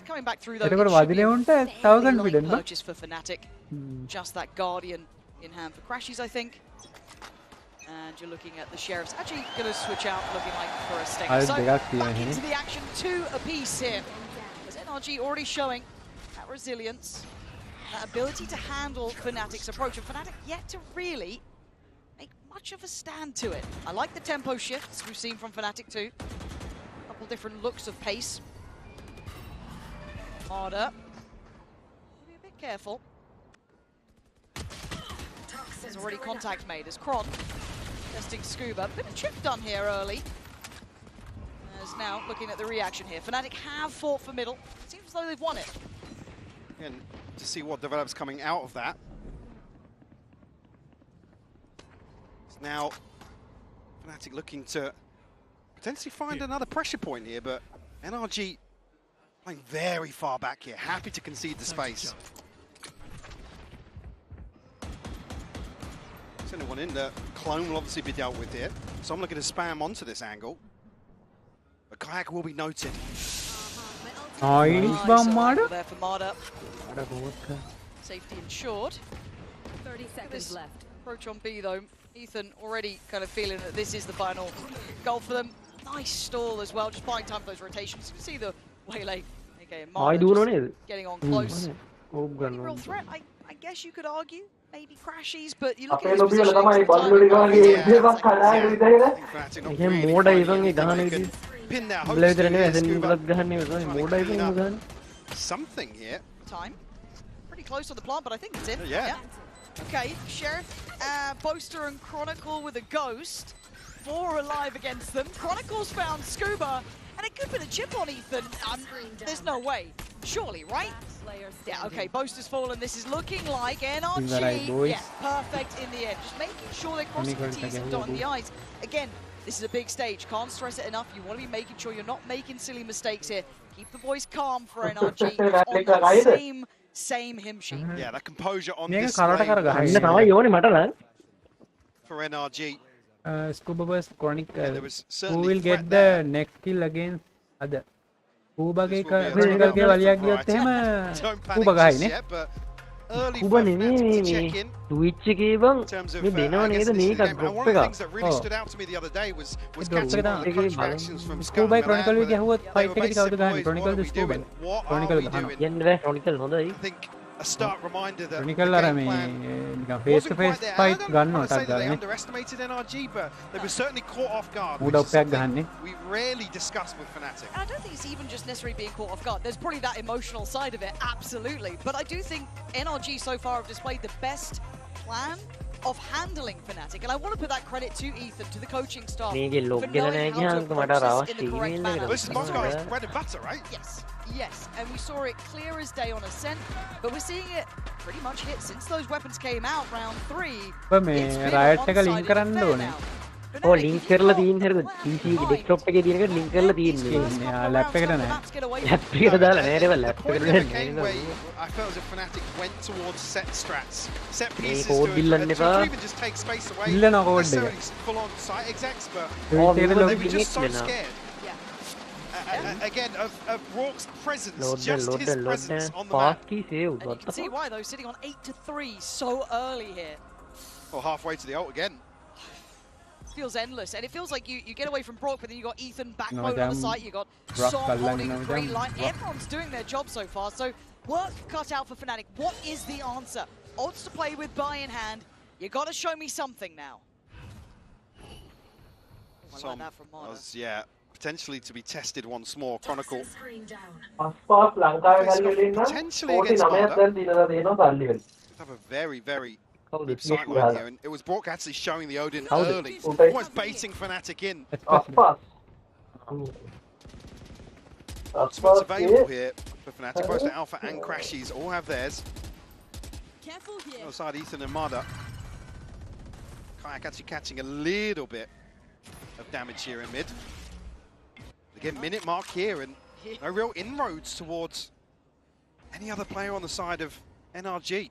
Speaker 2: coming back through though.
Speaker 1: එතකොට වදිනේ උන්ට තව confident
Speaker 2: purchase for Fnatic. Just that Guardian in hand for Crashies, I think. And you're looking at the Sheriffs actually going to switch out, looking like for a stinger.
Speaker 1: I'll
Speaker 2: So
Speaker 1: dig out
Speaker 2: back
Speaker 1: here.
Speaker 2: into the action, 2 apiece here. As NRG already showing that resilience, that ability to handle Fnatic's approach. And Fnatic yet to really make much of a stand to it. I like the tempo shifts we've seen from Fnatic too. A couple different looks of pace. Harder. Be a bit careful. There's already contact made as Kron testing Scuba. Bit of chip done here early. As now looking at the reaction here. Fnatic have fought for middle. Seems as though they've won it.
Speaker 9: And to see what develops coming out of that. It's now Fnatic looking to potentially find another pressure point here, but NRG playing very far back here. Happy to concede the space. Sending one in. The clone will obviously be dealt with here. So I'm looking to spam onto this angle. But Kayak will be noted.
Speaker 1: Nice bomb, Marder.
Speaker 2: There for Marder. Safety ensured.
Speaker 26: 30 seconds left.
Speaker 2: Approach on B though. Ethan already kind of feeling that this is the final goal for them. Nice stall as well, just buying time for those rotations. You can see the waylay. Okay, Marder just getting on close. Any real threat? I guess you could argue. Maybe crashies, but you look at his position.
Speaker 9: Something here.
Speaker 2: Time. Pretty close on the plant, but I think it's in.
Speaker 9: Yeah.
Speaker 2: Okay, Sheriff, Boaster and Chronicle with a ghost. 4 alive against them. Chronicle's found Scuba, and a good bit of chip on Ethan. There's no way. Surely, right? Yeah, okay, Boaster's fallen. This is looking like NRG.
Speaker 1: Right,
Speaker 2: yeah, perfect in the end. Just making sure they're crossing the T's and dotting the I's. Again, this is a big stage. Can't stress it enough. You want to be making sure you're not making silly mistakes here. Keep the boys calm for NRG. On that same hymn sheet.
Speaker 9: Yeah, that composure on this
Speaker 11: for
Speaker 9: NRG.
Speaker 1: Scuba Burst Chronicle.
Speaker 9: There was
Speaker 1: who will get the next kill against other? Scuba के Chronicle के वालिया की होते हैं Scuba का है ने?
Speaker 11: Scuba नहीं Twitch के बंग मैं देना नहीं तो नहीं कर drop पे का.
Speaker 1: Scuba Chronicle भी क्या हुआ fight के दिखाओ तो कहाँ Chronicle तो Scuba Chronicle कहाँ?
Speaker 11: ये नहीं Chronicle होता है.
Speaker 9: A stark reminder that
Speaker 1: Chronicle आ रहा मैं face to face fight gun no tag
Speaker 9: they underestimated NRG, but they were certainly caught off guard.
Speaker 1: Would have packed gun
Speaker 9: we rarely discuss with Fnatic.
Speaker 2: I don't think it's even just necessarily being caught off guard. There's probably that emotional side of it, absolutely. But I do think NRG so far have displayed the best plan of handling Fnatic, and I want to put that credit to Ethan, to the coaching staff, for knowing how to approach this in the correct manner.
Speaker 9: This is Moscow's bread and butter, right?
Speaker 2: Yes. Yes, and we saw it clear as day on Ascent, but we're seeing it pretty much hit since those weapons came out round 3.
Speaker 1: It's been one-sided affair now.
Speaker 11: Oh, link කරලා තියෙන හැරද PC desktop එකේ තියෙන එක link කරලා තියෙන්නේ.
Speaker 1: Lap එකට නෑ.
Speaker 11: Lap එකට දාලා නෑ රේවල් lap එකට
Speaker 9: නෑ. I felt as if Fnatic went towards set strats, set pieces to even just take space away. Full on site execs, but they were just so scared. Again, of Rourke's presence, just his presence on the map.
Speaker 2: And you can see why though, sitting on 8-3 so early here.
Speaker 9: Or halfway to the ult again.
Speaker 2: Feels endless, and it feels like you get away from Brock, but then you got Ethan backbone on the site, you got Som holding the green line. Everyone's doing their job so far, so work cut out for Fnatic. What is the answer? Odds to play with, buy in hand. You got to show me something now. I like that from Marder.
Speaker 9: Yeah, potentially to be tested once more. Chronicle.
Speaker 18: Potentially
Speaker 9: against Marder. Have a very, very good sight line here, and it was Brock actually showing the Odin early, almost baiting Fnatic in. What's available here for Fnatic, both the Alpha and Crashies all have theirs. Other side, Ethan and Marder. Kayak actually catching a little bit of damage here in mid. Again, minute mark here, and no real inroads towards any other player on the side of NRG.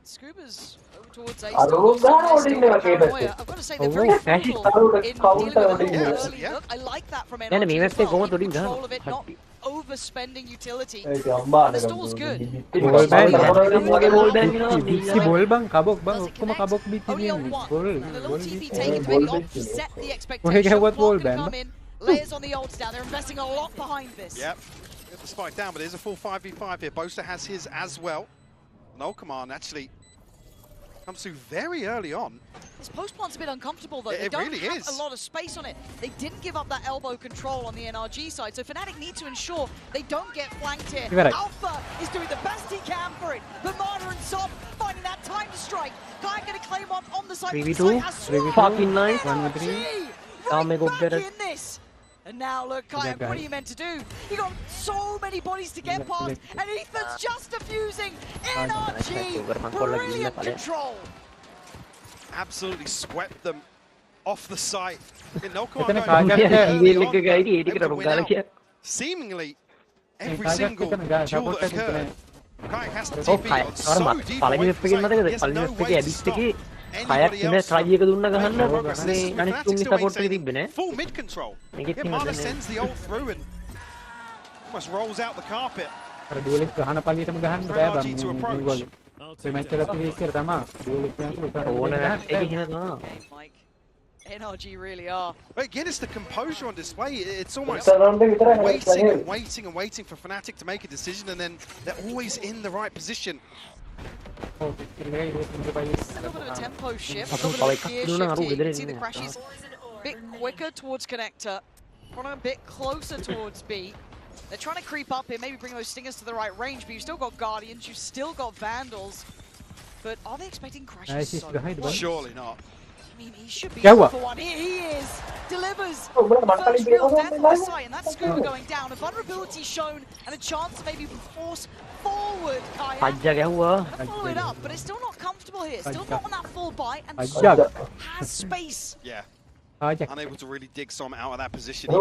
Speaker 2: Scuba's over towards A.
Speaker 18: I've
Speaker 2: got to say they're very frugal in dealing with an early look. I like that from NRG as well. Keeping control of it, not overspending utility. The stall's good.
Speaker 1: Ball bang, kabok bang, kuma kabok biti
Speaker 2: Only on
Speaker 1: niya.
Speaker 2: one.
Speaker 1: Ball.
Speaker 2: And the little TP taken to maybe offset the expectation.
Speaker 1: What ball
Speaker 2: Clock
Speaker 1: bang?
Speaker 2: come in, layers on the ults down. They're investing a lot behind this.
Speaker 9: Yep. Get the spike down, but there's a full 5v5 here. Boaster has his as well. No command actually comes through very early on.
Speaker 2: This post plant's a bit uncomfortable though.
Speaker 9: It
Speaker 2: They don't
Speaker 9: really
Speaker 2: have
Speaker 9: is.
Speaker 2: a lot of space on it. They didn't give up that elbow control on the NRG side, so Fnatic need to ensure they don't get flanked here.
Speaker 1: You're right.
Speaker 2: Alpha is doing the best he can for it, but Marder and Sob finding that time to strike. Guy going to claim on the side.
Speaker 11: 3v2,
Speaker 2: Has
Speaker 11: 3v2, fucking nice. 1v3.
Speaker 2: right back in this. And now look, Kayak, what are you meant to do? You got so many bodies to get past, and Ethan's just defusing. NRG, brilliant control.
Speaker 9: Absolutely swept them off the site. No
Speaker 1: Etan
Speaker 9: command
Speaker 1: Kayak
Speaker 9: seemingly every single duel that occurred. Kayak has to TP on so deep away from the site. There's no way to stop anybody else from progress. This is Fnatic's doing full mid control. Marder sends the ult through and almost rolls out the carpet.
Speaker 1: අර ඩුවලිස් ගහන පළියටම ගහන්න බෑ බං මේගොල්ලෝ. මේ match එකත් ඉස්සර තමයි ඩුවලිස් ගහන්න
Speaker 2: NRG really are.
Speaker 9: But again, it's the composure on display. It's almost waiting and waiting for Fnatic to make a decision, and then they're always in the right position.
Speaker 2: A little bit of a tempo shift, a little bit of gear shift here. You can see the crashes a bit quicker towards Connector, probably a bit closer towards B. They're trying to creep up here, maybe bring those stingers to the right range, but you've still got Guardians, you've still got Vandals. But are they expecting crashes so much?
Speaker 9: Surely not.
Speaker 2: I mean, he should be for one. Here he is! Delivers! First real death on the site, and that's Scuba going down. A vulnerability shown, and a chance to maybe force forward Kayak. Follow it up, but it's still not comfortable here. Still not on that full bite, and has space.
Speaker 9: Yeah. Unable to really dig some out of that position.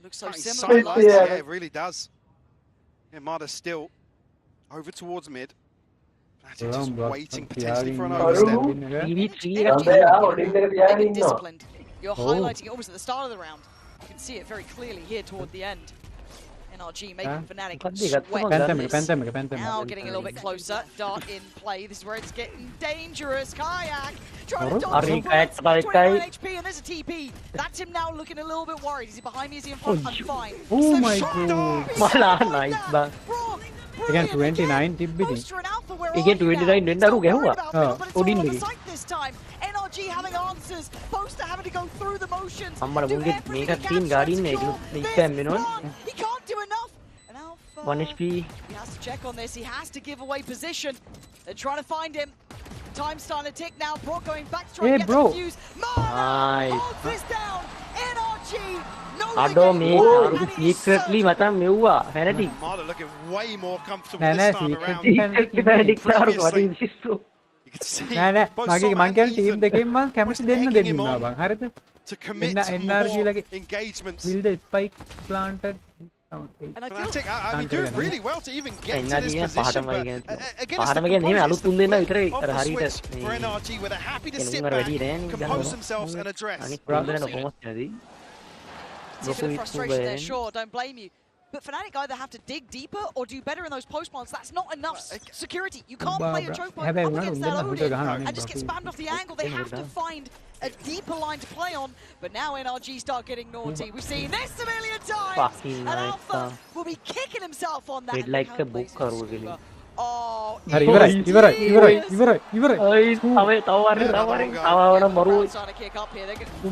Speaker 2: Looks so similar.
Speaker 9: Yeah, it really does. Yeah, Marder's still over towards mid. Just waiting potentially for an overstep.
Speaker 2: Disciplined. You're highlighting it almost at the start of the round. You can see it very clearly here toward the end. NRG making Fnatic sweat. Now getting a little bit closer. Dart in play. This is where it's getting dangerous. Kayak trying to dodge the bullets. 29 HP and there's a TP. That's him now looking a little bit worried. Is he behind me? Is he in front? I'm fine.
Speaker 1: Oh my god. Again 29 තිබ්බිදී.
Speaker 11: Again 29 වෙන්න අරු ගැහුවා. Odin එකේ.
Speaker 2: This time NRG having answers. Poster having to go through the motions.
Speaker 11: අම්මලා මුන්ගේ මේකත් තියෙන garden එක ඉක්කම් වෙනවා.
Speaker 2: He can't do enough. And Alpha
Speaker 11: 1 HP.
Speaker 2: He has to check on this. He has to give away position. They're trying to find him. Time's starting to tick now. Brock going back to try and get the fuse.
Speaker 11: Nice.
Speaker 2: Holds this down. NRG.
Speaker 11: අඩෝ මේ secretly මතම් මෙව්වා Fnatic.
Speaker 9: Marder looking way more comfortable this time around.
Speaker 11: Fnatic නාරු වඩි විශ්සෝ.
Speaker 9: You can see
Speaker 1: නෑ මගේ මං කියන්නේ team දෙකෙන් මං කැමති දෙන්න දෙන්නවා බං හරිද?
Speaker 9: to commit to more engagements.
Speaker 1: Build the spike planted.
Speaker 9: Fnatic, I mean, doing really well to even get to this position. But again, it's the switch for NRG where they're happy to sit back, compose themselves and address.
Speaker 2: It's a bit of frustration there, sure, don't blame you. But Fnatic either have to dig deeper or do better in those post plants. That's not enough security. You can't play a choke point up against that Odin and just get spammed off the angle. They have to find a deeper line to play on. But now NRG start getting naughty. We've seen this a million times. And Alpha will be kicking himself on that.
Speaker 11: like a book
Speaker 2: Oh,
Speaker 1: ඉවරයි.
Speaker 2: trying to kick up here.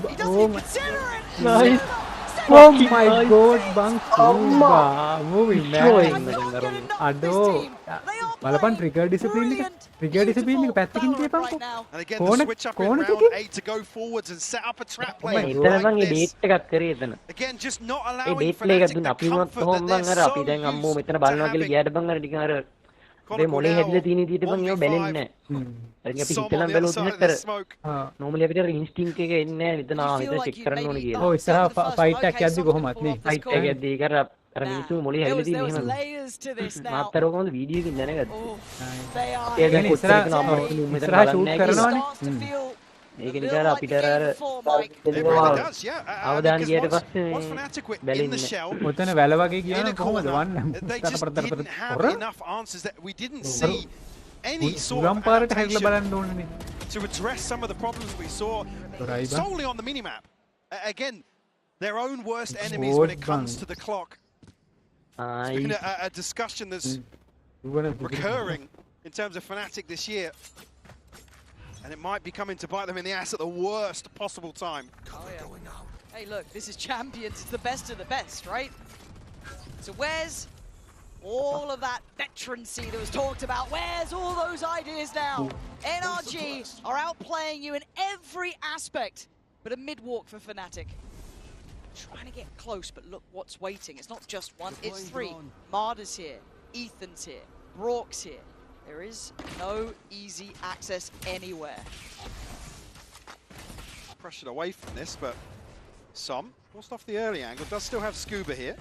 Speaker 2: He doesn't even consider it.
Speaker 11: Nice.
Speaker 1: Oh my god, bang. Moving man. අඩෝ. බලපන් trigger discipline එක. Trigger discipline එක පැත්තකින් තියපන්කෝ.
Speaker 9: And again, the switch up in round 8 to go forwards and set up a trap play. Again, just not allowing Fnatic the comfort that they're so used to having.
Speaker 11: මේ මොලේ හැදලා තියෙන විදිහට මම ඒව බැලෙන්නේ නැහැ. අරින් අපි හිතනම් බැලුවොත් නේද normally අපිට instinct එක එන්නේ නැහැ. මෙතන මෙතන check කරන්න ඕනේ කියලා.
Speaker 1: ඔව් ඉස්සරහ fight එකක් යද්දි කොහොමත් නේ.
Speaker 11: fight එක යද්දි ඒක
Speaker 2: There was layers to this now. Oh, they are.
Speaker 11: ඒක නිකන් අපිට අර අවදානියට පස්සේ
Speaker 1: ඔතන වැල වගේ කියන කොහොමද වන්න උරම් පාරට හැරිලා බලන්න ඕනේ
Speaker 9: to address some of the problems we saw solely on the minimap. Again, their own worst enemies when it comes to the clock. It's been a discussion that's recurring in terms of Fnatic this year. And it might be coming to bite them in the ass at the worst possible time.
Speaker 2: Oh, yeah. Hey, look, this is Champions. It's the best of the best, right? So where's all of that veterancy that was talked about? Where's all those ideas now? NRG are outplaying you in every aspect, but a mid-walk for Fnatic. Trying to get close, but look what's waiting. It's not just one, it's three. Marder's here, Ethan's here, Brock's here. There is no easy access anywhere.
Speaker 9: Pressured away from this, but some forced off the early angle. Does still have Scuba here.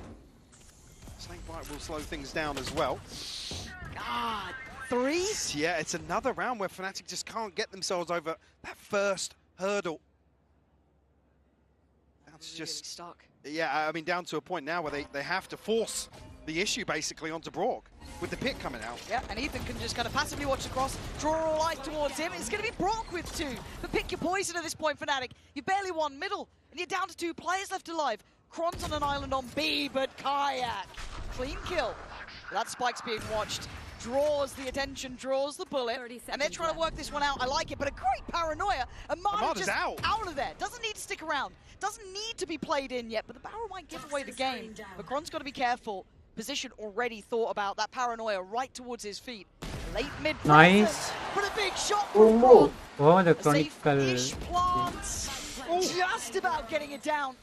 Speaker 9: Snakebite will slow things down as well.
Speaker 2: God, 3?
Speaker 9: Yeah, it's another round where Fnatic just can't get themselves over that first hurdle. That's just
Speaker 2: stuck.
Speaker 9: Yeah, I mean, down to a point now where they have to force the issue basically onto Brock with the pit coming out.
Speaker 2: Yeah, and Ethan can just kind of passively watch across, draw all eyes towards him. It's going to be Brock with 2. But pick your poison at this point, Fnatic. You barely won middle, and you're down to 2 players left alive. Kron's on an island on B, but Kayak. Clean kill. That spike's being watched. Draws the attention, draws the bullet, and they're trying to work this one out. I like it, but a great paranoia. Amada's just out of there. Doesn't need to stick around. Doesn't need to be played in yet, but the barrel might give away the game. But Kron's got to be careful. Position already thought about. That paranoia right towards his feet. Late mid.
Speaker 1: Nice.
Speaker 2: But a big shot from Kron.
Speaker 1: Oh, the chronicle.
Speaker 2: Plants. Just about getting it down.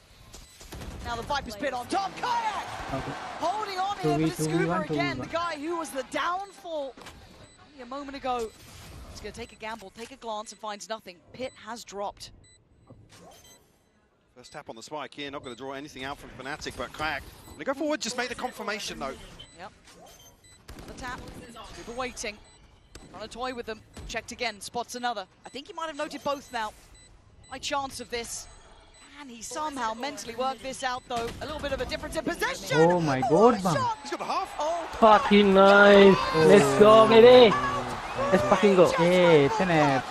Speaker 2: Now the Viper's pit on top. Kayak!
Speaker 1: Okay.
Speaker 2: Holding on here, but it's Scuba again. The guy who was the downfall a moment ago. He's going to take a gamble, take a glance, and finds nothing. Pit has dropped.
Speaker 9: First tap on the spike here, not going to draw anything out from Fnatic, but Kayak, when they go forward, just make the confirmation though.
Speaker 2: Yep. The tap, Scuba waiting, trying to toy with them, checked again, spots another. I think he might have noted both now. High chance of this. And he somehow mentally worked this out though. A little bit of a difference in possession.
Speaker 1: Oh my god, man.
Speaker 9: He's got the half.
Speaker 2: Oh,
Speaker 11: fucking nice. Let's go, baby. Let's fucking go.
Speaker 1: Hey, Snap.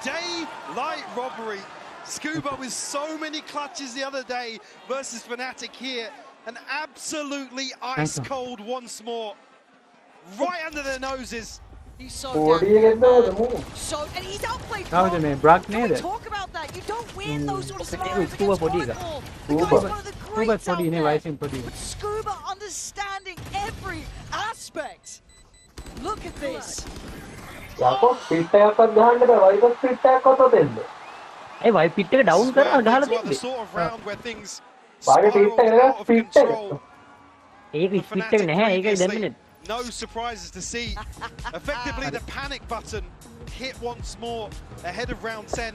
Speaker 9: Daylight robbery. Scuba with so many clutches the other day versus Fnatic here. And absolutely ice cold once more. Right under their noses.
Speaker 2: He's so and he's outplayed.
Speaker 1: Can we
Speaker 2: talk about that? You don't win those sort of scenarios against Chronicle. But Scuba understanding every aspect. Look at this.
Speaker 11: Hey, why pit එක down කරලා ගහලා තිබ්බේ? ඒක speed එක නැහැ. ඒකයි දැම්මනේ.
Speaker 9: No surprises to see. Effectively, the panic button hit once more ahead of round 10.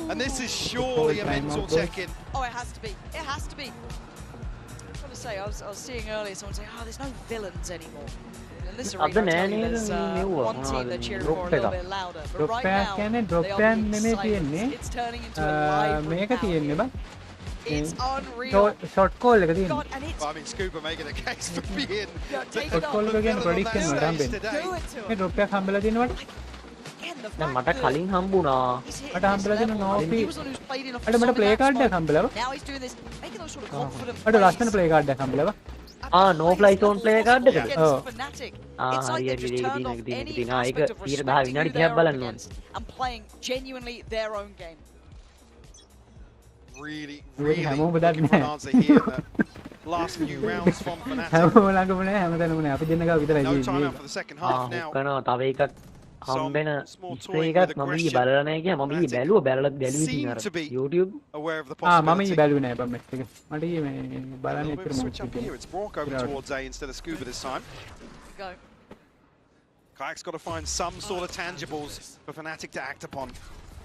Speaker 9: And this is surely a mental check-in.
Speaker 2: Oh, it has to be. It has to be. I've got to say, I was seeing earlier someone say, oh, there's no villains anymore. In this arena, there's one team that cheering for a little bit louder. But right now, they are being silenced. It's turning into a live round. It's unreal.
Speaker 1: Short call එක තියෙනවා.
Speaker 2: God, and it's
Speaker 9: I mean, Scuba making a case for being
Speaker 1: short call එක ගැන prediction වලට හම්බෙන්නේ. මේ drop එකක් හම්බෙලා තියෙනවට.
Speaker 11: දැන් මට කලින් හම්බුණා.
Speaker 1: මට හම්බෙලා තියෙන නෝපි. අර මට play card එකක් හම්බෙලා.
Speaker 2: Now he's doing this, making those sort of confident.
Speaker 1: මට ලස්සන play card එකක් හම්බෙලා.
Speaker 11: no fly zone play card එකද?
Speaker 2: Oh. It's like they just turned off any aspect of respect to who they're up against and playing genuinely their own game.
Speaker 9: Really looking for an answer here in the last few rounds from Fnatic. No time out for the second half now.
Speaker 11: තව එකක් හම්බෙන spray එකක් මම ඊ බලලා නැහැ කිය මම ඊ බැලුවා ඉතින් අර YouTube
Speaker 1: මම ඊ බැලුවේ නැහැ බම් එක මට ඊ මේ බලන්න ඉතින්
Speaker 9: switch up here. It's Brock over towards A instead of Scuba this time.
Speaker 2: Go.
Speaker 9: Kayak's got to find some sort of tangibles for Fnatic to act upon.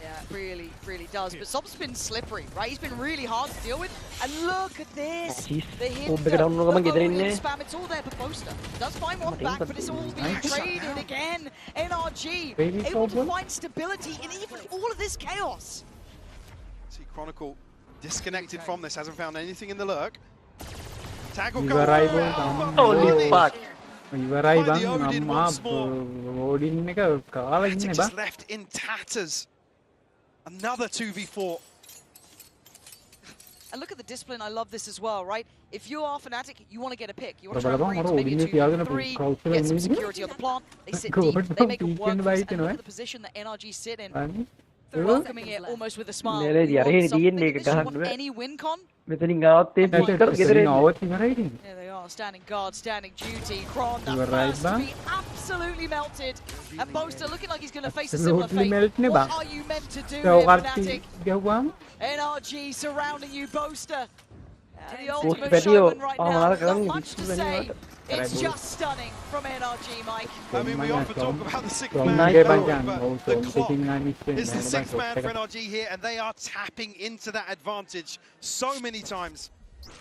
Speaker 2: Yeah, really, really does. But Sob's been slippery, right? He's been really hard to deal with. And look at this. The hit, the spam, it's all there for Boaster. Does find one back, but it's all being traded again. NRG, able to find stability in even all of this chaos.
Speaker 9: See, Chronicle disconnected from this, hasn't found anything in the lurk. Tag will go. Just left in tatters. Another 2v4.
Speaker 2: And look at the discipline. I love this as well, right? If you are Fnatic, you want to get a pick. You want to try and bring to maybe a 2v3, get some security on the plant. They sit deep. They make it work. And look at the position that NRG sit in. They're welcoming it almost with a smile. You want any win con? There they are, standing guard, standing duty. Kron, that first to be absolutely melted. And Boaster looking like he's going to face a similar fate. What are you meant to do here, Fnatic? NRG surrounding you, Boaster. The ultimate showman right now, not much to say. It's just stunning from NRG, Mike.
Speaker 9: I mean, we often talk about the six-man but the clock is the sixth man for NRG here, and they are tapping into that advantage so many times.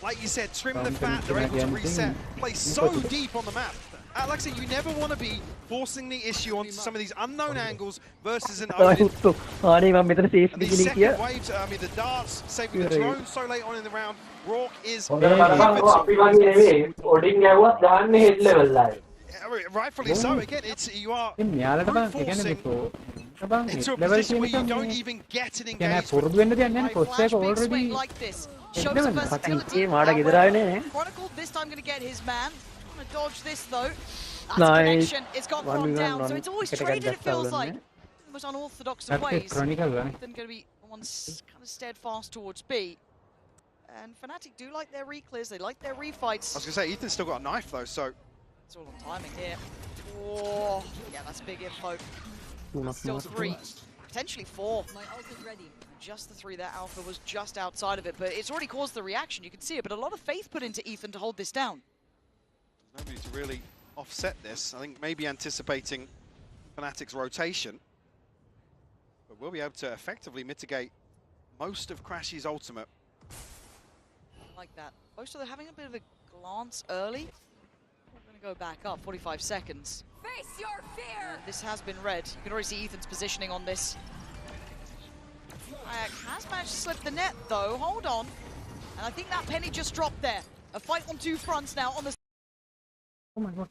Speaker 9: Like you said, trim the fat, they're able to reset, play so deep on the map. Like I said, you never want to be forcing the issue onto some of these unknown angles versus an Odin. The second waves, I mean, the darts, saving the drone so late on in the round. Rourke is rightfully so. Again, it's you are forcing into a position where you don't even get an engagement.
Speaker 2: Swing like this shows the versatility. Chronicle this time going to get his man. Going to dodge this though. That's connection. It's got Kron down, so it's always traded. It feels like the most unorthodox of ways. Then going to be one kind of steadfast towards B. And Fnatic do like their reclears, they like their refights.
Speaker 9: I was going to say, Ethan's still got a knife though, so...
Speaker 2: It's all on timing here. Oh, yeah, that's big info. Still 3, potentially 4. Just the 3 there, Alpha was just outside of it, but it's already caused the reaction, you can see it, but a lot of faith put into Ethan to hold this down.
Speaker 9: Nobody to really offset this. I think maybe anticipating Fnatic's rotation. But we'll be able to effectively mitigate most of Crashy's ultimate.
Speaker 2: Like that. Most of them having a bit of a glance early. We're going to go back up, 45 seconds.
Speaker 7: Face your fear!
Speaker 2: This has been read. You can already see Ethan's positioning on this. Has managed to slip the net though, hold on. And I think that penny just dropped there. A fight on 2 fronts now on the...
Speaker 1: Oh my god,